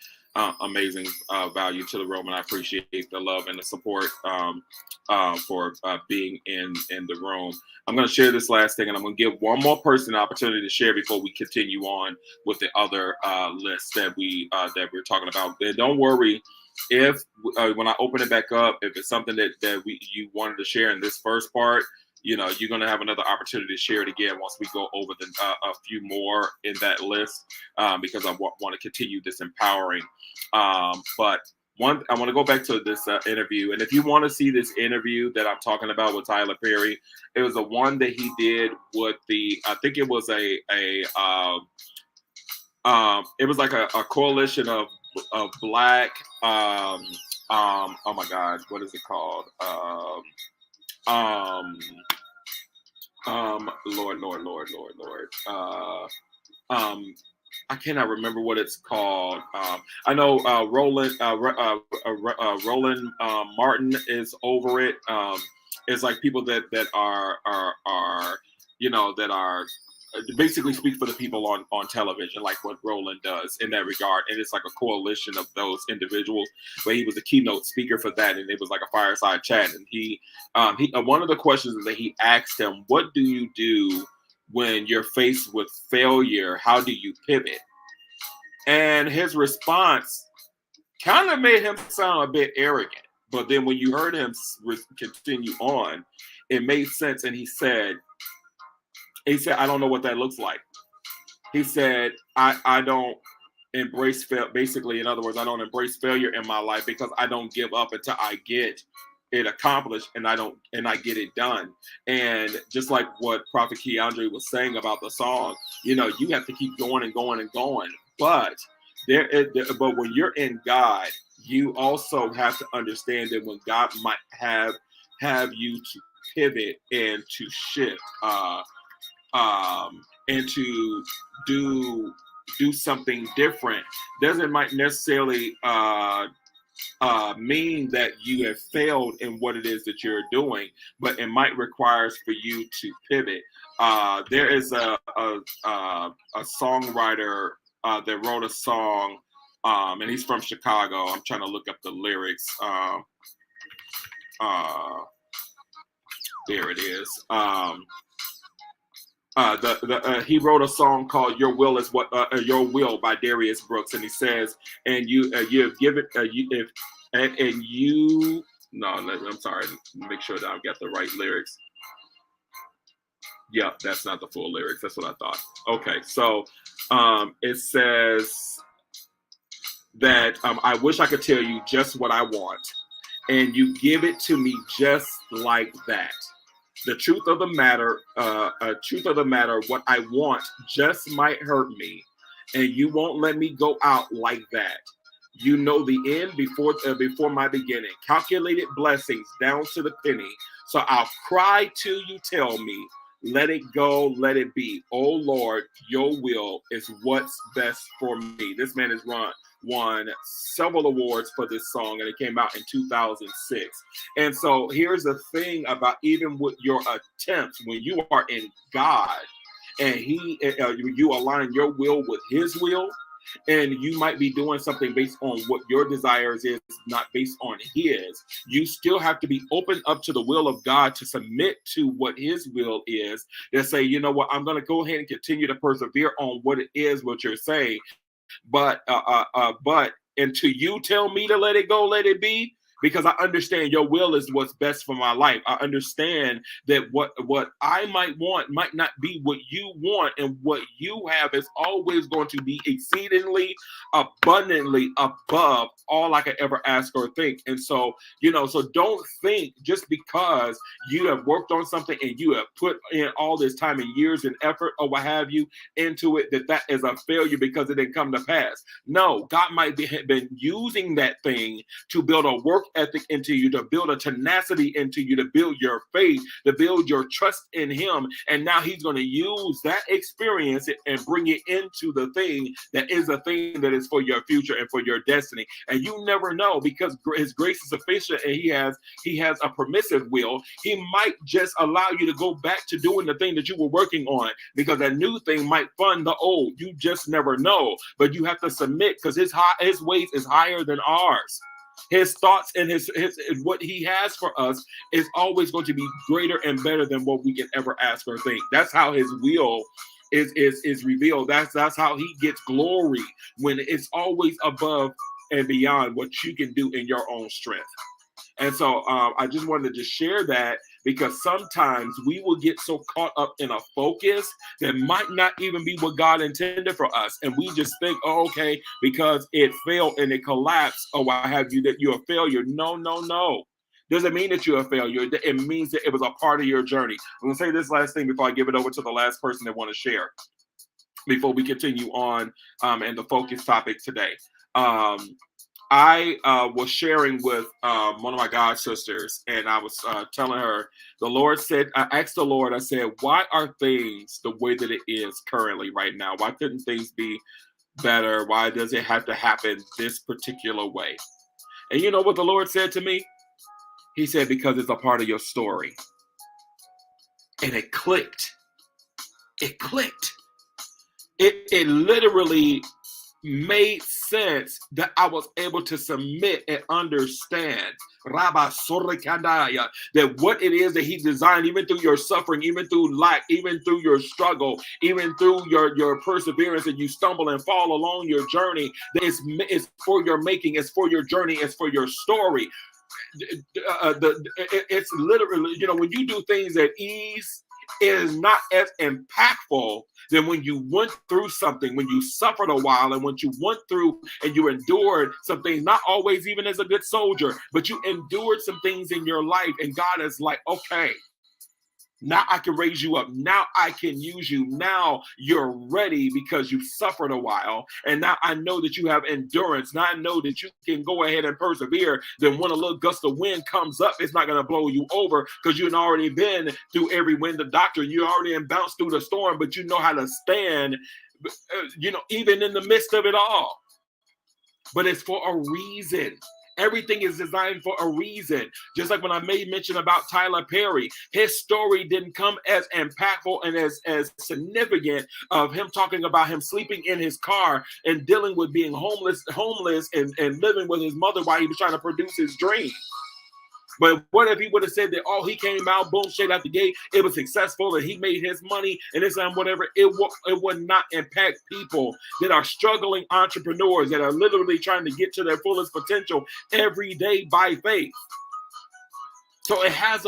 amazing value to the room, and I appreciate the love and the support for being in the room. I'm going to share this last thing, and I'm going to give one more person an opportunity to share before we continue on with the other list that we're talking about. And don't worry if when I open it back up, if it's something that you wanted to share in this first part, you're going to have another opportunity to share it again once we go over a few more in that list, because I want to continue this empowering. But I want to go back to this interview. And if you want to see this interview that I'm talking about with Tyler Perry, it was the one that he did with I think it was it was like a coalition of black, oh my God, what is it called? Lord. I cannot remember what it's called. I know Roland Martin is over it. It's like people that are that are basically speak for the people on television, like what Roland does in that regard. And it's like a coalition of those individuals, but he was a keynote speaker for that. And it was like a fireside chat. And he one of the questions that he asked him, what do you do when you're faced with failure? How do you pivot? And his response kind of made him sound a bit arrogant. But then when you heard him continue on, it made sense. And he said, I don't know what that looks like. He said, I don't embrace failure. Basically, in other words, I don't embrace failure in my life because I don't give up until I get it accomplished and I get it done. And just like what Prophet Keandre was saying about the song, you have to keep going and going and going. But but when you're in God, you also have to understand that when God might have you to pivot and to shift, and to do something different, might necessarily mean that you have failed in what it is that you're doing, but it might require for you to pivot. There is a songwriter that wrote a song, and he's from Chicago. I'm trying to look up the lyrics. There it is. He wrote a song called "Your Will Is What Your Will" by Darius Brooks, and he says, "And you have given I'm sorry, make sure that I've got the right lyrics. Yeah, that's not the full lyrics. That's what I thought. Okay, so it says that I wish I could tell you just what I want, and you give it to me just like that. The truth of the matter, what I want just might hurt me, and you won't let me go out like that. You know the end before my beginning. Calculated blessings down to the penny. So I'll cry till you tell me, let it go, let it be. Oh Lord, your will is what's best for me. This man has won several awards for this song, and it came out in 2006. And so here's the thing about even with your attempts, when you are in God and you align your will with his will, and you might be doing something based on what your desires is, not based on his. You still have to be open up to the will of God, to submit to what his will is, to say, you know what, I'm going to go ahead and continue to persevere on what it is, what you're saying. But until you tell me to let it go, let it be, because I understand your will is what's best for my life. I understand that what I might want might not be what you want, and what you have is always going to be exceedingly abundantly above all I could ever ask or think. And so, so don't think just because you have worked on something and you have put in all this time and years and effort or what have you into it, that is a failure because it didn't come to pass. No, God might have been using that thing to build a work ethic into you, to build a tenacity into you, to build your faith, to build your trust in him. And now he's going to use that experience and bring it into the thing that is a thing that is for your future and for your destiny. And you never know, because his grace is sufficient and he has a permissive will. He might just allow you to go back to doing the thing that you were working on, because that new thing might fund the old. You just never know. But you have to submit, because his ways is higher than ours. His thoughts and his what he has for us is always going to be greater and better than what we can ever ask or think. That's how his will is revealed. That's how he gets glory, when it's always above and beyond what you can do in your own strength. And so I just wanted to just share that, because sometimes we will get so caught up in a focus that might not even be what God intended for us. And we just think, oh, okay, because it failed and it collapsed, or what have you, that you're a failure. No. Doesn't mean that you're a failure. It means that it was a part of your journey. I'm going to say this last thing before I give it over to the last person that want to share, before we continue on and the focus topic today. I was sharing with one of my god sisters, and I was telling her, the Lord said, I asked the Lord, I said, why are things the way that it is currently right now? Why couldn't things be better? Why does it have to happen this particular way? And you know what the Lord said to me? He said, because it's a part of your story. And it clicked. It clicked. It literally made sense that I was able to submit and understand that what it is that he designed, even through your suffering, even through lack, even through your struggle, even through your perseverance, and you stumble and fall along your journey, that it's for your making, it's for your journey, it's for your story. It's literally, when you do things at ease, it is not as impactful than when you went through something, when you suffered a while, and when you went through and you endured some things, not always even as a good soldier, but you endured some things in your life, and God is like, okay, now I can raise you up. Now I can use you. Now you're ready because you've suffered a while. And now I know that you have endurance. Now I know that you can go ahead and persevere. Then when a little gust of wind comes up, it's not going to blow you over, because you've already been through every wind of doctrine. You already bounced through the storm, but you know how to stand, even in the midst of it all. But it's for a reason. Everything is designed for a reason. Just like when I made mention about Tyler Perry, his story didn't come as impactful and as significant of him talking about him sleeping in his car and dealing with being homeless and living with his mother while he was trying to produce his dream. But what if he would have said that, oh, he came out, boom, straight out the gate, it was successful, and he made his money, and this and whatever, it would not impact people that are struggling entrepreneurs, that are literally trying to get to their fullest potential every day by faith. So it has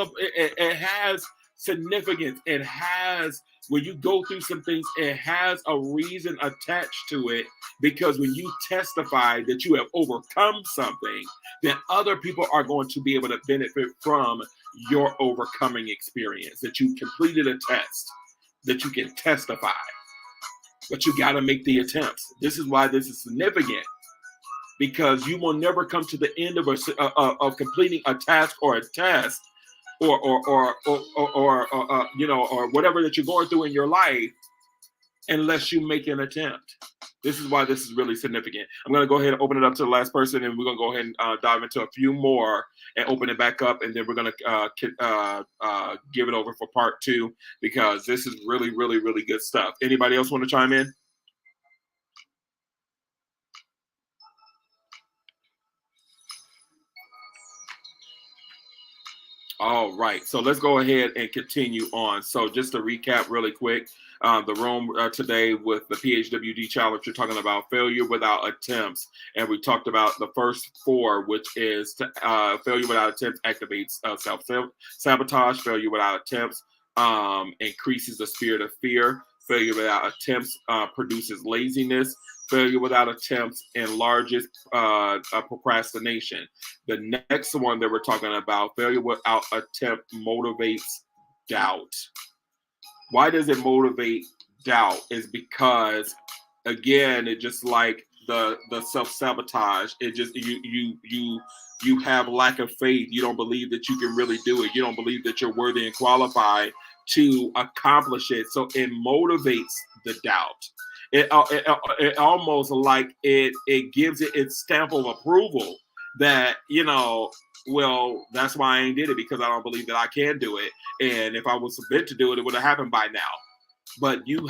significance. It has, when you go through some things, it has a reason attached to it, because when you testify that you have overcome something, then other people are going to be able to benefit from your overcoming experience, that you completed a test, that you can testify. But you got to make the attempts. This is why this is significant, because you will never come to the end of completing a task or a test or whatever that you're going through in your life unless you make an attempt. This is why this is really significant. I'm going to go ahead and open it up to the last person, and we're going to go ahead and dive into a few more and open it back up, and then we're going to give it over for part 2, because this is really, really, really good stuff. Anybody else want to chime in? All right, so let's go ahead and continue on. So just to recap really quick, the room today with the PHWD challenge, we're talking about failure without attempts. And we talked about the first 4, which is failure without attempts activates self-sabotage. Failure without attempts increases the spirit of fear. Failure without attempts produces laziness. Failure without attempts enlarges procrastination. The next one that we're talking about, failure without attempt, motivates doubt. Why does it motivate doubt? Is because, again, it just like the self-sabotage. It just you have lack of faith. You don't believe that you can really do it. You don't believe that you're worthy and qualified to accomplish it. So it motivates the doubt. It almost like it gives it its stamp of approval that, well, that's why I ain't did it, because I don't believe that I can do it. And if I was meant to do it, it would have happened by now. But you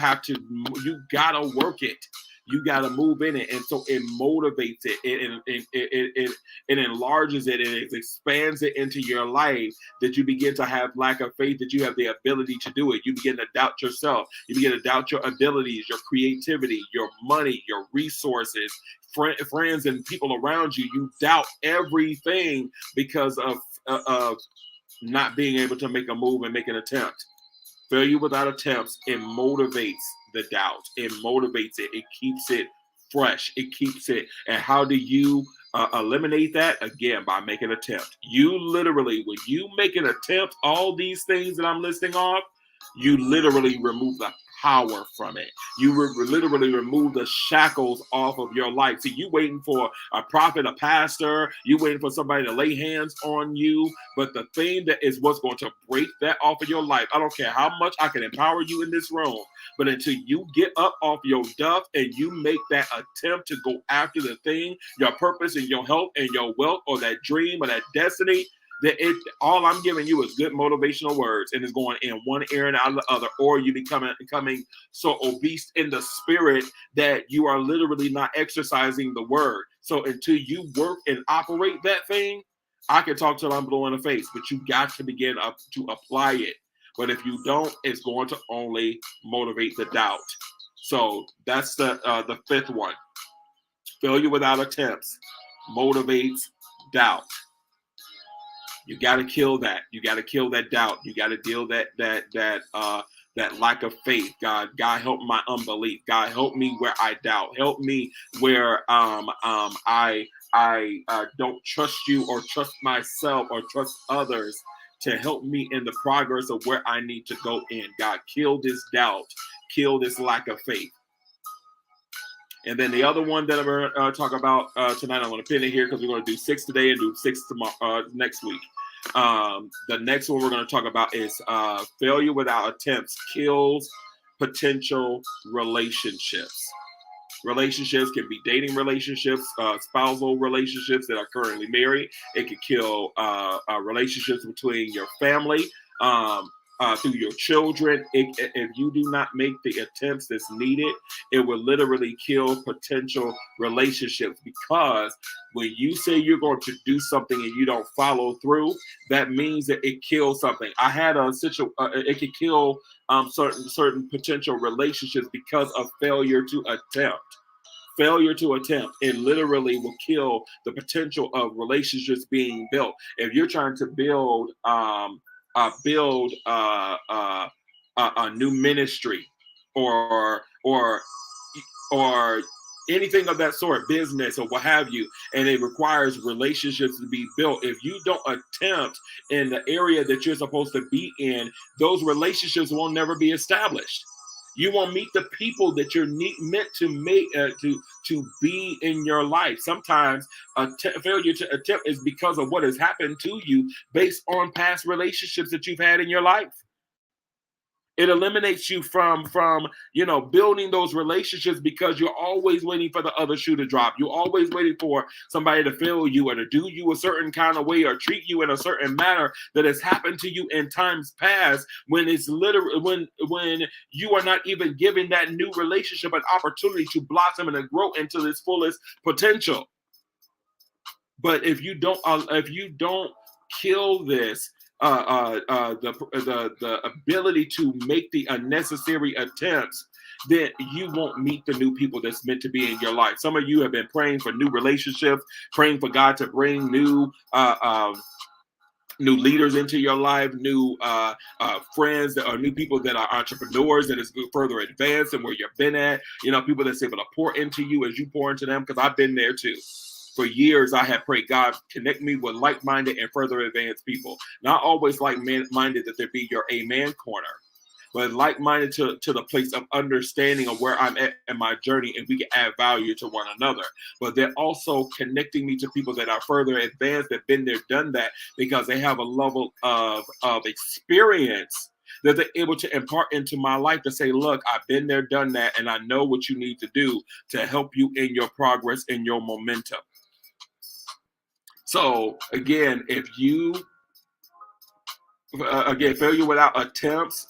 gotta work it. You gotta move in it, and so it motivates it. It enlarges it, and it expands it into your life. That you begin to have lack of faith that you have the ability to do it. You begin to doubt yourself. You begin to doubt your abilities, your creativity, your money, your resources, friends, and people around you. You doubt everything because of not being able to make a move and make an attempt. Failure without attempts, it motivates the doubt. It motivates it. It keeps it fresh. It keeps it. And how do you eliminate that? Again, by making an attempt. You literally, when you make an attempt, all these things that I'm listing off, you literally remove the power from it. You literally remove the shackles off of your life. See, you waiting for a prophet, a pastor, you waiting for somebody to lay hands on you. But the thing that is what's going to break that off of your life, I don't care how much I can empower you in this room, but until you get up off your duff and you make that attempt to go after the thing, your purpose and your health and your wealth, or that dream or that destiny, that all I'm giving you is good motivational words, and it's going in one ear and out of the other, or you becoming so obese in the spirit that you are literally not exercising the word. So until you work and operate that thing, I can talk till I'm blue in the face, but you got to begin to apply it. But if you don't, it's going to only motivate the doubt. So that's the 5th one. Failure without attempts motivates doubt. You got to kill that. You got to kill that doubt. You got to deal that lack of faith. God help my unbelief. God help me where I doubt. Help me where I don't trust you or trust myself or trust others to help me in the progress of where I need to go in. God, kill this doubt. Kill this lack of faith. And then the other one that I'm going to talk about tonight, I'm going to pin it here because we're going to do 6 today and do 6 tomorrow, next week. The next one we're going to talk about is failure without attempts kills potential relationships. Relationships can be dating relationships, spousal relationships that are currently married. It can kill relationships between your family, through your children. If you do not make the attempts that's needed, it will literally kill potential relationships, because when you say you're going to do something and you don't follow through, that means that it kills something. I had a situation, it could kill certain potential relationships because of failure to attempt. Failure to attempt, it literally will kill the potential of relationships being built. If you're trying to build build a new ministry or anything of that sort, business or what have you, and it requires relationships to be built. If you don't attempt in the area that you're supposed to be in, those relationships will never be established. You won't meet the people that you're meant to make to be in your life. Sometimes failure to attempt is because of what has happened to you based on past relationships that you've had in your life. It eliminates you from building those relationships because you're always waiting for the other shoe to drop. You're always waiting for somebody to feel you or to do you a certain kind of way or treat you in a certain manner that has happened to you in times past, when it's literally when you are not even giving that new relationship an opportunity to blossom and to grow into its fullest potential. But if you don't kill this, the ability to make the unnecessary attempts, then you won't meet the new people that's meant to be in your life. Some of you have been praying for new relationships, praying for God to bring new leaders into your life, new friends that are new people that are entrepreneurs that is further advanced than where you've been at. People that's able to pour into you as you pour into them, because I've been there too. For years, I have prayed, God, connect me with like-minded and further advanced people. Not always like-minded that there be your amen corner, but like-minded to the place of understanding of where I'm at in my journey, and we can add value to one another. But they're also connecting me to people that are further advanced, that been there, done that, because they have a level of experience that they're able to impart into my life to say, look, I've been there, done that, and I know what you need to do to help you in your progress and your momentum. So again, failure without attempts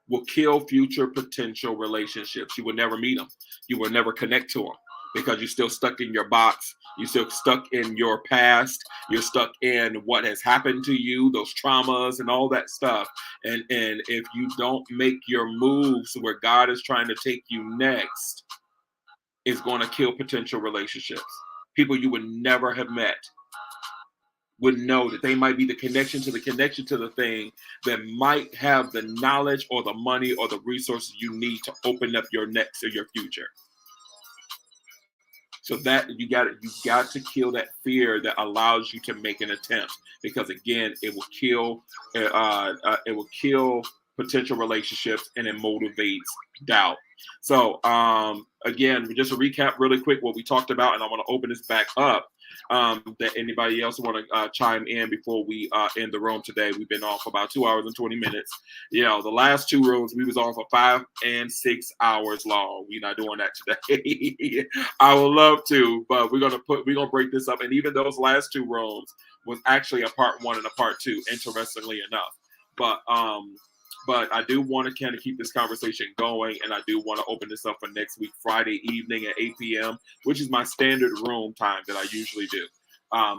will kill future potential relationships. You will never meet them. You will never connect to them because you're still stuck in your box. You're still stuck in your past. You're stuck in what has happened to you, those traumas and all that stuff. And if you don't make your moves where God is trying to take you next, it's going to kill potential relationships. People you would never have met would know that they might be the connection to the thing that might have the knowledge or the money or the resources you need to open up your next or your future. So that you got to kill that fear that allows you to make an attempt, because again, it will kill potential relationships, and it motivates doubt. So again, just to recap really quick what we talked about, and I want to open this back up. That anybody else want to chime in before we end the room today. We've been on for about 2 hours and 20 minutes. The last two rooms we was on for 5 and 6 hours long. We're not doing that today. I would love to, but we're gonna break this up. And even those last two rooms was actually a part 1 and a part 2, interestingly enough. But I do want to kind of keep this conversation going, and I do want to open this up for next week, Friday evening at 8 p.m., which is my standard room time that I usually do.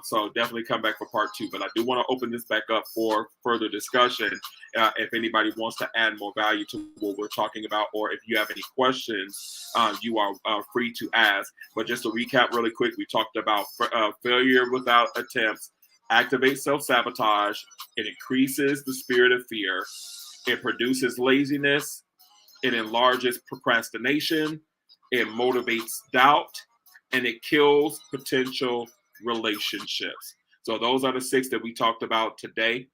So definitely come back for part 2. But I do want to open this back up for further discussion if anybody wants to add more value to what we're talking about, or if you have any questions, you are free to ask. But just to recap really quick, we talked about failure without attempts, activates self-sabotage, it increases the spirit of fear, it produces laziness, it enlarges procrastination, it motivates doubt, and it kills potential relationships. So those are the 6 that we talked about today,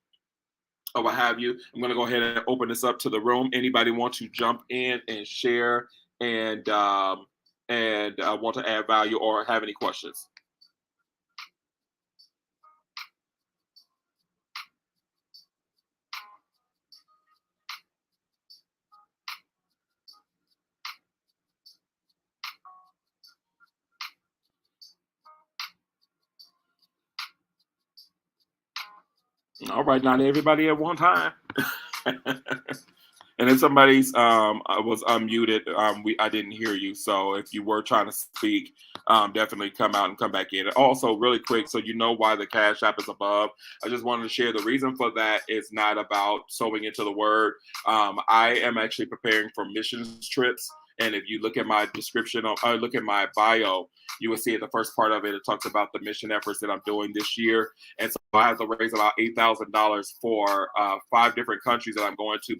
or what have you. I'm going to go ahead and open this up to the room. Anybody want to jump in and share and want to add value or have any questions? All right, not everybody at one time. And if somebody's was unmuted, I didn't hear you. So if you were trying to speak, definitely come out and come back in. And also, really quick, so you know why the Cash App is above, I just wanted to share the reason for that is not about sowing into the word. I am actually preparing for missions trips. And if you look at my description, look at my bio, you will see at the first part of it, it talks about the mission efforts that I'm doing this year. And so I have to raise about $8,000 for 5 different countries that I'm going to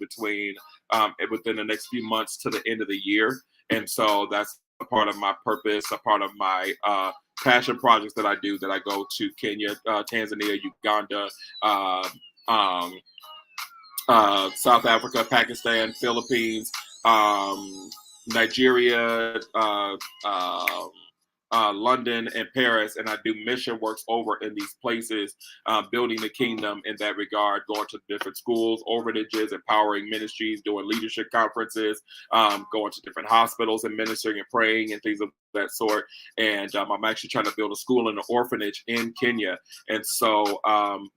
within the next few months to the end of the year. And so that's a part of my purpose, a part of my passion projects that I do, that I go to Kenya, Tanzania, Uganda, South Africa, Pakistan, Philippines, Nigeria, London, and Paris, and I do mission works over in these places, building the kingdom in that regard, going to different schools, orphanages, empowering ministries, doing leadership conferences, going to different hospitals and ministering and praying and things of that sort. And I'm actually trying to build a school and an orphanage in Kenya. And so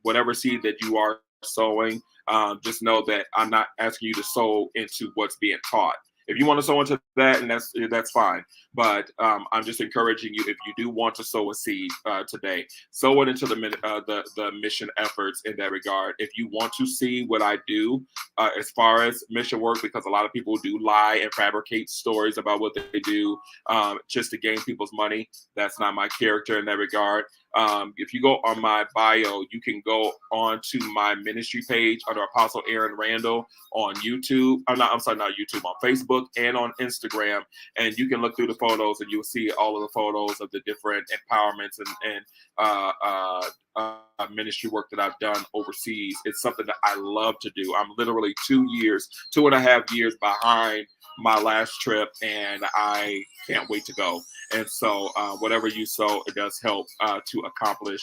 whatever seed that you are sowing, just know that I'm not asking you to sow into what's being taught. If you want to sow into that, and that's fine. But I'm just encouraging you, if you do want to sow a seed today, sow it into the mission efforts in that regard. If you want to see what I do as far as mission work, because a lot of people do lie and fabricate stories about what they do just to gain people's money. That's not my character in that regard. If you go on my bio, you can go on to my ministry page under Apostle Aaron Randall on YouTube. I'm sorry, not YouTube, on Facebook and on Instagram. And you can look through the photos and you'll see all of the photos of the different empowerments and ministry work that I've done overseas. It's something that I love to do. I'm literally 2.5 years behind my last trip, and I can't wait to go. And so whatever you sow, it does help to accomplish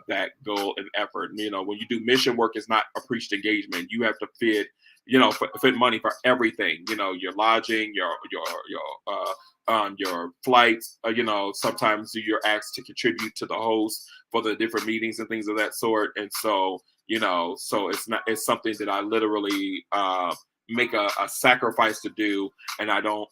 that goal and effort. You know, when you do mission work, it's not a preached engagement. You have to fit money for everything. You know, your lodging, your flights. Sometimes you're asked to contribute to the host for the different meetings and things of that sort. And so, so it's something that I literally make a sacrifice to do, and I don't,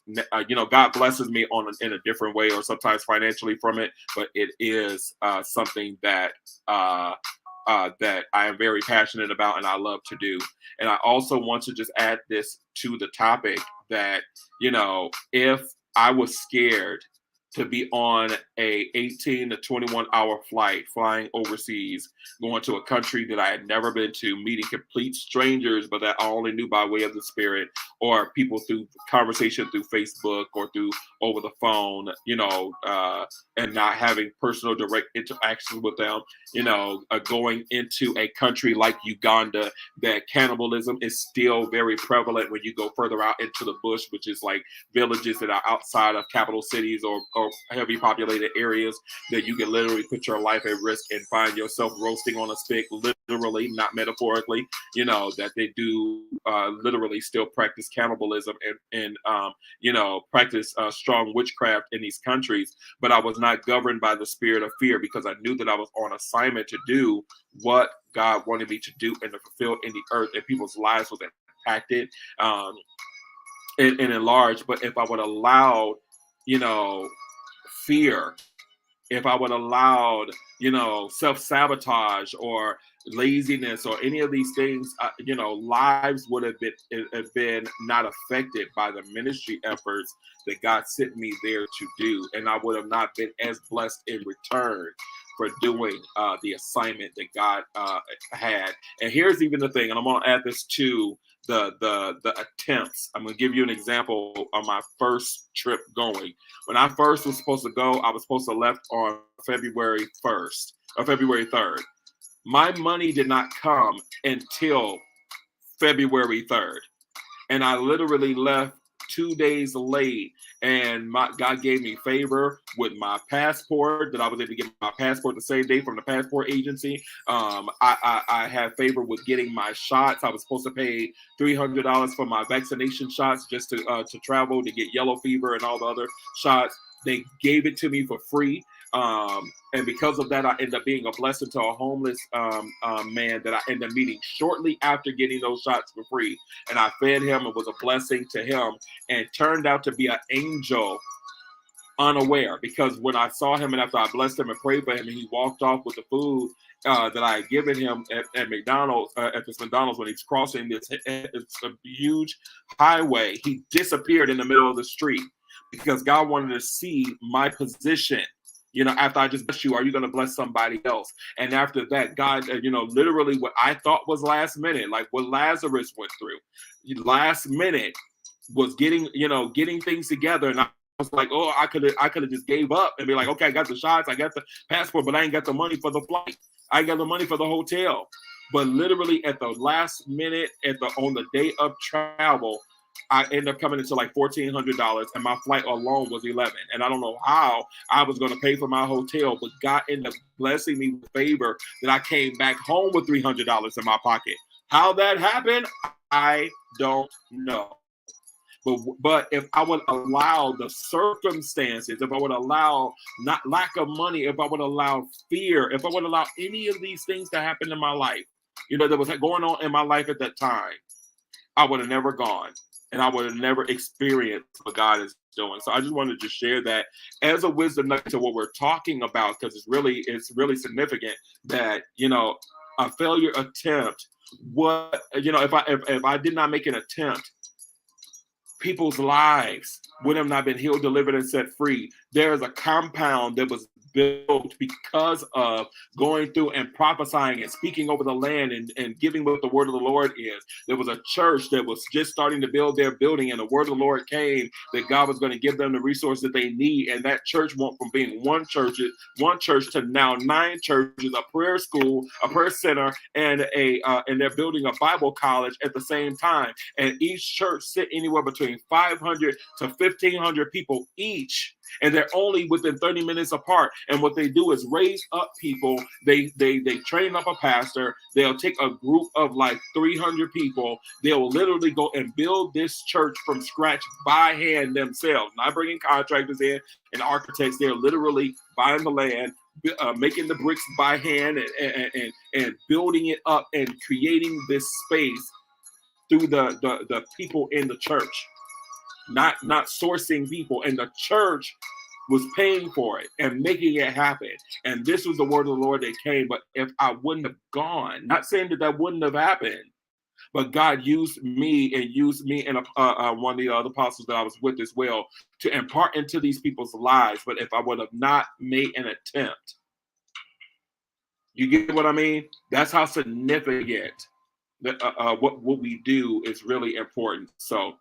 God blesses me in a different way, or sometimes financially from it, but it is something that that I am very passionate about and I love to do. And I also want to just add this to the topic that, if I was scared to be on a 18 to 21 hour flight, flying overseas, going to a country that I had never been to, meeting complete strangers, but that I only knew by way of the Spirit, or people through conversation through Facebook or through over the phone, and not having personal direct interaction with them, going into a country like Uganda, that cannibalism is still very prevalent when you go further out into the bush, which is like villages that are outside of capital cities or heavy populated areas, that you can literally put your life at risk and find yourself roasting on a stick, literally, not metaphorically, that they do literally still practice cannibalism and practice strong witchcraft in these countries. But I was not governed by the spirit of fear, because I knew that I was on assignment to do what God wanted me to do and to fulfill in the earth, and people's lives was impacted and enlarged. But if I would allow, fear, if I would allowed, self-sabotage or laziness or any of these things, lives would have been not affected by the ministry efforts that God sent me there to do. And I would have not been as blessed in return for doing the assignment that God had. And here's even the thing, and I'm going to add this to the attempts. I'm going to give you an example of my first trip going. When I first was supposed to go, I was supposed to left on February 1st or February 3rd. My money did not come until February 3rd. And I literally left 2 days late, and God gave me favor with my passport, that I was able to get my passport the same day from the passport agency. I had favor with getting my shots. I was supposed to pay $300 for my vaccination shots just to travel, to get yellow fever and all the other shots. They gave it to me for free. And because of that, I ended up being a blessing to a homeless man that I ended up meeting shortly after getting those shots for free. And I fed him and was a blessing to him, and turned out to be an angel unaware, because when I saw him and after I blessed him and prayed for him and he walked off with the food, that I had given him at McDonald's, at this McDonald's, when he's crossing this, it's a huge highway. He disappeared in the middle of the street because God wanted to see my position. You know, after I just blessed you, are you going to bless somebody else? And after that, God, literally what I thought was last minute, like what Lazarus went through, last minute was getting things together. And I was like, oh, I could have just gave up and be like, okay, I got the shots, I got the passport, but I ain't got the money for the flight. I ain't got the money for the hotel. But literally at the last minute, on the day of travel, I ended up coming into like $1,400, and my flight alone was $11,000. And I don't know how I was going to pay for my hotel, but God ended up blessing me with favor that I came back home with $300 in my pocket. How that happened, I don't know. But if I would allow the circumstances, if I would allow not lack of money, if I would allow fear, if I would allow any of these things to happen in my life, that was going on in my life at that time, I would have never gone, and I would have never experienced what God is doing. So I just wanted to share that as a wisdom nugget to what we're talking about, because it's really significant that a failure attempt. If I did not make an attempt, people's lives would have not been healed, delivered, and set free. There is a compound that was built because of going through and prophesying and speaking over the land and giving what the word of the Lord is. There was a church that was just starting to build their building, and the word of the Lord came that God was going to give them the resources that they need. And that church went from being one church to now 9 churches, a prayer school, a prayer center, and and they're building a Bible college at the same time. And each church sit anywhere between 500 to 1,500 people each. And they're only within 30 minutes apart. And what they do is raise up people. They train up a pastor. They'll take a group of like 300 people. They'll literally go and build this church from scratch by hand themselves, not bringing contractors in and architects. They're literally buying the land, making the bricks by hand, and building it up and creating this space through the people in the church. Not sourcing people, and the church was paying for it and making it happen. And this was the word of the Lord that came. But if I wouldn't have gone, not saying that wouldn't have happened, but God used me and one of the other apostles that I was with as well to impart into these people's lives. But if I would have not made an attempt, you get what I mean? That's how significant what we do is really important. So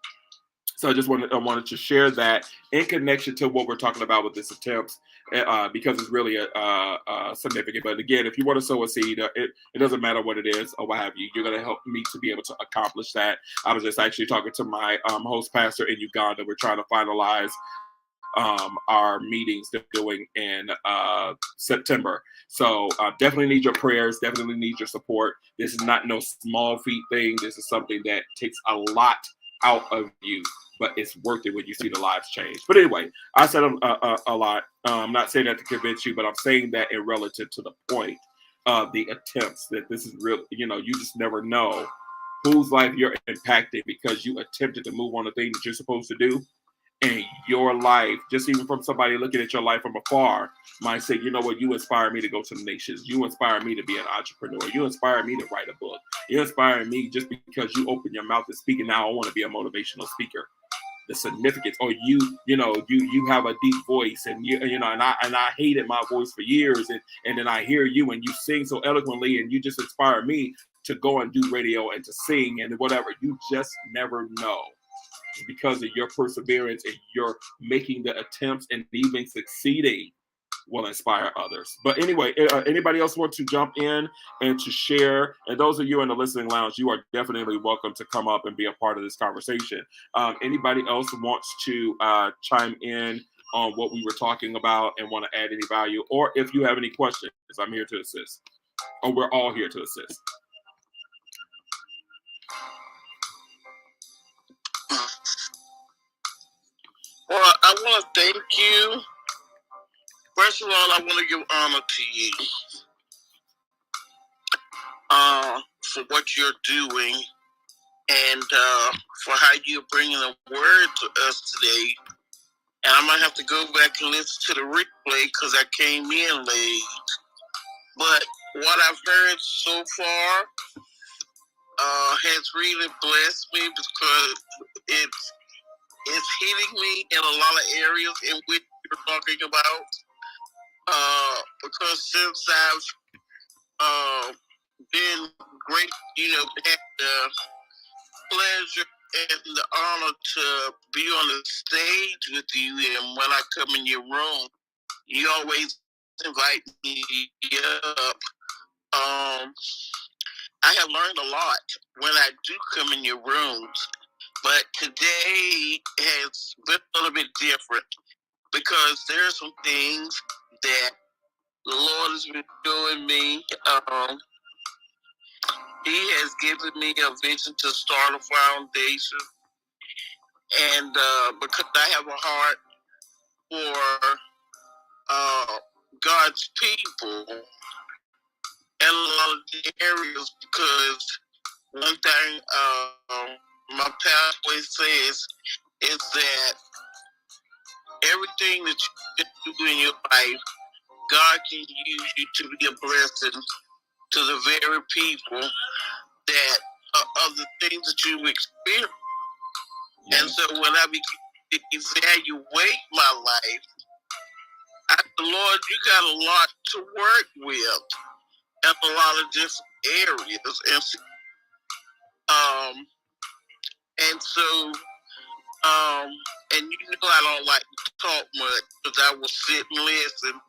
I just wanted to share that in connection to what we're talking about with this attempt, because it's really significant. But again, if you want to sow a seed, it doesn't matter what it is or what have you. You're going to help me to be able to accomplish that. I was just actually talking to my host pastor in Uganda. We're trying to finalize our meetings they're doing in September. So definitely need your prayers, definitely need your support. This is not no small feat thing. This is something that takes a lot out of you, but it's worth it when you see the lives change. But anyway, I said a lot. I'm not saying that to convince you, but I'm saying that in relative to the point of the attempts, that this is real. You just never know whose life you're impacting because you attempted to move on the thing that you're supposed to do. And your life, just even from somebody looking at your life from afar, might say, you know what, you inspire me to go to the nations. You inspire me to be an entrepreneur. You inspire me to write a book. You inspire me just because you open your mouth and speak, and now I want to be a motivational speaker. The significance, or you have a deep voice, and and I hated my voice for years, and then I hear you and you sing so eloquently, and you just inspire me to go and do radio and to sing and whatever. You just never know. Because of your perseverance and your making the attempts and even succeeding will inspire others. But anyway, anybody else want to jump in and to share? And those of you in the listening lounge, you are definitely welcome to come up and be a part of this conversation. Anybody else wants to chime in on what we were talking about and want to add any value? Or if you have any questions, I'm here to assist. Or we're all here to assist. Well, I want to thank you. First of all, I want to give honor to you for what you're doing and for how you're bringing a word to us today. And I might have to go back and listen to the replay because I came in late. But what I've heard so far has really blessed me because it's hitting me in a lot of areas in which you're talking about. Because since I've been great, had the pleasure and the honor to be on the stage with you, and when I come in your room, you always invite me up. I have learned a lot when I do come in your rooms, but today has been a little bit different because there are some things that the Lord has been doing me. He has given me a vision to start a foundation, and because I have a heart for God's people in a lot of the areas, because one thing my pathway says is that everything that you do in your life, God can use you to be a blessing to the very people that of the things that you experience. Yeah. And so when I begin to evaluate my life, I said, Lord, you got a lot to work with in a lot of different areas. And so and I don't like to talk much because I will sit and listen.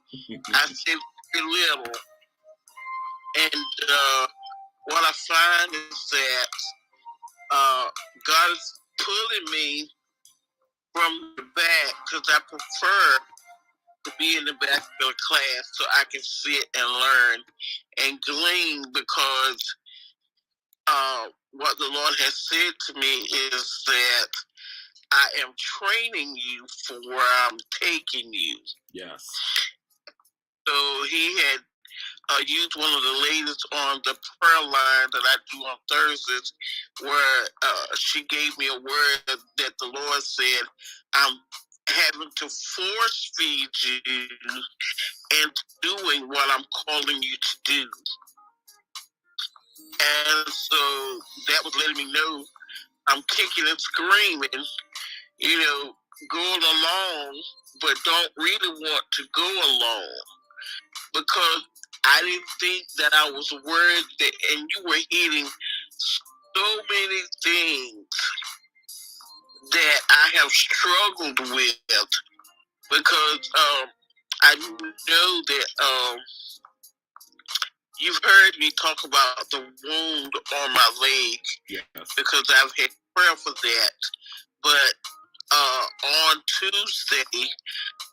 I sit very little. And what I find is that God is pulling me from the back because I prefer to be in the back of the class so I can sit and learn and glean, because what the Lord has said to me is that I am training you for where I'm taking you. Yes. So he had used one of the ladies on the prayer line that I do on Thursdays, where she gave me a word that the Lord said, I'm having to force feed you into doing what I'm calling you to do. And so that was letting me know I'm kicking and screaming, going along, but don't really want to go along, because I didn't think that I was worthy, and you were hitting so many things that I have struggled with, because I know that you've heard me talk about the wound on my leg. Yes. Because I've had prayer for that. But on Tuesday,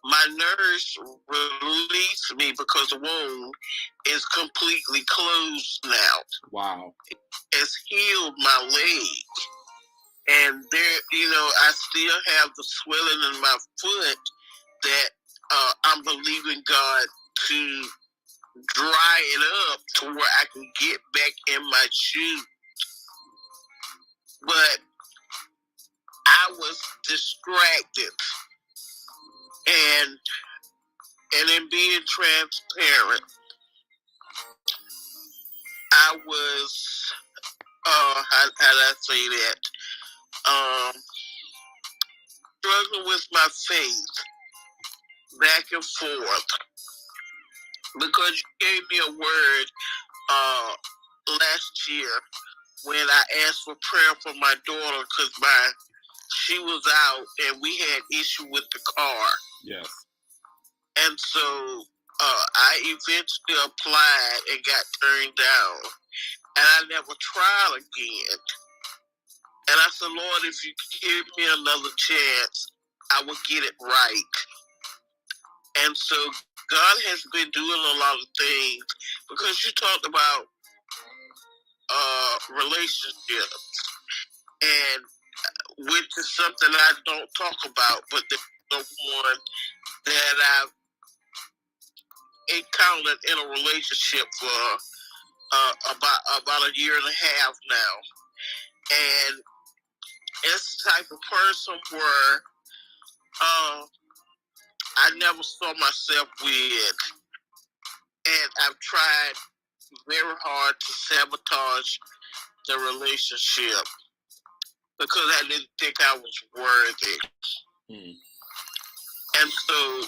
my nurse released me because the wound is completely closed now. Wow. It's healed my leg. And there, I still have the swelling in my foot that I'm believing God to dry it up to where I can get back in my shoes. But I was distracted. And in being transparent, I was, how did I say that? Struggling with my faith back and forth, because you gave me a word last year when I asked for prayer for my daughter, because she was out and we had issue with the car. Yes. And so I eventually applied and got turned down. And I never tried again. And I said, Lord, if you give me another chance, I will get it right. And so God has been doing a lot of things, because you talked about relationships, and which is something I don't talk about, but there's the one that I've encountered in a relationship for about a year and a half now. And it's the type of person where I never saw myself with. And I've tried very hard to sabotage the relationship because I didn't think I was worthy. Mm. And so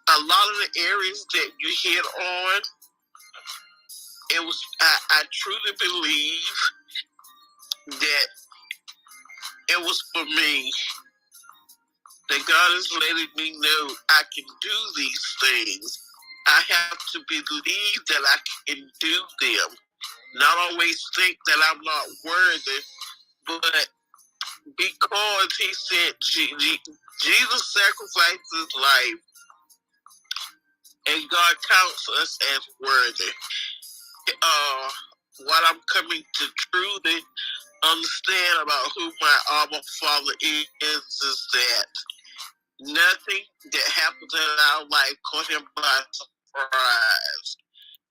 a lot of the areas that you hit on, I truly believe that it was for me, that God is letting me know I can do these things. I have to believe that I can do them. Not always think that I'm not worthy, but because he said Jesus sacrificed his life and God counts us as worthy. What I'm coming to truly understand about who my Abba Father is that nothing that happens in our life caught him by surprise.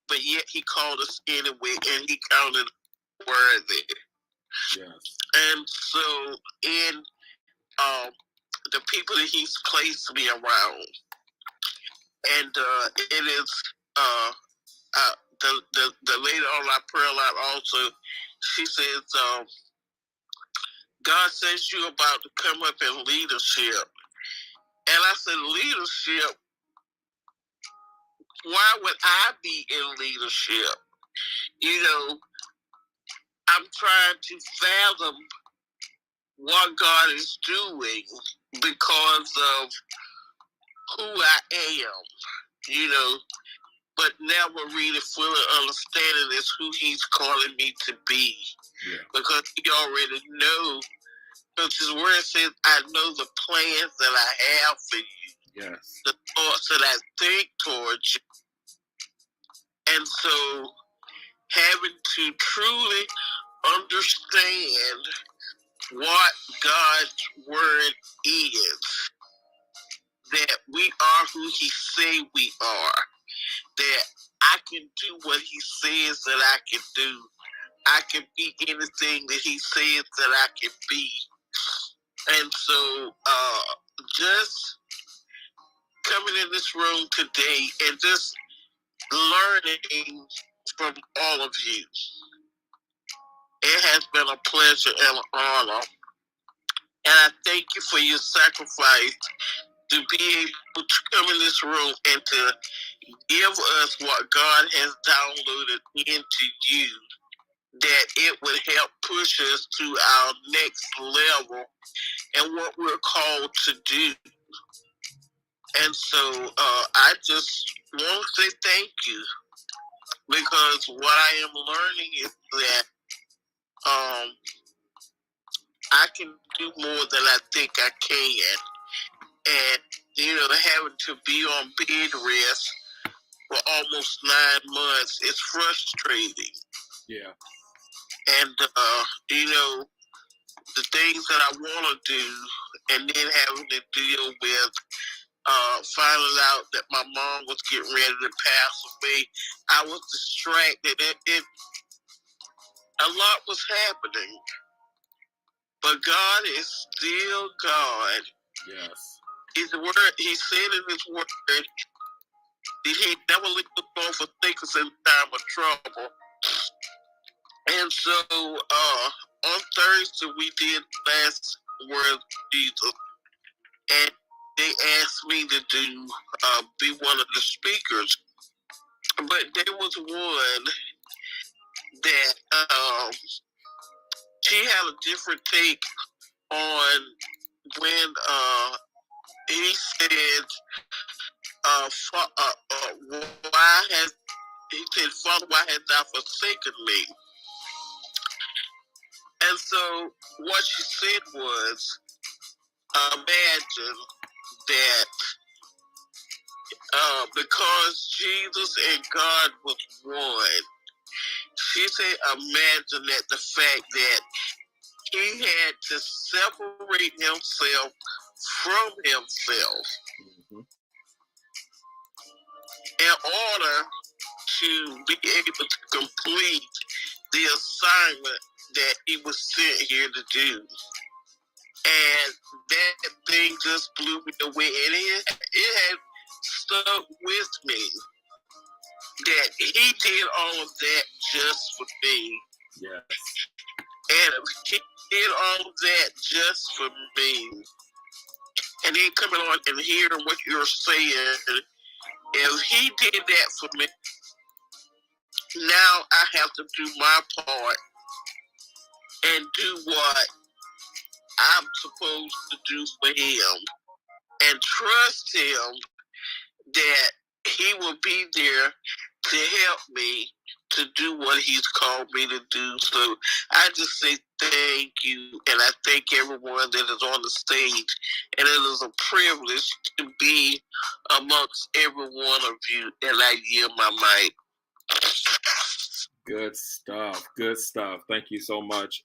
But yet he called us anyway and he counted worthy. Yes. And so in the people that he's placed me around, and it is the lady on our prayer line also, she says, God says you're about to come up in leadership. And I said, leadership? Why would I be in leadership? You know, I'm trying to fathom what God is doing because of who I am, you know, but never really fully understanding is who he's calling me to be. Yeah. Because he already knows, because his word says, I know the plans that I have for you. Yes. The thoughts that I think towards you. And so having to truly understand what God's word is, that we are who he say we are, that I can do what he says that I can do. I can be anything that he says that I can be. And so just coming in this room today and just learning from all of you, it has been a pleasure and an honor. And I thank you for your sacrifice to be able to come in this room and to give us what God has downloaded into you, that it would help push us to our next level and what we're called to do. And so I just want to say thank you, because what I am learning is that I can do more than I think I can. And, you know, having to be on bed rest for almost 9 months is frustrating. Yeah. And, you know, the things that I want to do, and then having to deal with finding out that my mom was getting ready to pass away, I was distracted. A lot was happening. But God is still God. Yes. His word, he said in his word, he never leave us nor forsake us in time of trouble. And so on Thursday we did last word of Jesus, and they asked me to do be one of the speakers. But there was one that she had a different take on when he said, why has he said, Father, why hast thou forsaken me? And so what she said was, imagine that because Jesus and God was one, she said, imagine that the fact that he had to separate himself from himself in order to be able to complete the assignment that he was sent here to do. And that thing just blew me away. And it had stuck with me, that he did all of that just for me. Yes. And he did all of that just for me. And then coming on and hearing what you're saying, if he did that for me, now I have to do my part and do what I'm supposed to do for him and trust him that he will be there to help me to do what he's called me to do. So I just say thank you, and I thank everyone that is on the stage. And it is a privilege to be amongst every one of you, and I yield my mic. Good stuff. Good stuff. Thank you so much.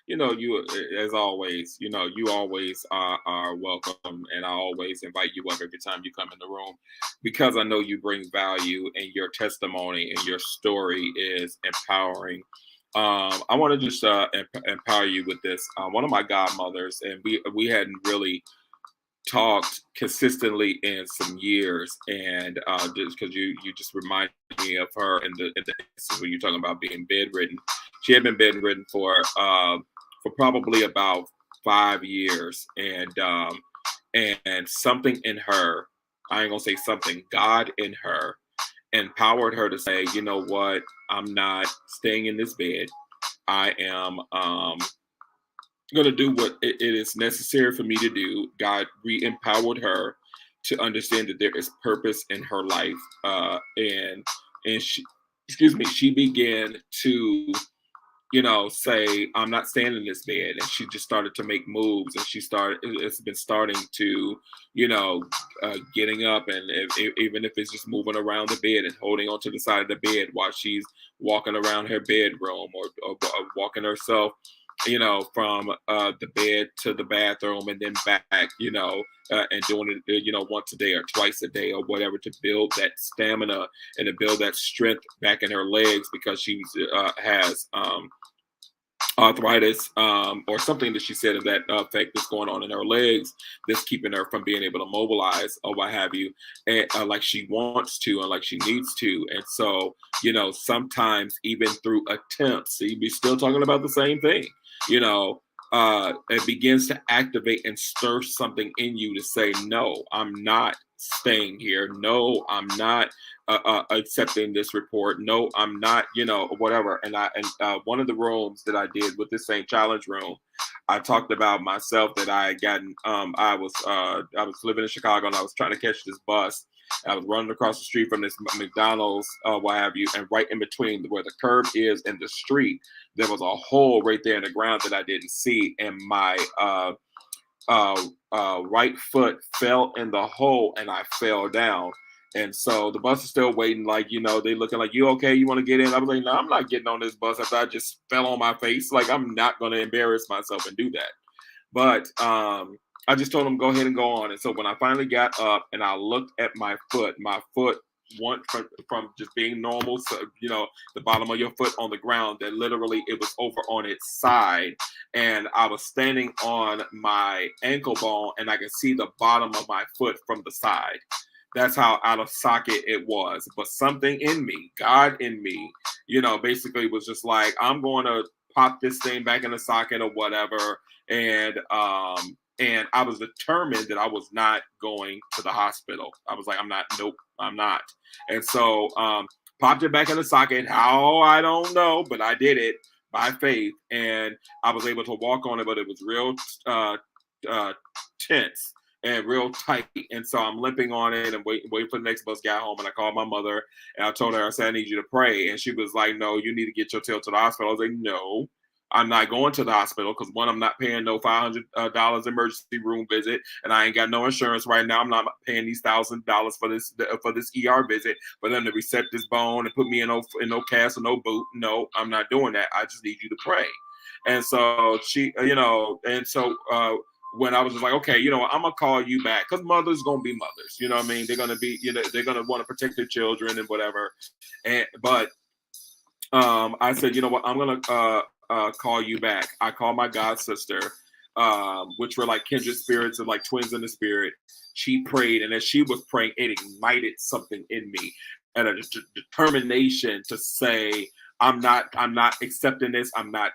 You, as always, you always are welcome, and I always invite you up every time you come in the room because I know you bring value, and your testimony and your story is empowering. I want to just empower you with this. One of my godmothers, and we hadn't really talked consistently in some years, and just because you just reminded me of her in the when you're talking about being bedridden. She had been bedridden for probably about 5 years, and something in her, I ain't gonna say something, God in her empowered her to say, you know what, I'm not staying in this bed. I am going to do what it is necessary for me to do. God re-empowered her to understand that there is purpose in her life, and she, she began to, say, I'm not staying in this bed, and she just started to make moves, and it's been starting to, getting up, and even if it's just moving around the bed and holding onto the side of the bed while she's walking around her bedroom, or walking herself, from the bed to the bathroom and then back, and doing it, once a day or twice a day or whatever, to build that stamina and to build that strength back in her legs, because she has arthritis, or something that she said of that effect that's going on in her legs, that's keeping her from being able to mobilize or what have you, and like she wants to and like she needs to. And so, sometimes even through attempts, so you'd be still talking about the same thing, it begins to activate and stir something in you to say, no, I'm not staying here. No, I'm not accepting this report. No, I'm not, whatever. And one of the rooms that I did with this same challenge room, I talked about myself, that I had gotten, I was living in Chicago, and I was trying to catch this bus. I was running across the street from this McDonald's, what have you, and right in between where the curb is and the street, there was a hole right there in the ground that I didn't see, and my right foot fell in the hole, and I fell down. And so the bus is still waiting, like, they looking like, you okay? You want to get in? I was like, no, I'm not getting on this bus after I just fell on my face. Like, I'm not going to embarrass myself and do that. But I just told him, go ahead and go on. And so when I finally got up and I looked at my foot went from just being normal, so, the bottom of your foot on the ground, that literally it was over on its side. And I was standing on my ankle bone, and I could see the bottom of my foot from the side. That's how out of socket it was. But something in me, God in me, basically was just like, I'm going to pop this thing back in the socket or whatever. And I was determined that I was not going to the hospital. I was like, nope, I'm not. And so popped it back in the socket. How, I don't know, but I did it by faith. And I was able to walk on it, but it was real tense and real tight. And so I'm limping on it and waiting for the next bus. Got home, and I called my mother, and I told her, I said, I need you to pray. And she was like, no, you need to get your tail to the hospital. I was like, no, I'm not going to the hospital, because one, I'm not paying no $500 emergency room visit, and I ain't got no insurance right now. I'm not paying these $1,000 for this ER visit for them to reset this bone and put me in no cast or no boot. No, I'm not doing that. I just need you to pray. And so she, when I was just like, okay, I'm gonna call you back, because mothers gonna be mothers. You know what I mean? They're gonna be, they're gonna want to protect their children and whatever. But I said, you know what? I'm gonna call you back. I called my god sister, which were like kindred spirits and like twins in the spirit. She prayed, and as she was praying, it ignited something in me. and a determination to say, I'm not accepting this. I'm not.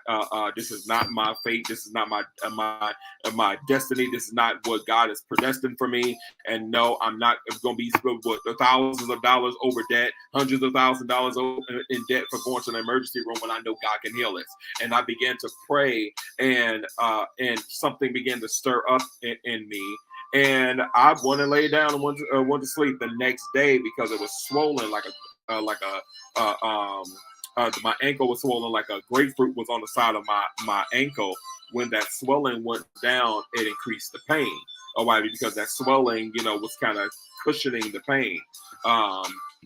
This is not my fate. This is not my destiny. This is not what God has predestined for me. And no, I'm not going to be with thousands of dollars over debt, hundreds of thousands of dollars in debt for going to the emergency room when I know God can heal us. And I began to pray, and something began to stir up in me. And I went and lay down and went to sleep the next day because it was swollen my ankle was swollen like a grapefruit was on the side of my ankle. When that swelling went down, it increased the pain. Oh, why? Because that swelling, was kind of cushioning the pain.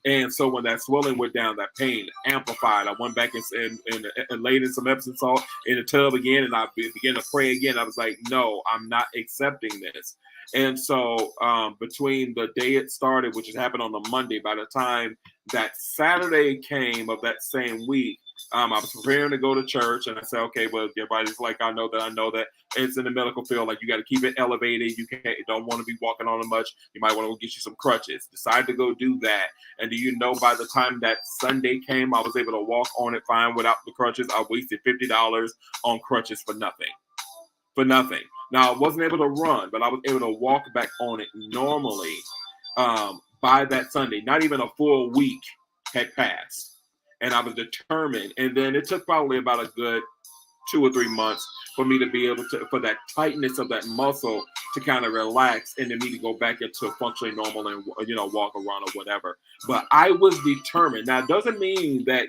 And so when that swelling went down, that pain amplified. I went back and laid in some Epsom salt in the tub again, and I began to pray again. I was like, no, I'm not accepting this. And so between the day it started, which had happened on the Monday, by the time that Saturday came of that same week, I was preparing to go to church, and I said, okay, well, everybody's like, I know that it's in the medical field. Like, you got to keep it elevated. You don't want to be walking on it much. You might want to go get you some crutches. Decided to go do that. And do you know, by the time that Sunday came, I was able to walk on it fine without the crutches. I wasted $50 on crutches for nothing. Now, I wasn't able to run, but I was able to walk back on it normally by that Sunday. Not even a full week had passed, and I was determined. And then it took probably about a good 2 or 3 months for me to be able to, for that tightness of that muscle to kind of relax, and then me to go back into functionally normal and, walk around or whatever. But I was determined. Now, it doesn't mean that,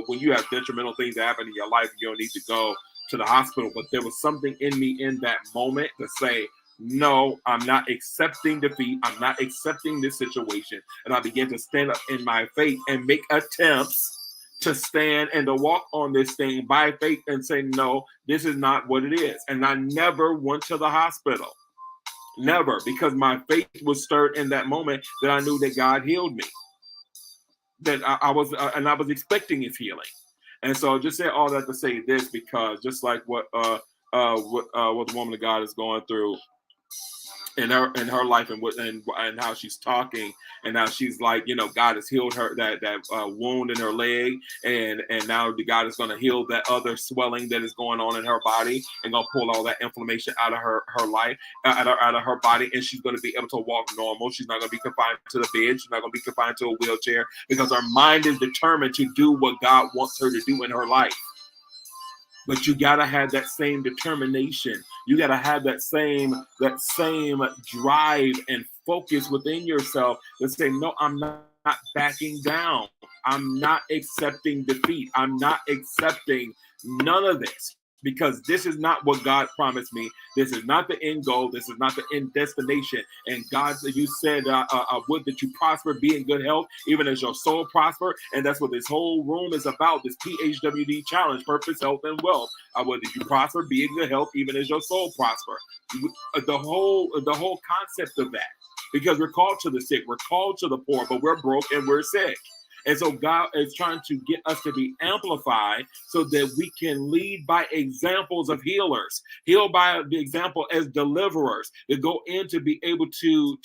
when you have detrimental things that happen in your life, you don't need to go to the hospital, but there was something in me in that moment to say, no, I'm not accepting defeat. I'm not accepting this situation. And I began to stand up in my faith and make attempts to stand and to walk on this thing by faith and say, no, this is not what it is. And I never went to the hospital. Never, because my faith was stirred in that moment that I knew that God healed me. That I was expecting his healing. And so I just say all that to say this, because just like what the woman of God is going through in her life, and how she's talking, and now she's like, God has healed her that wound in her leg, and now God is going to heal that other swelling that is going on in her body, and going to pull all that inflammation out of her life, out of her body, and she's going to be able to walk normal. She's not going to be confined to the bed. She's not going to be confined to a wheelchair, because her mind is determined to do what God wants her to do in her life. But you gotta have that same determination. You gotta have that same drive and focus within yourself to say, no, I'm not backing down. I'm not accepting defeat. I'm not accepting none of this, because this is not what God promised me. This is not the end goal. This is not the end destination. And God, you said, I would that you prosper, be in good health, even as your soul prosper. And that's what this whole room is about, this PHWD challenge, purpose, health, and wealth. I would that you prosper, be in good health, even as your soul prosper. The whole concept of that, because we're called to the sick, we're called to the poor, but we're broke and we're sick. And so God is trying to get us to be amplified so that we can lead by examples of healers, heal by the example as deliverers, to go in to be able to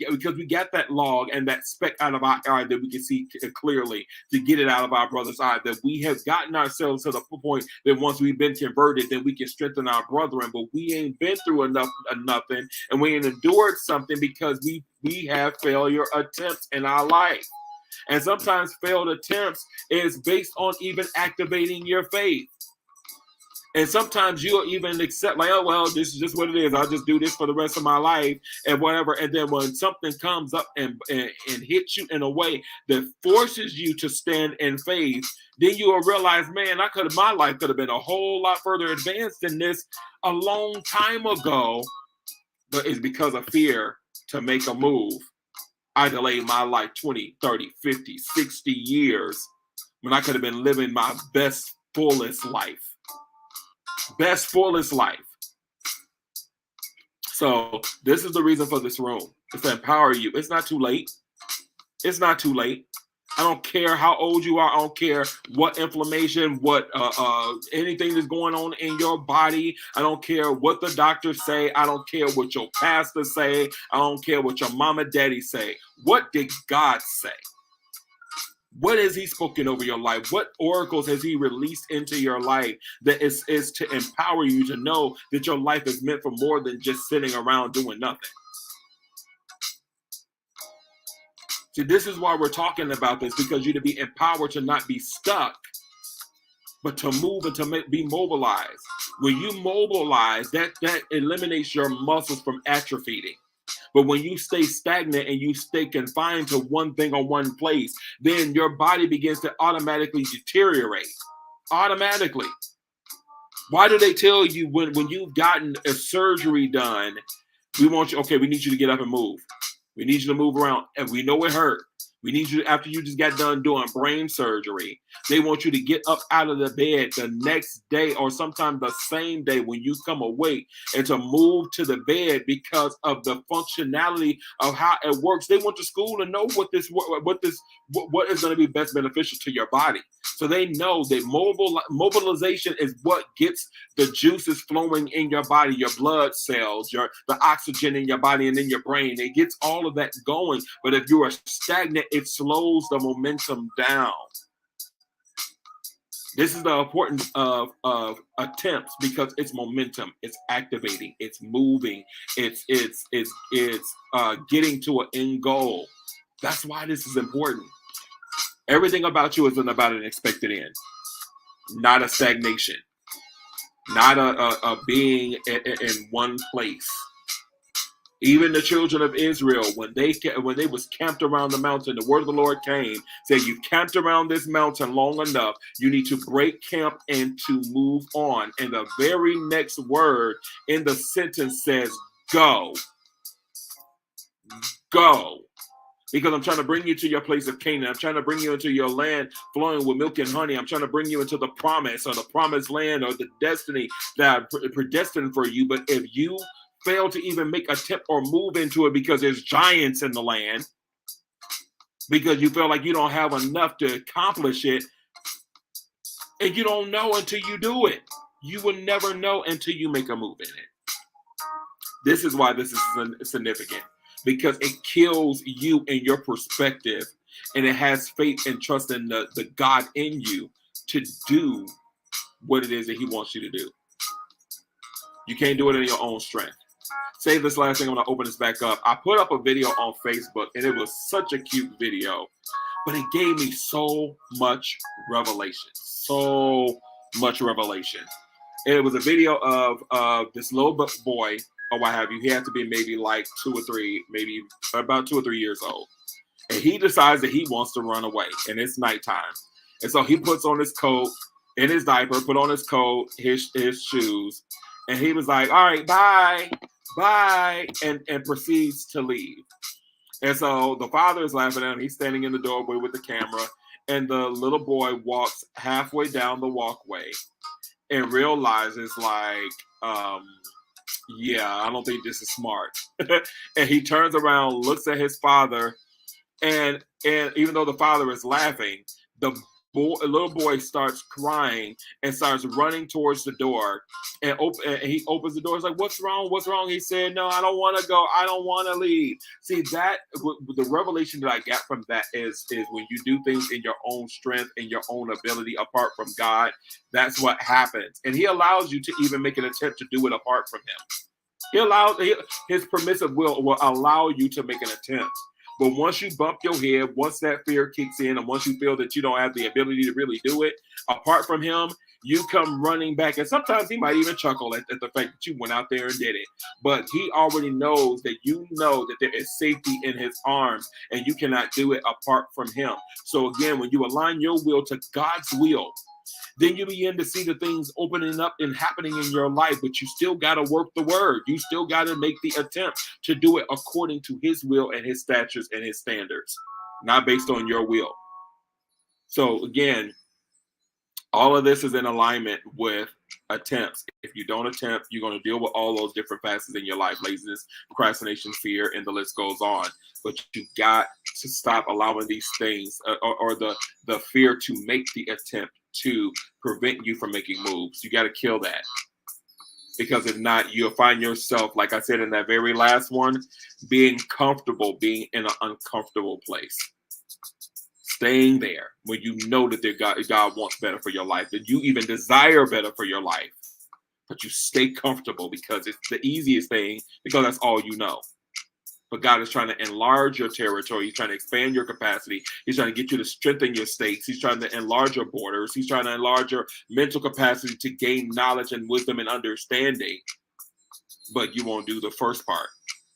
because we got that log and that speck out of our eye that we can see clearly, to get it out of our brother's eye, that we have gotten ourselves to the point that once we've been converted, then we can strengthen our brethren. But we ain't been through nothing, and we ain't endured something, because we have failure attempts in our life. And sometimes failed attempts is based on even activating your faith. And sometimes you'll even accept, like, oh, well, this is just what it is. I'll just do this for the rest of my life and whatever. And then when something comes up and hits you in a way that forces you to stand in faith, then you will realize, man, my life could have been a whole lot further advanced than this a long time ago. But it's because of fear to make a move. I delayed my life 20, 30, 50, 60 years when I could have been living my best, fullest life. Best, fullest life. So this is the reason for this room. It's to empower you. It's not too late. It's not too late. I don't care how old you are. I don't care what inflammation, what anything that's going on in your body. I don't care what the doctors say. I don't care what your pastor say. I don't care what your mama, daddy say. What did God say? What has he spoken over your life? What oracles has he released into your life that is to empower you to know that your life is meant for more than just sitting around doing nothing? See, this is why we're talking about this, because you to be empowered to not be stuck, but to move and to be mobilized. When you mobilize, that eliminates your muscles from atrophying. But when you stay stagnant and you stay confined to one thing or one place, then your body begins to automatically deteriorate. Automatically. Why do they tell you when you've gotten a surgery done, we want you, okay, we need you to get up and move. We need you to move around. And we know it hurt. We need you, after you just got done doing brain surgery, they want you to get up out of the bed the next day or sometimes the same day when you come awake and to move to the bed because of the functionality of how it works. They want the school to know what is going to be best beneficial to your body. So they know that mobilization is what gets the juices flowing in your body, your blood cells, the oxygen in your body and in your brain. It gets all of that going. But if you are stagnant, it slows the momentum down. This is the importance of attempts, because it's momentum, it's activating, it's moving, it's getting to an end goal. That's why this is important. Everything about you isn't about an expected end, not a stagnation, not a being in one place. Even the children of Israel, when they was camped around the mountain, the word of the Lord came, said, you camped around this mountain long enough. You need to break camp and to move on. And the very next word in the sentence says, go. Go. Because I'm trying to bring you to your place of Canaan. I'm trying to bring you into your land flowing with milk and honey. I'm trying to bring you into the promise or the promised land or the destiny that I predestined for you. But if you fail to even make a attempt or move into it because there's giants in the land, because you feel like you don't have enough to accomplish it, and you don't know until you do it. You will never know until you make a move in it. This is why this is significant, because it kills you and your perspective, and it has faith and trust in the God in you to do what it is that he wants you to do. You can't do it in your own strength. Say this last thing, I'm going to open this back up. I put up a video on Facebook, and it was such a cute video, but it gave me so much revelation. So much revelation. It was a video of this little boy, or what have you. He had to be maybe like 2 or 3, maybe about 2 or 3 years old. And he decides that he wants to run away, and it's nighttime. And so he puts on his coat and his diaper, put on his coat, his shoes, and he was like, all right, bye, and proceeds to leave. And so the father is laughing at him. He's standing in the doorway with the camera, and the little boy walks halfway down the walkway and realizes, like, yeah, I don't think this is smart. And he turns around, looks at his father, and even though the father is laughing, the little boy starts crying and starts running towards the door, and he opens the door. He's like, what's wrong? What's wrong? He said, no, I don't want to go. I don't want to leave. See, that the revelation that I got from that is when you do things in your own strength and your own ability apart from God, that's what happens. And he allows you to even make an attempt to do it apart from him. His permissive will allow you to make an attempt. But once you bump your head, once that fear kicks in, and once you feel that you don't have the ability to really do it, apart from him, you come running back. And sometimes he might even chuckle at the fact that you went out there and did it. But he already knows that you know that there is safety in his arms, and you cannot do it apart from him. So again, when you align your will to God's will, then you begin to see the things opening up and happening in your life, but you still got to work the word. You still got to make the attempt to do it according to his will and his statutes and his standards, not based on your will. So again, all of this is in alignment with attempts. If you don't attempt, you're going to deal with all those different facets in your life: laziness, procrastination, fear, and the list goes on. But you got to stop allowing these things or the fear to make the attempt to prevent you from making moves. You got to kill that, because if not, you'll find yourself, like I said in that very last one, being comfortable, being in an uncomfortable place, staying there when you know that God wants better for your life, that you even desire better for your life, but you stay comfortable because it's the easiest thing, because that's all you know. But God is trying to enlarge your territory. He's trying to expand your capacity. He's trying to get you to strengthen your stakes. He's trying to enlarge your borders. He's trying to enlarge your mental capacity to gain knowledge and wisdom and understanding. But you won't do the first part,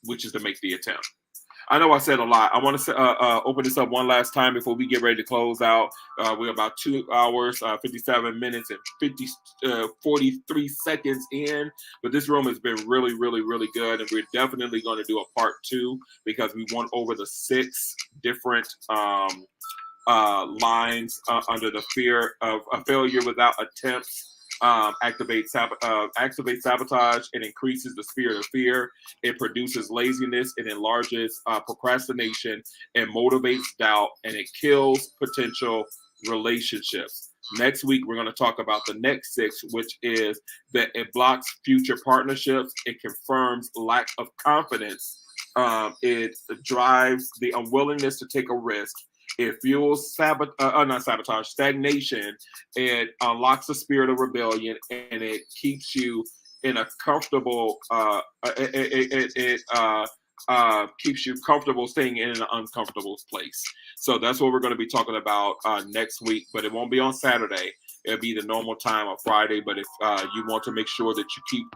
which is to make the attempt. I know I said a lot. I want to open this up one last time before we get ready to close out. We're about 2 hours, 57 minutes, and 43 seconds in. But this room has been really, really, really good. And we're definitely going to do a part 2 because we went over the 6 different lines under the fear of a failure without attempts. Activate sabotage. It increases the spirit of fear. It produces laziness. It enlarges procrastination. It motivates doubt, and it kills potential relationships. Next week, we're going to talk about the next 6, which is that it blocks future partnerships. It confirms lack of confidence. It drives the unwillingness to take a risk. It fuels stagnation. It unlocks the spirit of rebellion, and it keeps you in a comfortable. Keeps you comfortable staying in an uncomfortable place. So that's what we're going to be talking about next week. But it won't be on Saturday. It'll be the normal time on Friday. But if you want to make sure that you keep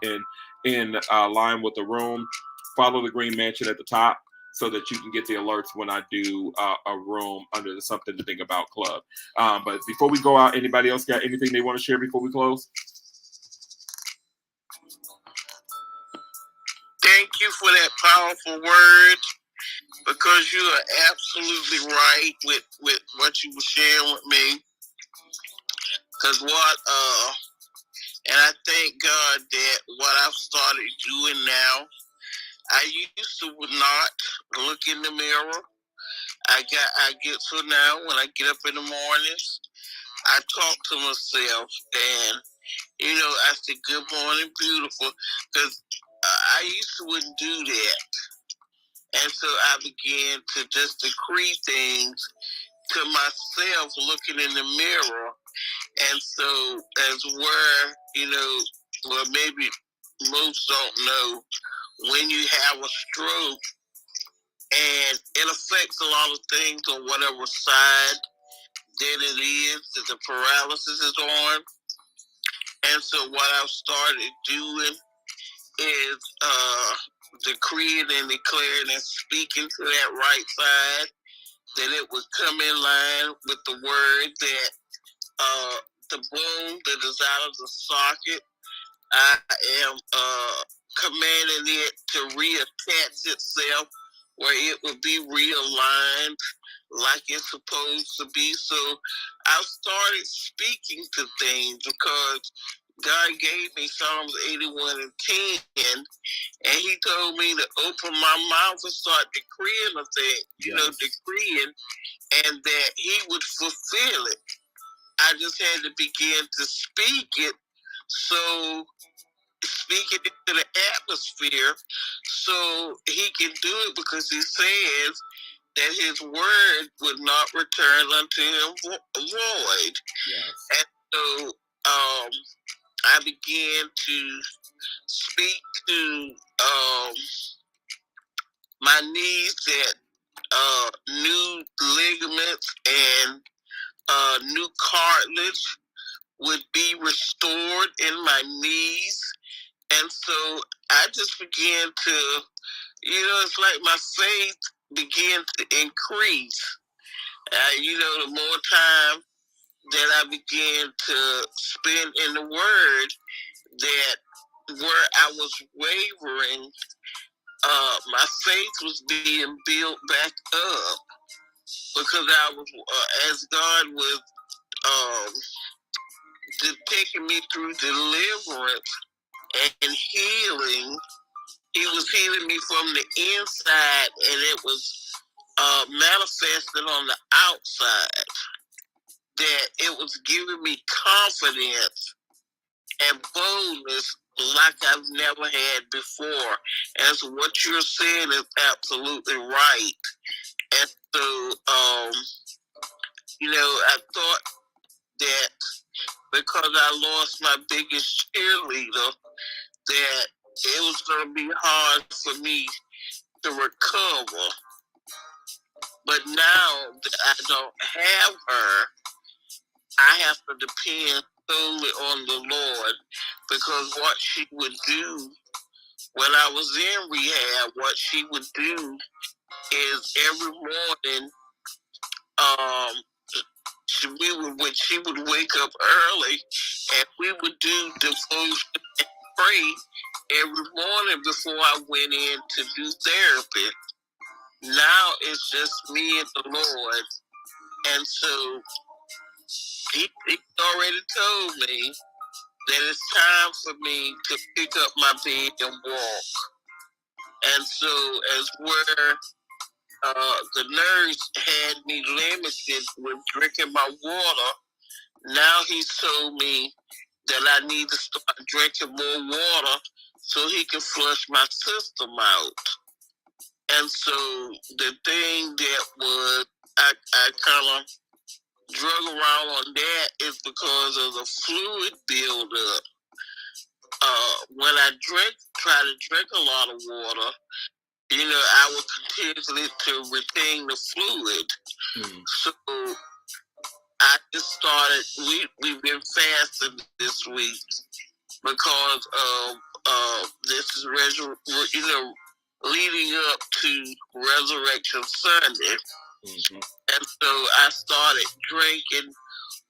in line with the room, follow the green mansion at the top, so that you can get the alerts when I do a room under the Something to Think About Club. But before we go out, anybody else got anything they want to share before we close? Thank you for that powerful word, because you are absolutely right with what you were sharing with me. Because and I thank God that what I've started doing now, I used to not look in the mirror. I get to now when I get up in the mornings, I talk to myself, and I say, "Good morning, beautiful," because I used to wouldn't do that, and so I began to just decree things to myself, looking in the mirror, and so as where well, maybe most don't know, when you have a stroke, and it affects a lot of things on whatever side that it is that the paralysis is on. And so what I've started doing is decreeing and declaring and speaking to that right side, that it would come in line with the word that the bone that is out of the socket, I am commanding it to reattach itself where it would be realigned like it's supposed to be. So I started speaking to things because God gave me Psalms 81 and 10, and He told me to open my mouth and start decreeing a thing, decreeing, and that He would fulfill it. I just had to begin to speak it, so speak it into the atmosphere, so He can do it, because He says that His word would not return unto Him void. Yes. And so I began to speak to my knees, that new ligaments and new cartilage would be restored in my knees. And so I just began to, it's like my faith began to increase. The more time that I began to spend in the Word, that where I was wavering, my faith was being built back up, because I was, as God was taking me through deliverance and healing. He was healing me from the inside, and it was manifested on the outside. That it was giving me confidence and boldness like I've never had before. And so what you're saying is absolutely right. And so I thought that because I lost my biggest cheerleader, that it was going to be hard for me to recover. But now that I don't have her, I have to depend solely on the Lord, because what she would do when I was in rehab, what she would do is every morning, she would wake up early, and we would do devotion and pray every morning before I went in to do therapy. Now it's just me and the Lord, and so he already told me that it's time for me to pick up my bed and walk. And so as where the nurse had me limited with drinking my water, now he told me that I need to start drinking more water so he can flush my system out. And so the thing that was, I kind of drug around on that is because of the fluid buildup. When I try to drink a lot of water, I would continually to retain the fluid. So I just started, we've been fasting this week because of this is leading up to Resurrection Sunday. And so I started drinking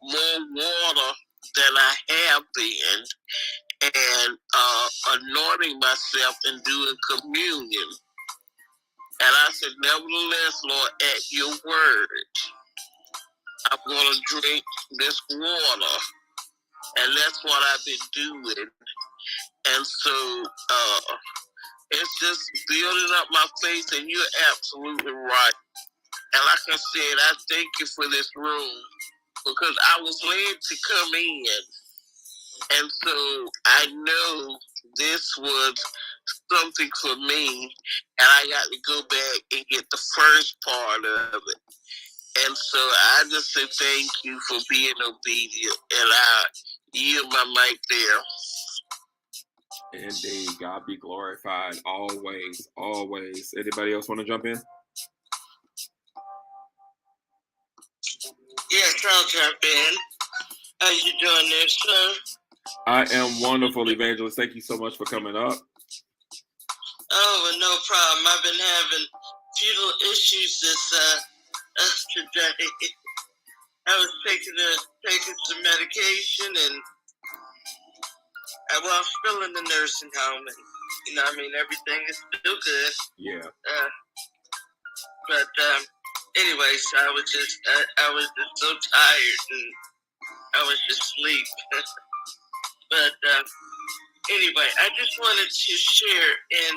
more water than I have been, and anointing myself and doing communion. And I said, nevertheless, Lord, at your word, I'm going to drink this water. And that's what I've been doing. And so it's just building up my faith, and you're absolutely right. And like I said, I thank you for this room, because I was led to come in. And so I know this was something for me, and I got to go back and get the first part of it. And so I just say thank you for being obedient, and I yield my mic there. Indeed, God be glorified always, always. Anybody else want to jump in? Yes, I'll jump in. How you doing there, sir? I am wonderful, Evangelist. Thank you so much for coming up. Oh, well, no problem. I've been having few issues this today. I was taking some medication, and I'm still in the nursing home, and everything is still good. Yeah. But anyways, I was just so tired, and I was just asleep. But anyway, I just wanted to share in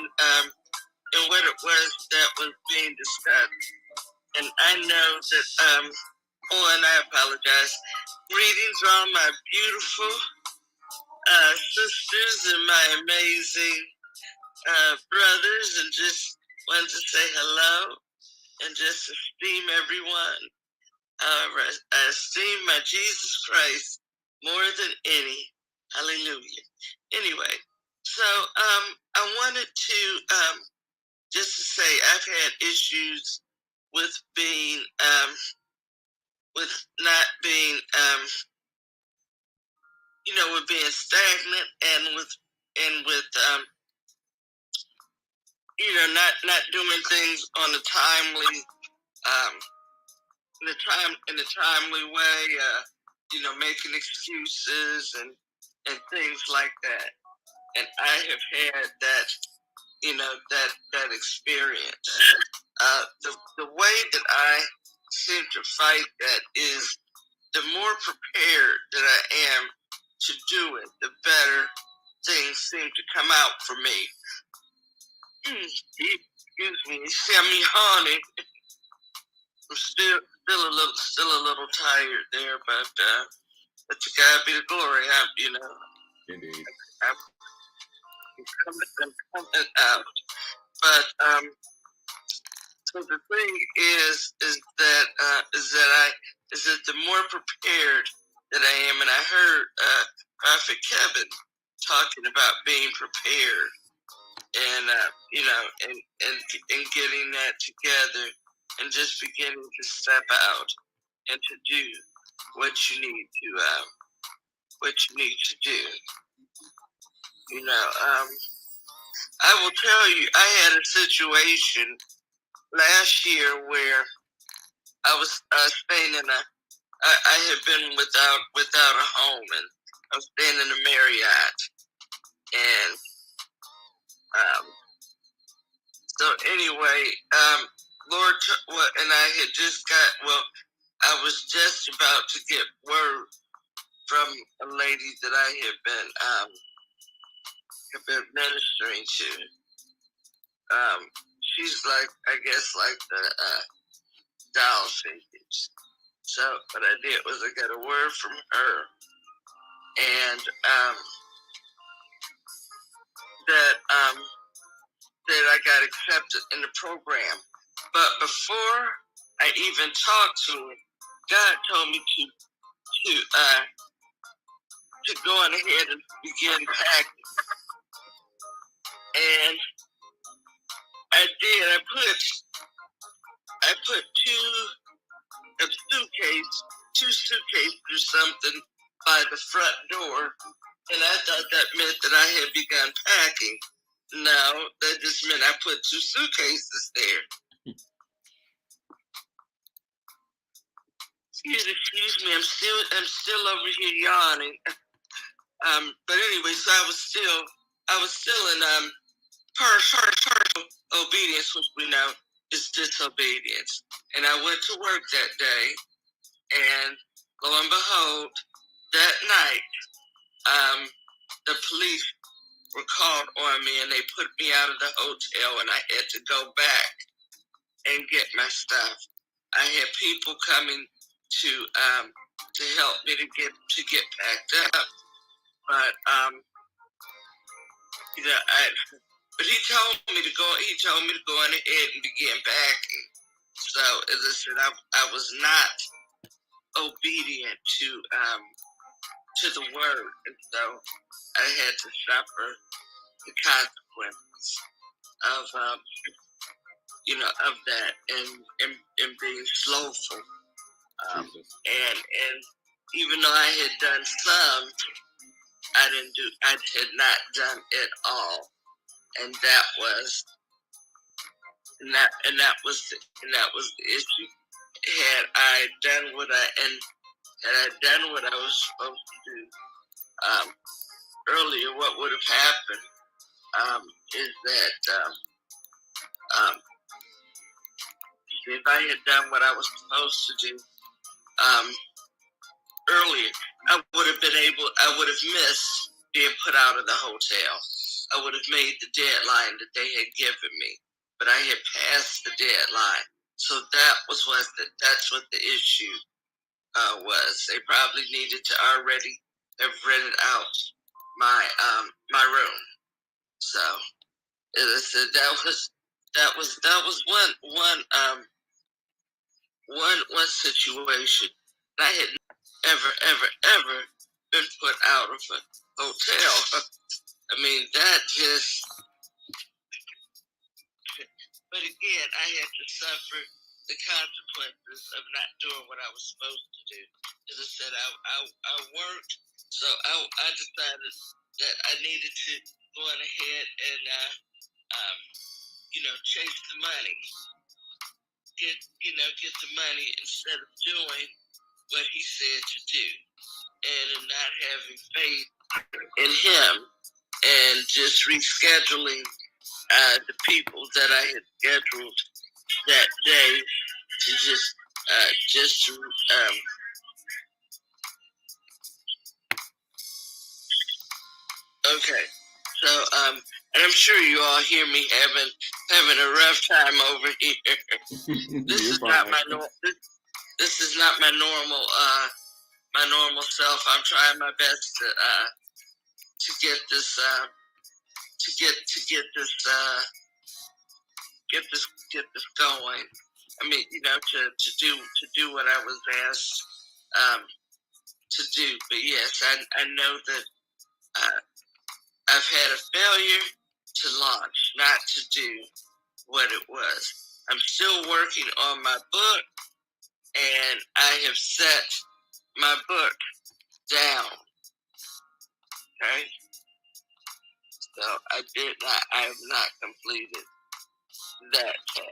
what it was that was being discussed. And I know that, and I apologize. Greetings, all my beautiful sisters and my amazing brothers, and just wanted to say hello and just esteem everyone. I esteem my Jesus Christ more than any. Hallelujah. Anyway, so I wanted to just to say I've had issues with being with not being with being stagnant, and with not doing things on a timely in a timely way, making excuses and things like that. And I have had that that experience. The way that I seem to fight that is, the more prepared that I am to do it, the better things seem to come out for me. Excuse me, you see me yawning. I'm still a little tired there, but to God be the glory. Indeed. I'm coming out. But so the thing is that is that the more prepared that I am, and I heard Prophet Kevin talking about being prepared, and and getting that together, and just beginning to step out and to do what you need to do. I will tell you, I had a situation last year where I was staying in I had been without a home, and I was staying in a Marriott, and so anyway, Lord, and I had just I was just about to get word from a lady that I had been ministering to. She's like, I guess, like the doll figures. So what I did was I got a word from her, and that I got accepted in the program. But before I even talked to her, God told me to go on ahead and begin packing. And I did. I put two suitcases or something by the front door, and I thought that meant that I had begun packing. No, that just meant I put two suitcases there. Excuse me, I'm still over here yawning. But anyway, so I was still in partial obedience, which we know is disobedience. And I went to work that day, and lo and behold, that night, the police were called on me, and they put me out of the hotel, and I had to go back and get my stuff. I had people coming to help me to get packed up, but but he told me to go. He told me to go on ahead and begin packing. So as I said, I was not obedient to the word, and so I had to suffer the consequences of of that, and being slowful. And even though I had done some, I had not done it all, and that was the issue. Had I done what I was supposed to do earlier, what would have happened is that if I had done what I was supposed to do earlier, I would have missed being put out of the hotel. I would have made the deadline that they had given me, but I had passed the deadline. So that's what the issue was. They probably needed to already have rented out my room. So as I said, that was one situation. I had ever been put out of a hotel. I mean, that just. But again, I had to suffer the consequences of not doing what I was supposed to do. As I said, I worked, so I decided that I needed to go on ahead and chase the money, get the money instead of doing what he said to do, and in not having faith in him, and just rescheduling the people that I had scheduled that day to okay. So and I'm sure you all hear me having a rough time over here. This is not my this is not my normal self. I'm trying my best to get this get this going. I mean, to do what I was asked to do. But yes, I know that I've had a failure to launch, not to do what it was. I'm still working on my book, and I have set my book down. Okay, so I have not completed that task.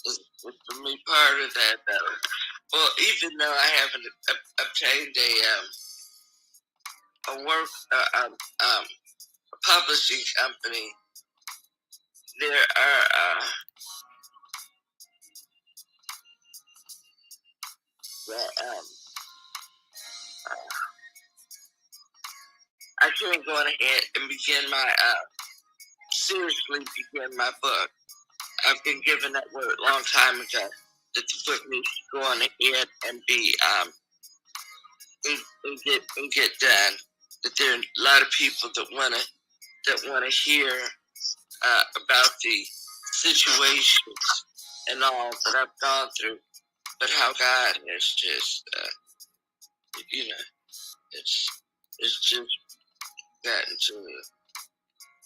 It's for me part of that, though. Well, even though I haven't obtained a publishing company, there are I can't go ahead and seriously begin my book. I've been given that word a long time ago that the book needs to go on ahead and be and get done. That there are a lot of people that wanna hear about the situations and all that I've gone through, but how God has just it's just gotten to me.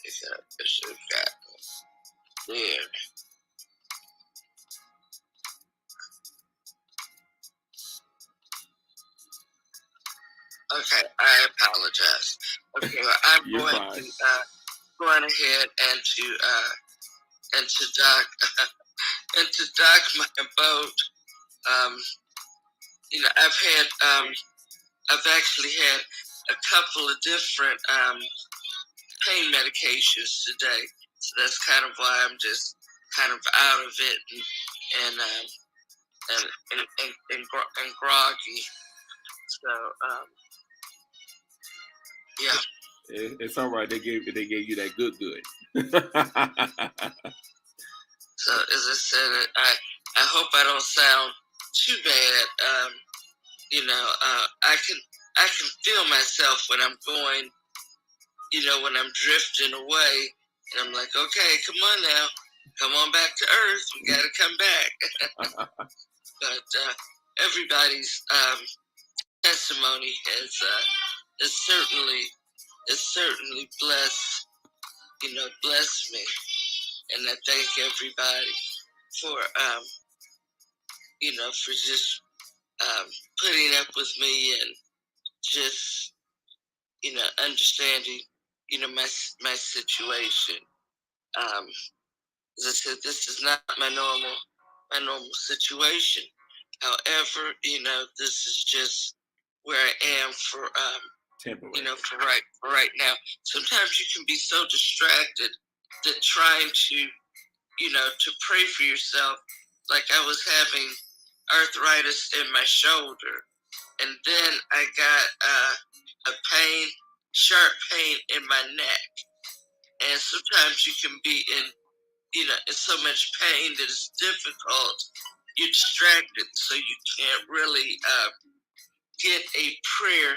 It's just gotten there. Okay, I apologize. Okay, well, I'm going ahead and to dock my boat. I've actually had a couple of different pain medications today, so that's kind of why I'm just kind of out of it and groggy. So yeah. It's all right. They gave you that good. So as I said, I hope I don't sound too bad. I can feel myself when I'm going, when I'm drifting away, and I'm like, okay, come on now, come on back to Earth. We got to come back. But everybody's testimony is certainly blessed me, and I thank everybody for for just putting up with me and just understanding my situation. As I said, this is not my normal situation. However, this is just where I am for temporary. For right now. Sometimes you can be so distracted that trying to to pray for yourself. Like I was having arthritis in my shoulder, and then I got a sharp pain in my neck. And sometimes you can be in so much pain that it's difficult. You're distracted, so you can't really get a prayer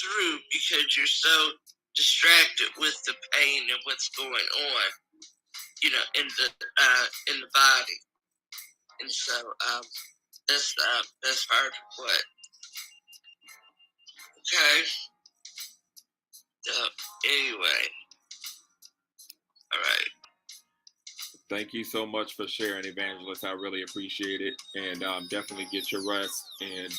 through because you're so distracted with the pain and what's going on, in the body. And so that's part of what. Okay. So anyway, all right. Thank you so much for sharing, Evangelist. I really appreciate it, and definitely get your rest. And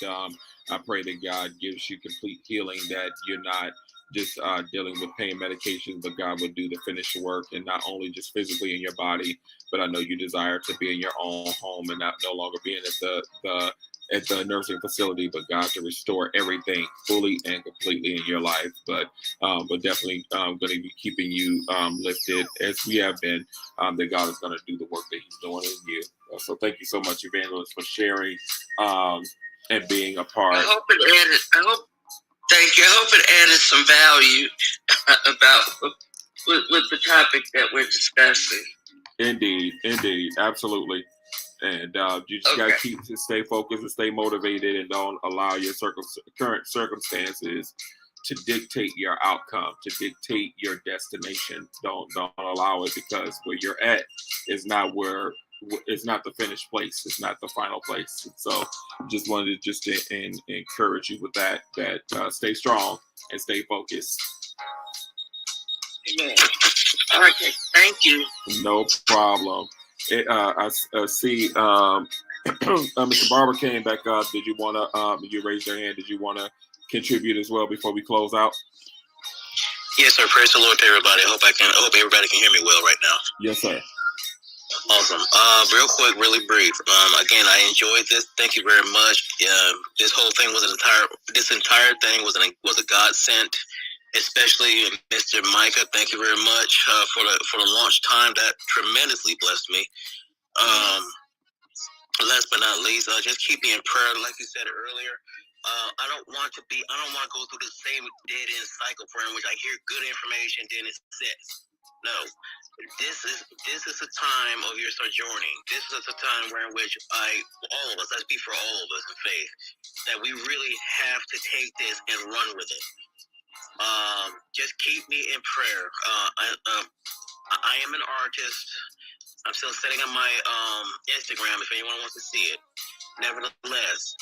I pray that God gives you complete healing, that you're not just dealing with pain medications, but God will do the finished work, and not only just physically in your body, but I know you desire to be in your own home and no longer being at the nursing facility, but God to restore everything fully and completely in your life. But definitely going to be keeping you lifted as we have been. That God is going to do the work that He's doing in you. So thank you so much, Evangelist, for sharing and being a part. Thank you. I hope it added some value about with the topic that we're discussing. Indeed, absolutely. And you just got to stay focused and stay motivated, and don't allow your current circumstances to dictate your outcome, to dictate your destination. Don't allow it, because where you're at is not where it's not the finished place. It's not the final place. So just wanted to encourage you with that stay strong and stay focused. Amen. All right, thank you. No problem. I see Mr. Barber came back up. Did you want to, did you raise your hand? Did you want to contribute as well before we close out? Yes, sir. Praise the Lord to everybody. I hope everybody can hear me well right now. Yes, sir. Awesome. Real quick, really brief. Again, I enjoyed this. Thank you very much. This whole thing was this entire thing was a godsend, especially Mr. Micah. Thank you very much for the launch time. That tremendously blessed me. Last but not least, just keep me in prayer, like you said earlier. I don't want to go through the same dead end cycle in which I hear good information, then it's set. No, this is a time of your sojourning. This is a time in which I speak for all of us in faith, that we really have to take this and run with it. Just keep me in prayer. I am an artist. I'm still setting up my Instagram if anyone wants to see it. Nevertheless,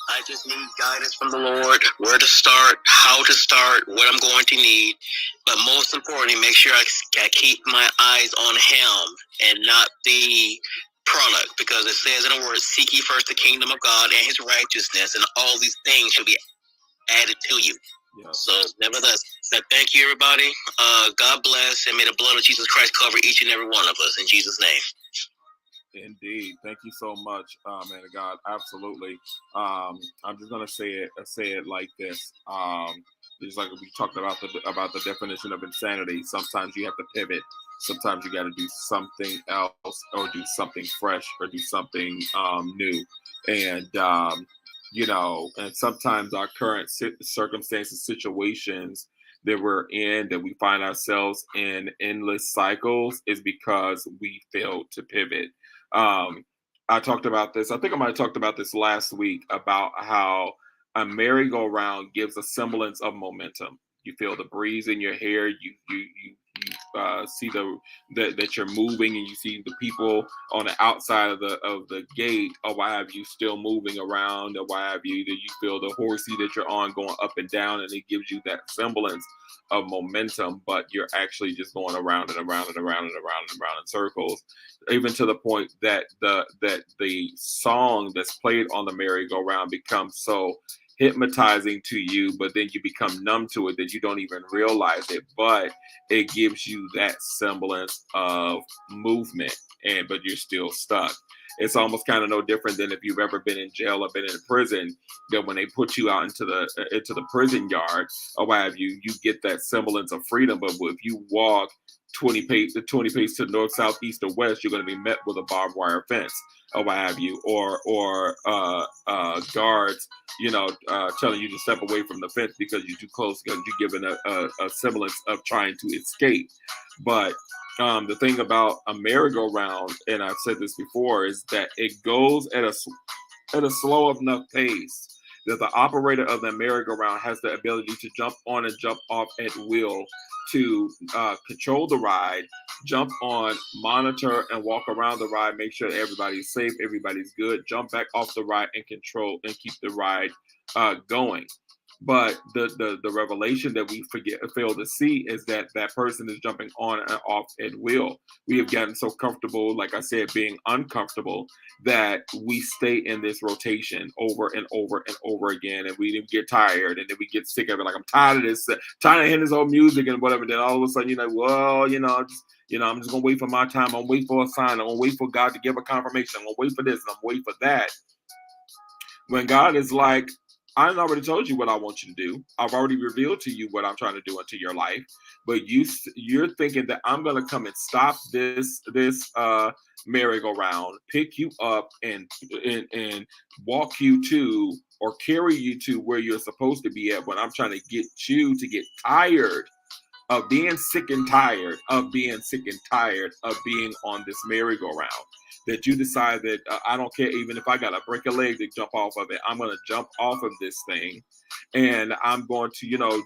I just need guidance from the Lord, where to start, how to start, what I'm going to need. But most importantly, make sure I keep my eyes on Him and not the product, because it says in the word, seek ye first the kingdom of God and His righteousness, and all these things shall be added to you. Yeah. So nevertheless, thank you, everybody. God bless, and may the blood of Jesus Christ cover each and every one of us in Jesus' name. Indeed. Thank you so much, man of God. Absolutely. I'm just gonna say it like this. Just like we talked about the definition of insanity. Sometimes you have to pivot. Sometimes you got to do something else, or do something fresh, or do something new. And and sometimes our current circumstances, situations that we're in, that we find ourselves in endless cycles, is because we failed to pivot. I talked about this. I think I might have talked about this last week, about how a merry-go-round gives a semblance of momentum. You feel the breeze in your hair. You see that you're moving, and you see the people on the outside of the gate, or what have you, still moving around, or what have you. That you feel the horsey that you're on going up and down, and it gives you that semblance of momentum. But you're actually just going around and around and around and around and around in circles, even to the point that the song that's played on the merry-go-round becomes so hypnotizing to you, but then you become numb to it, that you don't even realize it. But it gives you that semblance of movement, but you're still stuck. It's almost kind of no different than if you've ever been in jail or been in prison, that when they put you out into the prison yard, or what have you, you get that semblance of freedom. But if you walk 20 paces to the north, south, east, or west, you're going to be met with a barbed wire fence, or what have you, or guards, telling you to step away from the fence because you're too close, because you're given a semblance of trying to escape. But the thing about a merry-go-round, and I've said this before, is that it goes at a slow enough pace that the operator of the merry-go-round has the ability to jump on and jump off at will, to control the ride, jump on, monitor, and walk around the ride, make sure that everybody's safe, everybody's good, jump back off the ride and control and keep the ride going. But the revelation that we fail to see is that that person is jumping on and off at will. We have gotten so comfortable, like I said, being uncomfortable, that we stay in this rotation over and over and over again, and we get tired, and then we get sick of it. Like, I'm tired of this, tired of hearing this old music and whatever. Then all of a sudden, you're like, well, I'm just gonna wait for my time. I'm gonna wait for a sign. I'm gonna wait for God to give a confirmation. I'm gonna wait for this, and I'm gonna wait for that. When God is like, I've already told you what I want you to do. I've already revealed to you what I'm trying to do into your life. But you're thinking that I'm going to come and stop this merry-go-round, pick you up and walk you to, or carry you to where you're supposed to be at, when I'm trying to get you to get tired of being sick and tired of being on this merry-go-round. that you decide that I don't care, even if I got to break a leg to jump off of it, I'm going to jump off of this thing, and I'm going to, you know,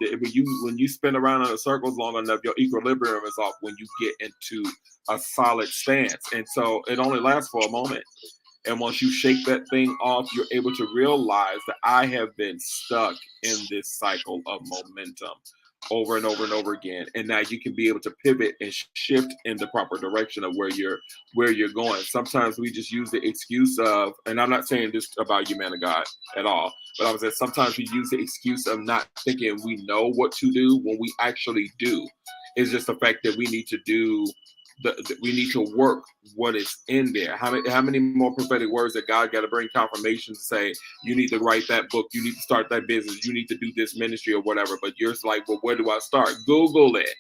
when you spin around in a circles long enough, your equilibrium is off when you get into a solid stance, and so it only lasts for a moment. And once you shake that thing off, you're able to realize that I have been stuck in this cycle of momentum over and over and over again. And now you can be able to pivot and shift in the proper direction of where you're going. Sometimes we just use the excuse of, and I'm not saying this about you, man of God, at all, but I was saying sometimes we use the excuse of not thinking we know what to do when we actually do. It's just the fact that we need to do we need to work what is in there. How many more prophetic words that God got to bring confirmation to say, you need to write that book, you need to start that business, you need to do this ministry or whatever. But you're like, well, where do I start? Google it.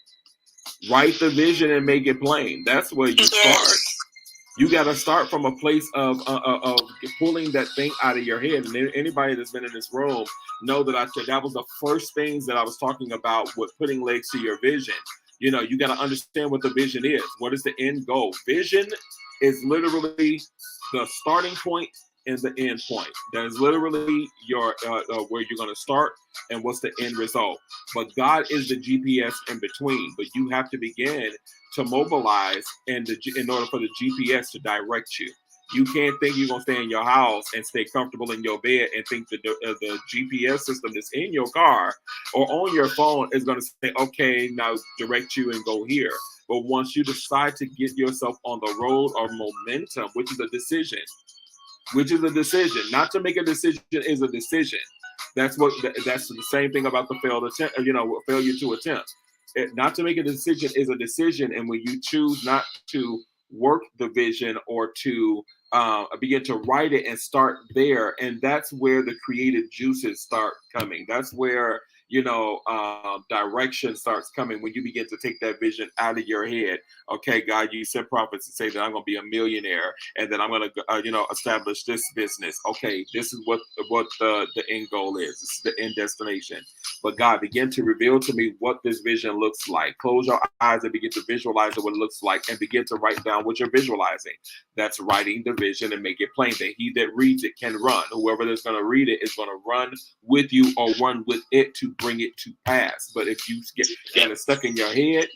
Write the vision and make it plain. That's where you start. You got to start from a place of pulling that thing out of your head. And anybody that's been in this room know that I said that was the first things that I was talking about with putting legs to your vision. You know, you got to understand what the vision is. What is the end goal? Vision is literally the starting point and the end point. That is literally your where you're going to start and what's the end result. But God is the GPS in between. But you have to begin to mobilize in order for the GPS to direct you. You can't think you're going to stay in your house and stay comfortable in your bed and think that the GPS system that's in your car or on your phone is going to say, okay, now direct you and go here. But once you decide to get yourself on the road of momentum, which is a decision, not to make a decision is a decision. That's the same thing about the failed attempt, failure to attempt. Not to make a decision is a decision. And when you choose not to work the vision or to begin to write it and start there, and that's where the creative juices start coming. That's where direction starts coming, when you begin to take that vision out of your head. Okay, God, you sent prophets to say that I'm going to be a millionaire and that I'm going to establish this business. Okay, this is what the end goal is. This is the end destination. But God, begin to reveal to me what this vision looks like. Close your eyes and begin to visualize what it looks like, and begin to write down what you're visualizing. That's writing the vision and make it plain, that he that reads it can run. Whoever that's going to read it is going to run with you or run with it to bring it to pass. But if you get it stuck in your head,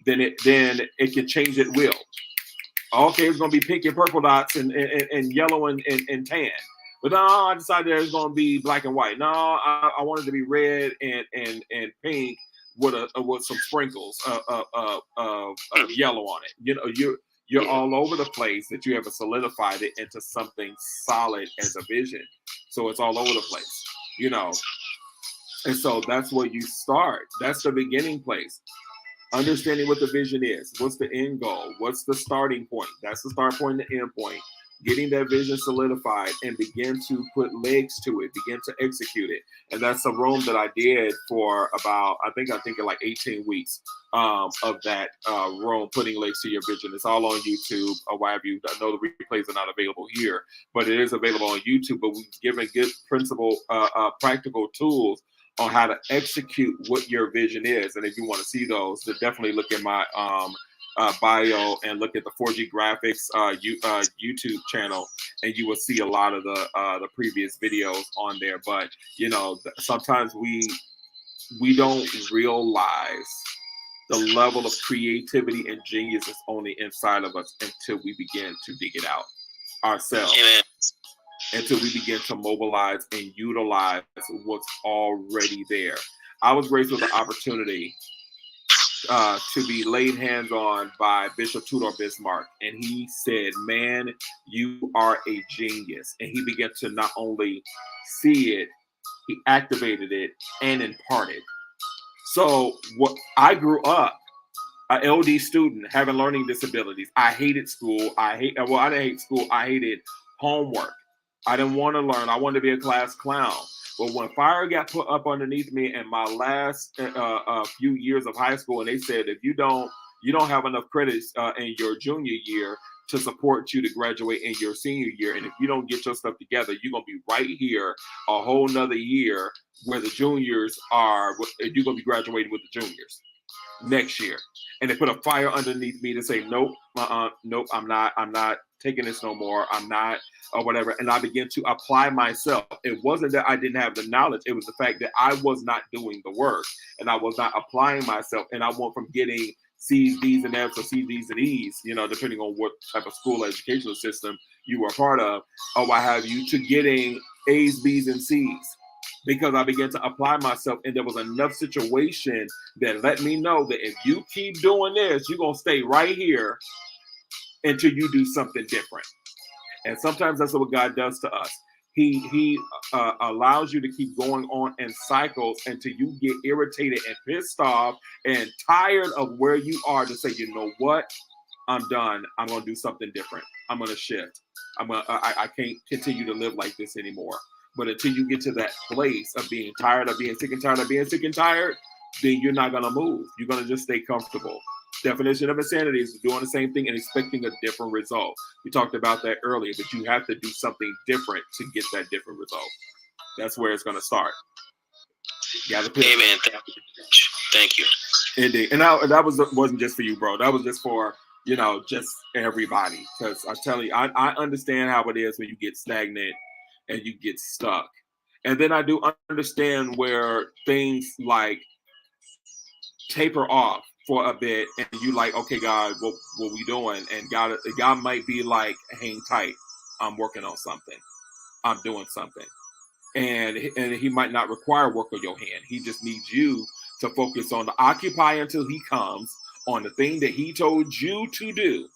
then it can change at will. Okay, it's going to be pink and purple dots and yellow and tan. But no, I decided it's going to be black and white. No, I wanted to be red and pink with some sprinkles of yellow on it. You're all over the place, that you haven't solidified it into something solid as a vision. So it's all over the place, And so that's where you start. That's the beginning place. Understanding what the vision is. What's the end goal? What's the starting point? That's the start point and the end point. Getting that vision solidified and begin to put legs to it, begin to execute it. And that's a room that I did for about, I think like 18 weeks of that room, putting legs to your vision. It's all on YouTube or why have you. I know the replays are not available here, but it is available on YouTube. But we've given good principle, practical tools on how to execute what your vision is. And if you want to see those, then definitely look at my bio and look at the 4G Graphics YouTube channel, and you will see a lot of the previous videos on there. But sometimes we don't realize the level of creativity and genius is on the inside of us until we begin to dig it out ourselves. Amen. Until we begin to mobilize and utilize what's already there. I was graced with the opportunity to be laid hands on by Bishop Tudor Bismarck. And he said, man, you are a genius. And he began to not only see it, he activated it and imparted. So what I grew up, an LD student having learning disabilities. I hated school. I didn't hate school. I hated homework. I didn't want to learn. I wanted to be a class clown. But when fire got put up underneath me in my last few years of high school, and they said, if you don't have enough credits in your junior year to support you to graduate in your senior year, and if you don't get your stuff together, you're going to be right here a whole nother year where the juniors are, you're going to be graduating with the juniors next year. And they put a fire underneath me to say, nope, nope, I'm not taking this no more. I'm not, or whatever. And I began to apply myself. It wasn't that I didn't have the knowledge. It was the fact that I was not doing the work and I was not applying myself. And I went from getting C's, D's, and F's, or C's, D's, and E's, you know, depending on what type of school educational system you were a part of, or what have you, to getting A's, B's, and C's. Because I began to apply myself, and there was enough situation that let me know that if you keep doing this, you're going to stay right here until you do something different. And sometimes that's what God does to us. He allows you to keep going on in cycles until you get irritated and pissed off and tired of where you are to say, you know what? I'm done. I'm going to do something different. I'm going to shift. I can't continue to live like this anymore. But until you get to that place of being tired of being sick and tired of being sick and tired, then you're not going to move. You're going to just stay comfortable. Definition of insanity is doing the same thing and expecting a different result. We talked about that earlier, but you have to do something different to get that different result. That's where it's going to start. Amen. Thank you. Indeed. And that wasn't just for you, bro. That was just for, you know, just everybody. Because I tell you, I understand how it is when you get stagnant and you get stuck. And then I do understand where things like taper off for a bit and you like, okay, God, what we doing? And God might be like, hang tight. I'm working on something. I'm doing something. And he might not require work of your hand. He just needs you to focus on the occupy until he comes on the thing that he told you to do.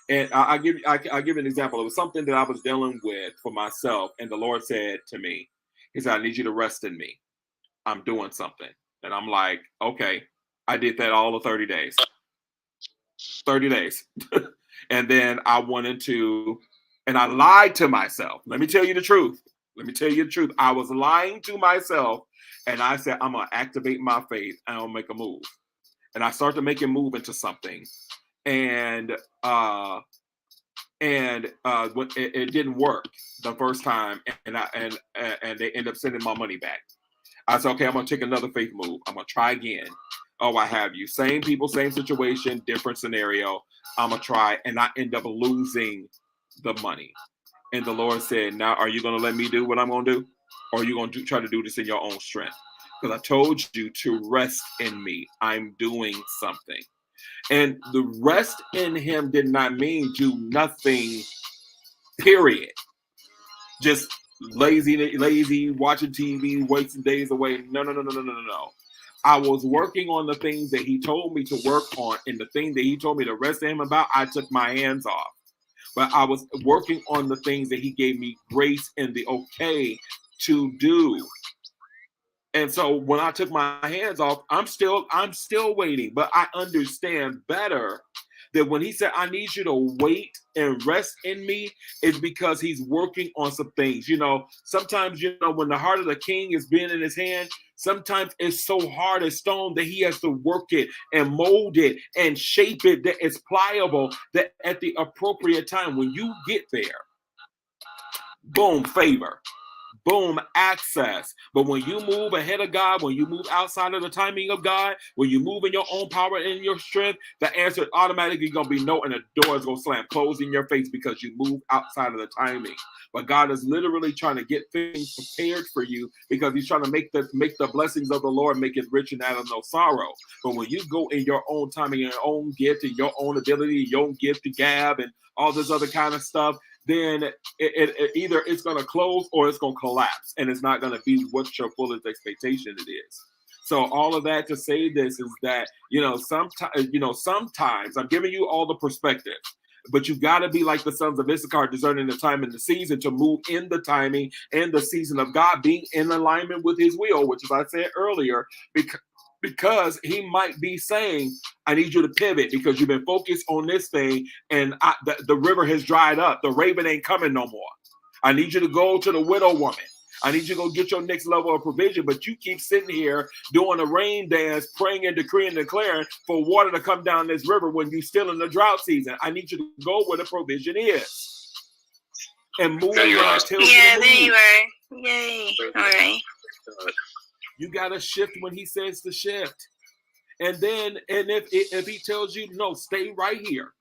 And I give an example. It was something that I was dealing with for myself. And the Lord said to me, he said, I need you to rest in me. I'm doing something. And I'm like, okay. I did that all of 30 days. 30 days. And then I went into, and I lied to myself. Let me tell you the truth. I was lying to myself. And I said, I'm going to activate my faith and I'll make a move. And I started making a move into something. And it didn't work the first time, and they end up sending my money back. I said, okay, I'm gonna take another faith move. I'm gonna try again. Oh, I have you. Same people, same situation, different scenario. I'm gonna try, and I end up losing the money. And the Lord said, now, are you gonna let me do what I'm gonna do, or are you gonna try to do this in your own strength? Because I told you to rest in me. I'm doing something. And the rest in him did not mean do nothing, period. Just lazy, watching TV, wasting days away. No. I was working on the things that he told me to work on, and the thing that he told me to rest in him about, I took my hands off. But I was working on the things that he gave me grace and the okay to do. And so when I took my hands off, I'm still waiting, but I understand better that when he said, I need you to wait and rest in me, it's because he's working on some things. You know, sometimes, you know, when the heart of the king is being in his hand, sometimes it's so hard as stone that he has to work it and mold it and shape it that it's pliable, that at the appropriate time, when you get there, boom, favor. Boom, access. But when you move ahead of God, when you move outside of the timing of God, when you move in your own power and in your strength, the answer is automatically going to be no, and the door is going to slam closed in your face because you move outside of the timing. But God is literally trying to get things prepared for you because he's trying to make the blessings of the Lord make it rich and out of no sorrow. But when you go in your own timing, your own gift and your own ability, your own gift to gab and all this other kind of stuff, then it either it's going to close or it's going to collapse, and it's not going to be what your fullest expectation it is. So all of that to say this is that, sometimes I'm giving you all the perspective, but you got to be like the sons of Issachar, discerning the time and the season to move in the timing and the season of God, being in alignment with his will, which, as I said earlier, because he might be saying, I need you to pivot because you've been focused on this thing and the river has dried up. The raven ain't coming no more. I need you to go to the widow woman. I need you to go get your next level of provision, but you keep sitting here doing a rain dance, praying and decreeing and declaring for water to come down this river when you're still in the drought season. I need you to go where the provision is and move. There you are. Yeah, there you are. Yay. All right. You got to shift when he says to shift. And then, if he tells you, no, stay right here.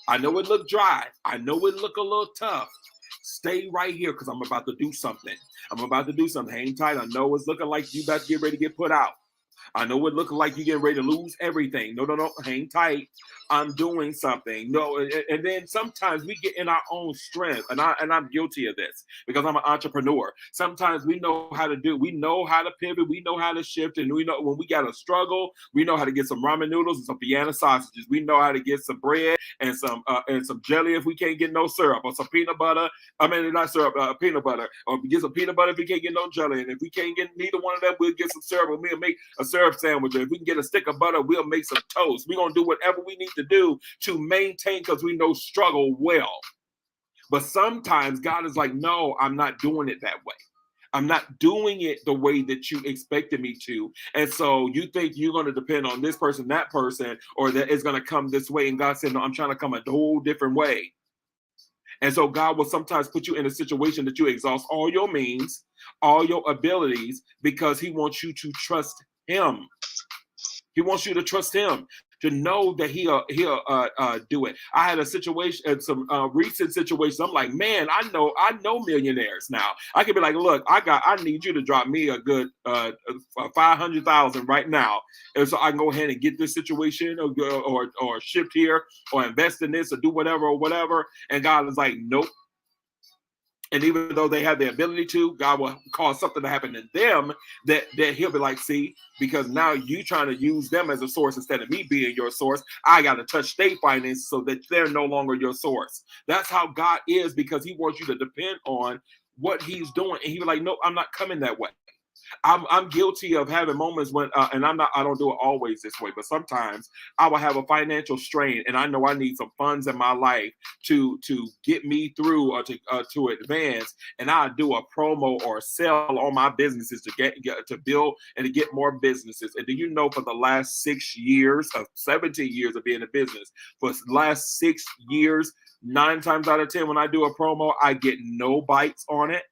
I know it look dry. I know it look a little tough. Stay right here because I'm about to do something. I'm about to do something. Hang tight. I know it's looking like you about to get ready to get put out. I know it looking like you're getting ready to lose everything. No. Hang tight. I'm doing something. No, and then sometimes we get in our own strength, and I'm guilty of this because I'm an entrepreneur. Sometimes we know how to pivot, we know how to shift, and we know when we got to struggle, we know how to get some ramen noodles and some Vienna sausages. We know how to get some bread and some jelly if we can't get no syrup, or some peanut butter. I mean, not syrup, peanut butter, or we get some peanut butter if we can't get no jelly, and if we can't get neither one of them, we'll get some syrup, and we'll make a syrup sandwich. Or if we can get a stick of butter, we'll make some toast. We're gonna do whatever we need to do to maintain, because we know struggle well. But sometimes God is like, no, I'm not doing it that way. I'm not doing it the way that you expected me to. And so you think you're going to depend on this person, that person, or that it's going to come this way. And God said, no, I'm trying to come a whole different way. And so God will sometimes put you in a situation that you exhaust all your means, all your abilities, because he wants you to trust him. He wants you to trust him, to know that he'll do it. I had a situation, some recent situations. I'm like, man, I know millionaires now. I could be like, look, I need you to drop me a good 500,000 right now, and so I can go ahead and get this situation, or shift here, or invest in this, or do whatever. And God is like, nope. And even though they have the ability to, God will cause something to happen to them that he'll be like, see, because now you trying to use them as a source instead of me being your source. I got to touch their finances so that they're no longer your source. That's how God is, because he wants you to depend on what he's doing. And he was like, no, I'm not coming that way. I'm guilty of having moments when, and I don't do it always this way, but sometimes I will have a financial strain, and I know I need some funds in my life to get me through, or to advance, and I do a promo or a sell on my businesses to build and to get more businesses. And do you know, for the last 6 years of 17 years of being in business, for the last 6 years, 9 times out of 10, when I do a promo, I get no bites on it.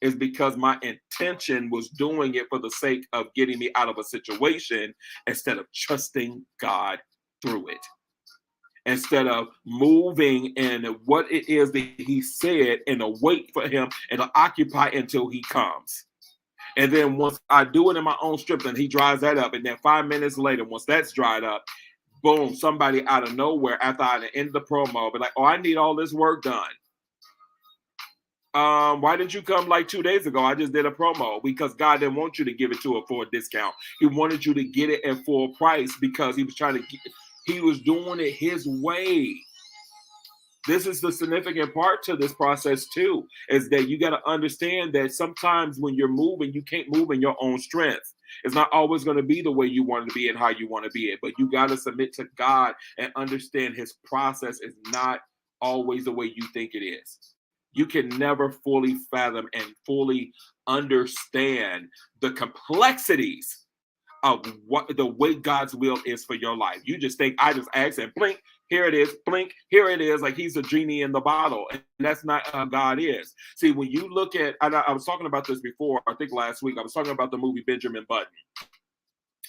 Is because my intention was doing it for the sake of getting me out of a situation, instead of trusting God through it. Instead of moving in what it is that he said, and to wait for him and to occupy until he comes. And then once I do it in my own strength, and he dries that up, and then 5 minutes later, once that's dried up, boom, somebody out of nowhere after I end the promo, be like, oh, I need all this work done. Why didn't you come like 2 days ago? I just did a promo. Because God didn't want you to give it to a full discount. He wanted you to get it at full price, because he was doing it his way. This is the significant part to this process too, is that you got to understand that sometimes when you're moving, you can't move in your own strength. It's not always going to be the way you want it to be and how you want to be it, but you got to submit to God and understand his process is not always the way you think it is. You can never fully fathom and fully understand the complexities of what the way God's will is for your life. You just think, I just ask and blink, here it is, blink, here it is, like he's a genie in the bottle. And that's not how God is. See, when you look at, I was talking about this before, I think last week, I was talking about the movie Benjamin Button,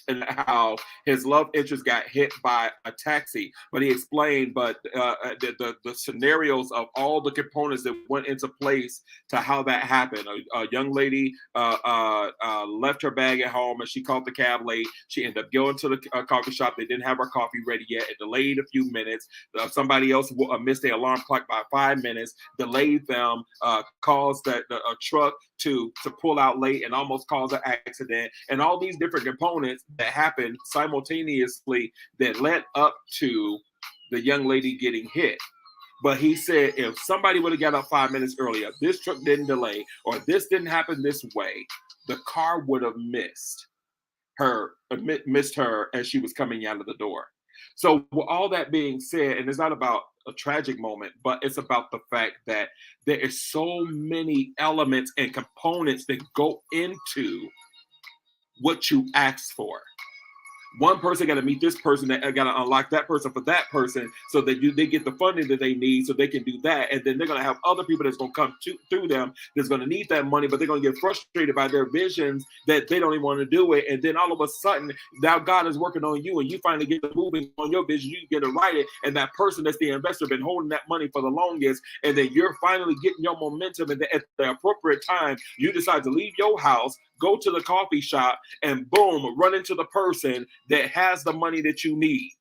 and how his love interest got hit by a taxi. But he explained, the scenarios of all the components that went into place to how that happened. A young lady left her bag at home, and she called the cab late. She ended up going to the coffee shop. They didn't have her coffee ready yet. It delayed a few minutes. Somebody else missed their alarm clock by 5 minutes, delayed them, caused a truck to pull out late and almost cause an accident, and all these different components that happened simultaneously that led up to the young lady getting hit. But he said, if somebody would have got up 5 minutes earlier, this truck didn't delay, or this didn't happen this way, the car would have missed her as she was coming out of the door. So with all that being said, and it's not about a tragic moment, but it's about the fact that there is so many elements and components that go into what you ask for. One person got to meet this person, that got to unlock that person for that person, so that they get the funding that they need, so they can do that. And then they're going to have other people that's going to come through them that's going to need that money, but they're going to get frustrated by their visions that they don't even want to do it. And then all of a sudden, now God is working on you, and you finally get the moving on your vision. You get to write it, and that person that's the investor been holding that money for the longest, and then you're finally getting your momentum, and at the appropriate time, you decide to leave your house, go to the coffee shop, and boom, run into the person that has the money that you need.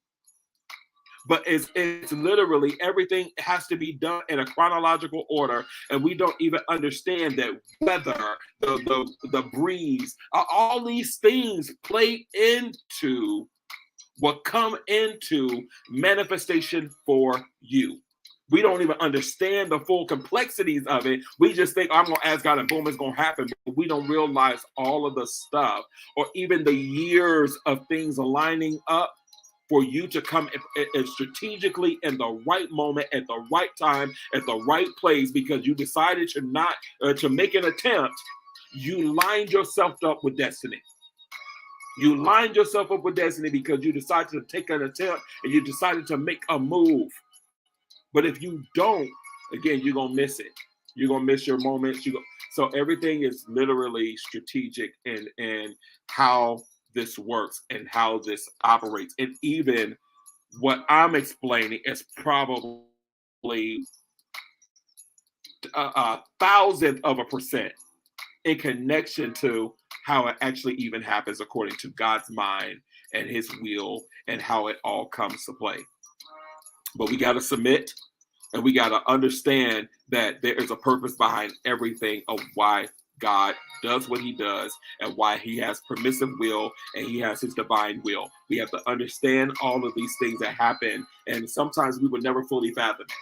But it's literally everything has to be done in a chronological order, and we don't even understand that weather, the breeze, all these things play into what come into manifestation for you. We don't even understand the full complexities of it. We just think, I'm going to ask God and boom, it's going to happen. But we don't realize all of the stuff, or even the years of things aligning up for you to come strategically in the right moment, at the right time, at the right place, because you decided to not to make an attempt. You lined yourself up with destiny. You lined yourself up with destiny because you decided to take an attempt, and you decided to make a move. But if you don't, again, you're going to miss it. You're going to miss your moments. So everything is literally strategic in how this works and how this operates. And even what I'm explaining is probably a thousandth of a percent in connection to how it actually even happens according to God's mind and his will and how it all comes to play. But we got to submit, and we got to understand that there is a purpose behind everything of why God does what he does and why he has permissive will and he has his divine will. We have to understand all of these things that happen, and sometimes we would never fully fathom it.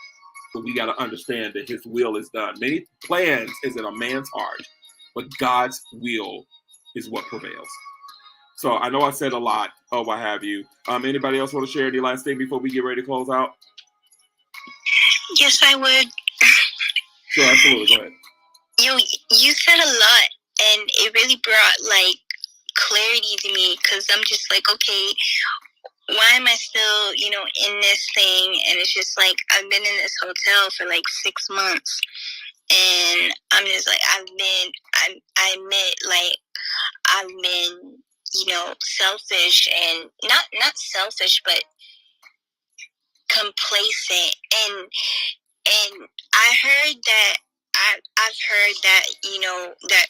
But we got to understand that his will is done. Many plans is in a man's heart, but God's will is what prevails. So I know I said a lot of what have you. Anybody else want to share any last thing before we get ready to close out? Yes, I would. Sure, absolutely. Go ahead. You said a lot, and it really brought like clarity to me, because I'm just like, okay, why am I still, in this thing? And it's just like, I've been in this hotel for like 6 months, and I'm just like, I admit, like, I've been, selfish, and not selfish, but complacent, and I heard that, I've heard that, that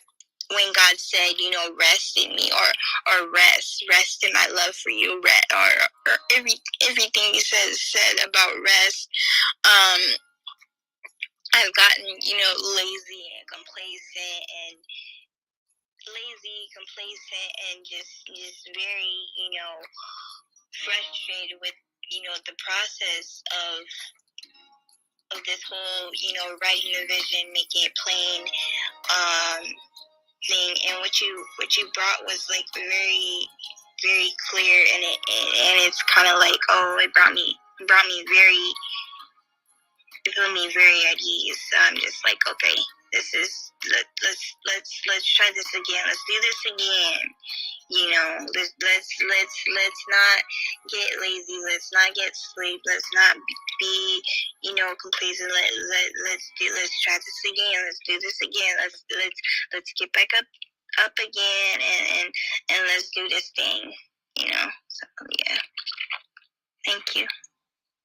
when God said, rest in me, or rest in my love for you, or everything he said about rest, I've gotten, lazy and complacent, and just very, frustrated with, the process of this whole, writing the vision, making it plain, thing. And what you brought was like very, very clear, and it's kind of like, oh, it brought me very, it put me very at ease. So I'm just like, okay, this is, let's try this again. Let's do this again. Let's not get lazy. Let's not get sleep. Let's not be, complacent. Let's try this again. Let's do this again. Let's get back up again, and let's do this thing. So yeah. Thank you.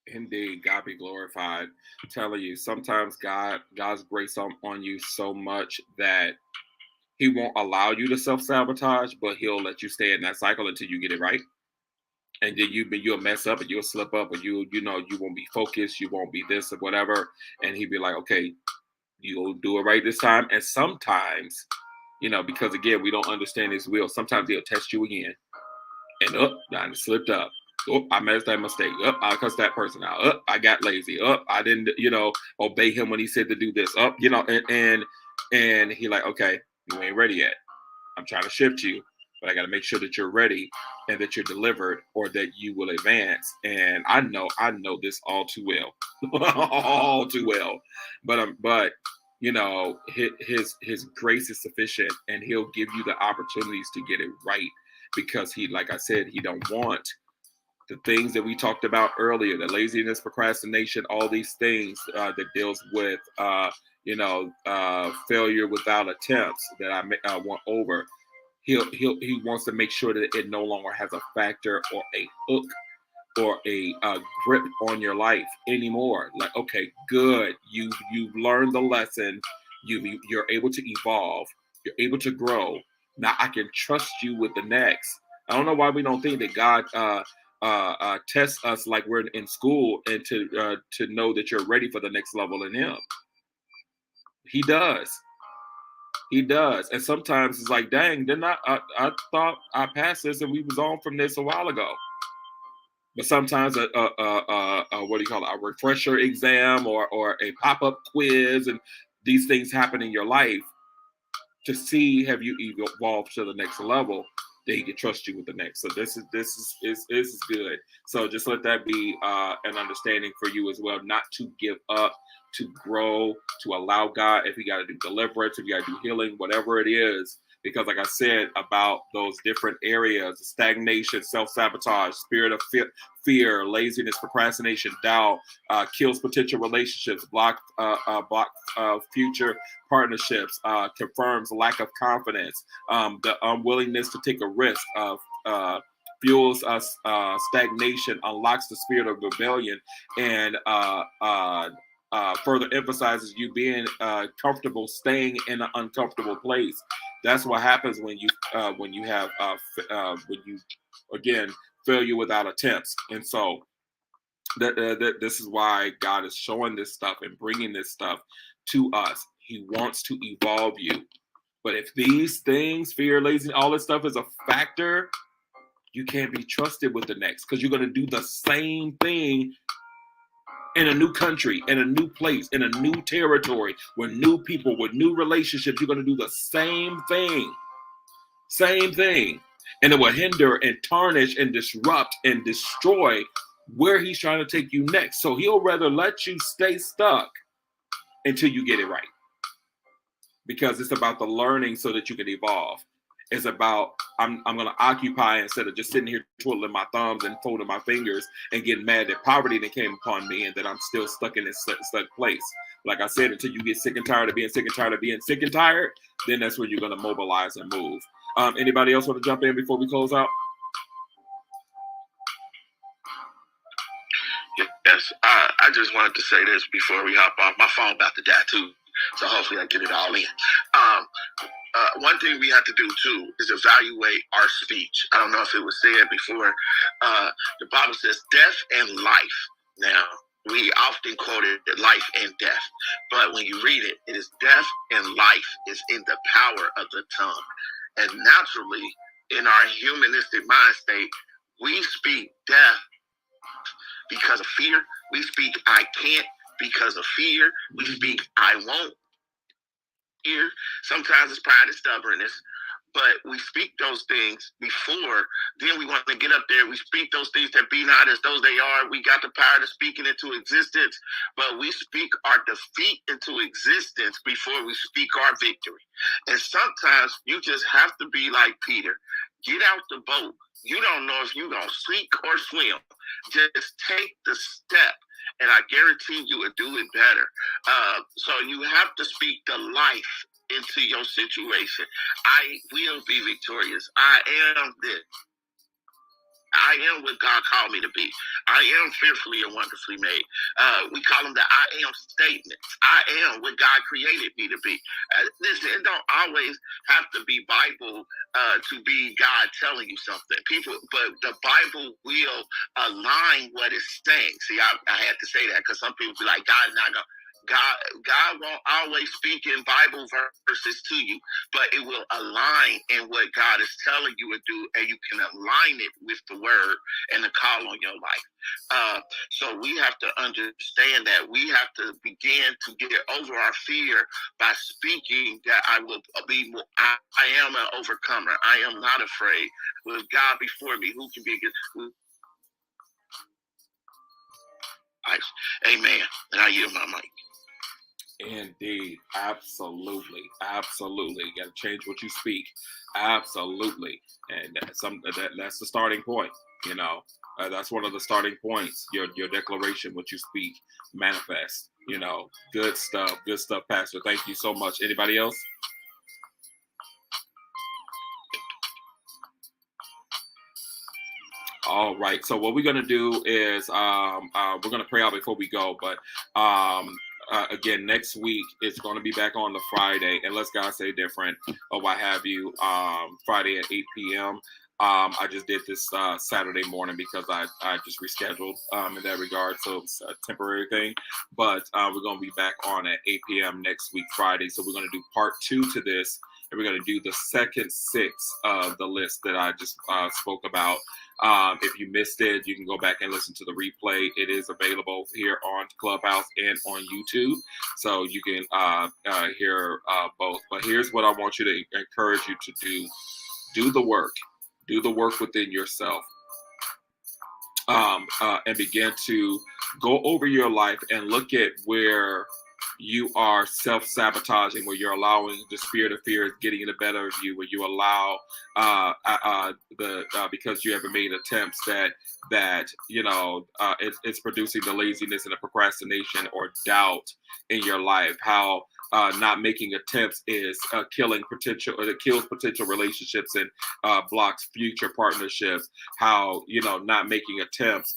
Indeed, God be glorified. I'm telling you, sometimes God's grace on you so much that he won't allow you to self-sabotage, but he'll let you stay in that cycle until you get it right. And then you'll mess up, and you'll slip up, and you won't be focused, you won't be this or whatever. And he'd be like, okay, you'll do it right this time. And sometimes, because again, we don't understand his will, sometimes he'll test you again. And I slipped up. I made that mistake. I cussed that person out. I got lazy. I didn't, obey him when he said to do this. And he like, okay, you ain't ready yet. I'm trying to shift you, but I got to make sure that you're ready and that you're delivered, or that you will advance. And I know this all too well, all too well. But his grace is sufficient, and he'll give you the opportunities to get it right. because he, like I said, he don't want the things that we talked about earlier, the laziness, procrastination, all these things that deals with, failure without attempts that I went over. He wants to make sure that it no longer has a factor or a hook or a grip on your life anymore. Like, okay, good, you've learned the lesson, you're able to evolve, you're able to grow. Now I can trust you with the next. I don't know why we don't think that God tests us like we're in school, and to know that you're ready for the next level in Him. He does. He does. And sometimes it's like, dang, didn't I thought I passed this and we was on from this a while ago. But sometimes what do you call it, a refresher exam or a pop-up quiz, and these things happen in your life to see have you evolved to the next level, that He can trust you with the next. So this is good. So just let that be an understanding for you as well, not to give up, to grow, to allow God, if you got to do deliverance, if you got to do healing, whatever it is. Because like I said about those different areas, stagnation, self-sabotage, spirit of fear, laziness, procrastination, doubt, kills potential relationships, block future partnerships, confirms lack of confidence, the unwillingness to take a risk, fuels us stagnation, unlocks the spirit of rebellion, and further emphasizes you being comfortable staying in an uncomfortable place. That's what happens when you have when you, again, failure without attempts. And so this is why God is showing this stuff and bringing this stuff to us. He wants to evolve you. But if these things, fear, laziness, all this stuff is a factor, you can't be trusted with the next, because you're going to do the same thing in a new country, in a new place, in a new territory, with new people, with new relationships. You're going to do the same thing. Same thing. And it will hinder and tarnish and disrupt and destroy where He's trying to take you next. So He'll rather let you stay stuck until you get it right. Because it's about the learning so that you can evolve. It's about, I'm going to occupy instead of just sitting here twiddling my thumbs and folding my fingers and getting mad that poverty that came upon me and that I'm still stuck in this stuck place. Like I said, until you get sick and tired of being sick and tired of being sick and tired, then that's when you're going to mobilize and move. Anybody else want to jump in before we close out? Yes, I just wanted to say this before we hop off. My phone about to die too, so hopefully I get it all in. One thing we have to do too is evaluate our speech. I don't know if it was said before. The Bible says death and life. Now, we often quote it life and death, but when you read it, it is death and life is in the power of the tongue. And naturally, in our humanistic mind state, we speak death because of fear. We speak I can't because of fear. We speak I won't fear. Sometimes it's pride and stubbornness. But we speak those things before, then we want to get up there. We speak those things that be not as though they are. We got the power to speak it into existence, but we speak our defeat into existence before we speak our victory. And sometimes you just have to be like Peter. Get out the boat. You don't know if you're going to sink or swim. Just take the step, and I guarantee you will do it better. So you have to speak the life into your situation. I will be victorious. I am this. I am what God called me to be. I am fearfully and wonderfully made. We call them the I am statements. I am what God created me to be. Listen, it don't always have to be Bible to be God telling you something. But the Bible will align what it's saying. See, I had to say that because some people be like, God is not going to. God won't always speak in Bible verses to you, but it will align in what God is telling you to do, and you can align it with the word and the call on your life. So we have to understand that we have to begin to get over our fear by speaking that I will be. I am an overcomer. I am not afraid. With God before me, who can be against? Amen. And I yield my mic. Indeed. Absolutely. Absolutely. You got to change what you speak. Absolutely. And that's the starting point. You know, that's one of the starting points. Your declaration, what you speak, manifest. You know, good stuff. Good stuff, Pastor. Thank you so much. Anybody else? All right. So what we're going to do is we're going to pray out before we go. But again, next week it's going to be back on the Friday, unless God say different or what have you. Friday at 8 p.m. I just did this Saturday morning because I just rescheduled in that regard. So it's a temporary thing. But we're going to be back on at 8 p.m. next week, Friday. So we're going to do part 2 to this. And we're going to do the second 6 of the list that I just spoke about. If you missed it, you can go back and listen to the replay. It is available here on Clubhouse and on YouTube. So you can hear both. But here's what I want you to encourage you to do. Do the work. Do the work within yourself. And begin to go over your life and look at where you are self-sabotaging, where you're allowing the spirit of fear is getting the better of you, where you allow because you haven't made attempts that you know it's producing the laziness and the procrastination or doubt in your life. How not making attempts is killing potential, or it kills potential relationships and blocks future partnerships. How, you know, not making attempts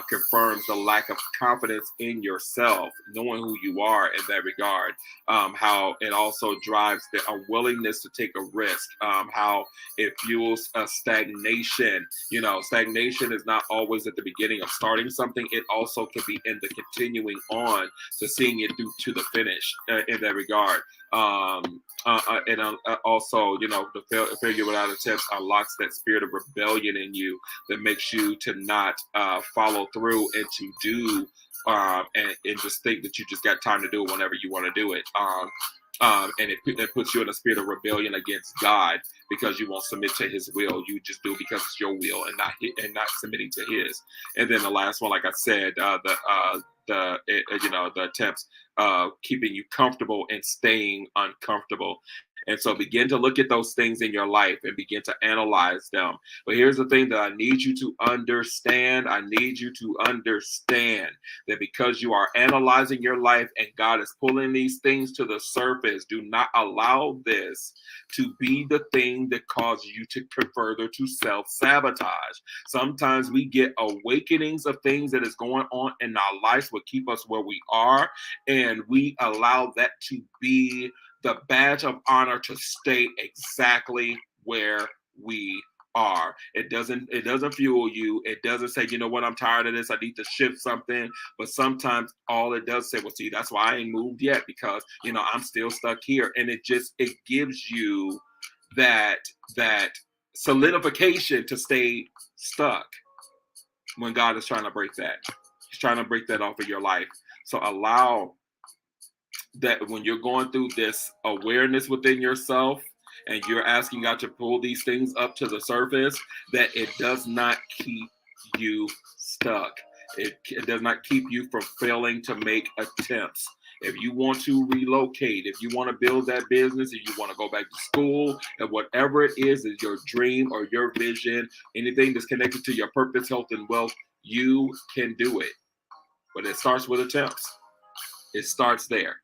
confirms the lack of confidence in yourself, knowing who you are in that regard. How it also drives the unwillingness to take a risk. How it fuels stagnation. You know, stagnation is not always at the beginning of starting something. It also can be in the continuing on to seeing it through to the finish in that regard. And also, you know, the failure without attempts unlocks that spirit of rebellion in you that makes you to not follow through and to do and just think that you just got time to do it whenever you want to do it. And it puts you in a spirit of rebellion against God because you won't submit to His will. You just do it because it's your will and not submitting to His. And then the last one, like I said, the attempts keeping you comfortable and staying uncomfortable. And so begin to look at those things in your life and begin to analyze them. But here's the thing that I need you to understand. I need you to understand that because you are analyzing your life and God is pulling these things to the surface, do not allow this to be the thing that causes you to further to self-sabotage. Sometimes we get awakenings of things that is going on in our lives what keep us where we are, and we allow that to be the badge of honor to stay exactly where we are. It doesn't fuel you. It doesn't say, you know what, I'm tired of this, I need to shift something. But sometimes all it does say, well, see, that's why I ain't moved yet, because, you know, I'm still stuck here. And it gives you that solidification to stay stuck when God is trying to break that. He's trying to break that off of your life. So allow that when you're going through this awareness within yourself and you're asking God to pull these things up to the surface, that it does not keep you stuck. It does not keep you from failing to make attempts. If you want to relocate, if you want to build that business, if you want to go back to school, and whatever it is your dream or your vision, anything that's connected to your purpose, health, and wealth, you can do it. But it starts with attempts. It starts there.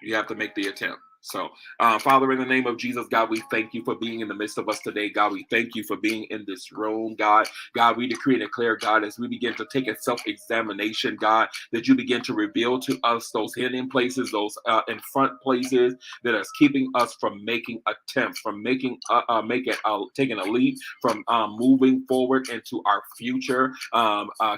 You have to make the attempt. So, Father, in the name of Jesus, God, we thank you for being in the midst of us today. God, we thank you for being in this room, God. God, we decree and declare, God, as we begin to take a self-examination, God, that you begin to reveal to us those hidden places, those in front places that is keeping us from making attempts, from taking a leap, from moving forward into our future,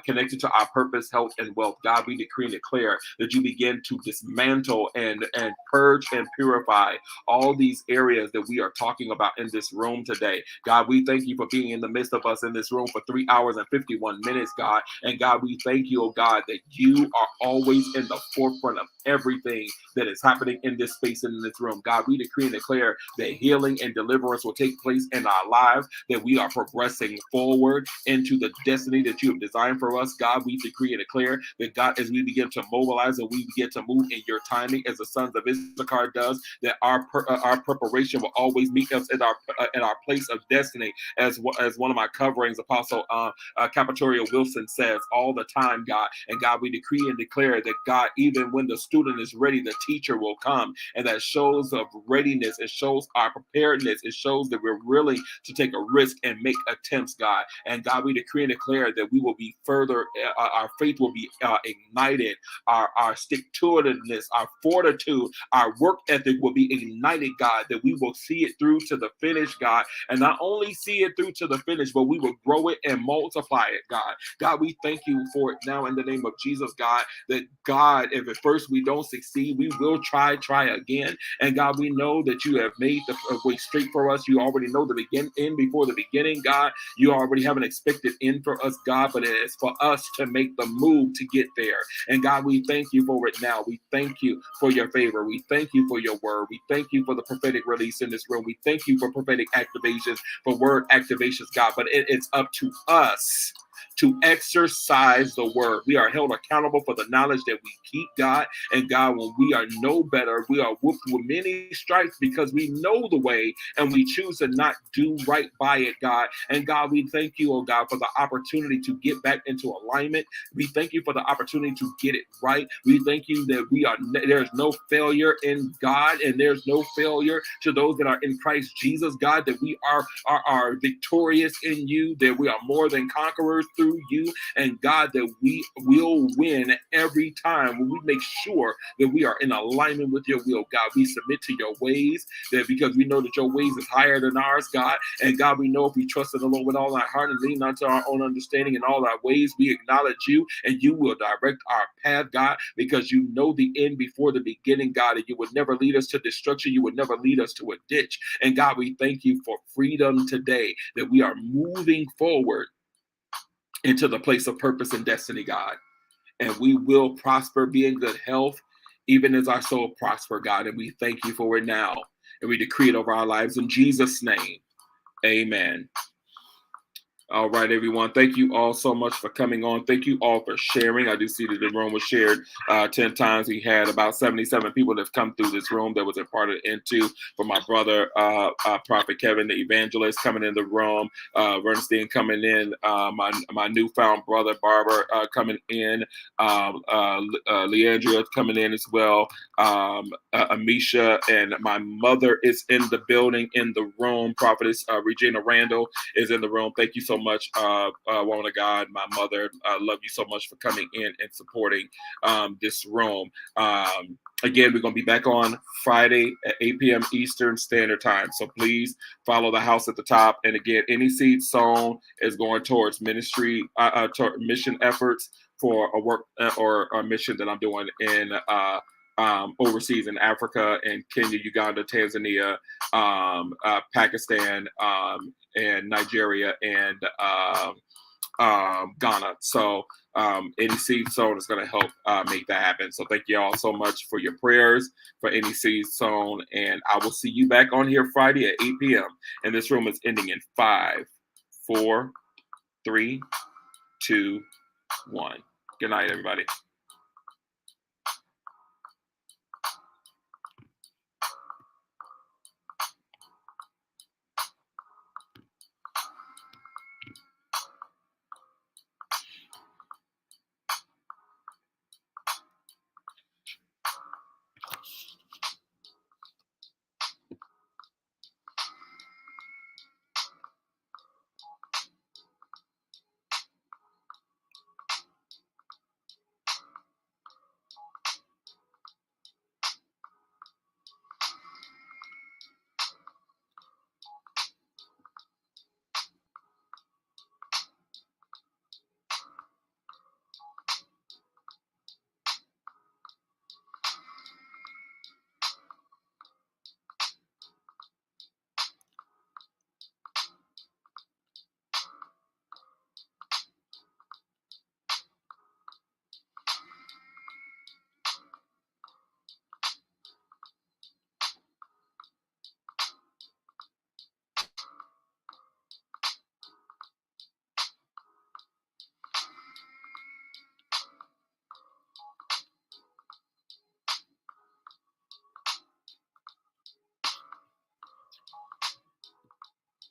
connected to our purpose, health, and wealth. God, we decree and declare that you begin to dismantle and purge and purify purify all these areas that we are talking about in this room today. God, we thank you for being in the midst of us in this room for 3 hours and 51 minutes, God. And God, we thank you, oh God, that you are always in the forefront of everything that is happening in this space and in this room. God, we decree and declare that healing and deliverance will take place in our lives, that we are progressing forward into the destiny that you have designed for us. God, we decree and declare that, God, as we begin to mobilize and we begin to move in your timing, as the sons of Issachar does, that our preparation will always meet us at our place of destiny, as one of my coverings, Apostle Capitoria Wilson, says all the time, God. And God, we decree and declare that, God, even when the student is ready, the teacher will come, and that shows of readiness. It shows our preparedness. It shows that we're willing to take a risk and make attempts, God. And God, we decree and declare that we will be further, our faith will be ignited, our stick-to-itiveness, our fortitude, our work ethic will be ignited, God, that we will see it through to the finish, God, and not only see it through to the finish, but we will grow it and multiply it, God. God, we thank you for it now in the name of Jesus, God, that, God, if at first we don't succeed, we will try again. And God, we know that you have made the way straight for us. You already know the end before the beginning, God. You already have an expected end for us, God, but it is for us to make the move to get there. And God, we thank you for it now. We thank you for your favor. We thank you for your word. We thank you for the prophetic release in this room. We thank you for prophetic activations, for word activations, God. But it's up to us to exercise the word. We are held accountable for the knowledge that we keep, God. And God, when we are no better, we are whooped with many stripes because we know the way and we choose to not do right by it, God. And God, we thank you, oh God, for the opportunity to get back into alignment. We thank you for the opportunity to get it right. We thank you that there's no failure in God, and there's no failure to those that are in Christ Jesus, God, that we are victorious in you, that we are more than conquerors through you, and God, that we will win every time when we make sure that we are in alignment with your will, God. We submit to your ways, that because we know that your ways is higher than ours, God. And God, we know if we trust in the Lord with all our heart and lean not to our own understanding in all our ways, we acknowledge you, and you will direct our path, God, because you know the end before the beginning, God, and you would never lead us to destruction. You would never lead us to a ditch. And God, we thank you for freedom today, that we are moving forward into the place of purpose and destiny, God. And we will prosper, be in good health, even as our soul prosper, God. And we thank you for it now. And we decree it over our lives in Jesus' name. Amen. All right, everyone. Thank you all so much for coming on. Thank you all for sharing. I do see that the room was shared 10 times. We had about 77 people that have come through this room that was imparted into. For my brother, Prophet Kevin, the evangelist, coming in the room. Bernstein coming in. My newfound brother, Barbara, coming in. Leandria coming in as well. Amisha, and my mother is in the building, in the room. Prophetess Regina Randall is in the room. Thank you so much, woman of God, my mother. I love you so much for coming in and supporting this room. Again, we're going to be back on Friday at 8 p.m. Eastern Standard Time. So please follow the house at the top. And again, any seed sown is going towards ministry, mission efforts for a work or a mission that I'm doing in overseas in Africa and Kenya, Uganda, Tanzania, Pakistan, and Nigeria, and Ghana. So any seed sown is going to help make that happen. So thank you all so much for your prayers, for any seed sown. And I will see you back on here Friday at 8 p.m. And this room is ending in 5, 4, 3, 2, 1. Good night, everybody.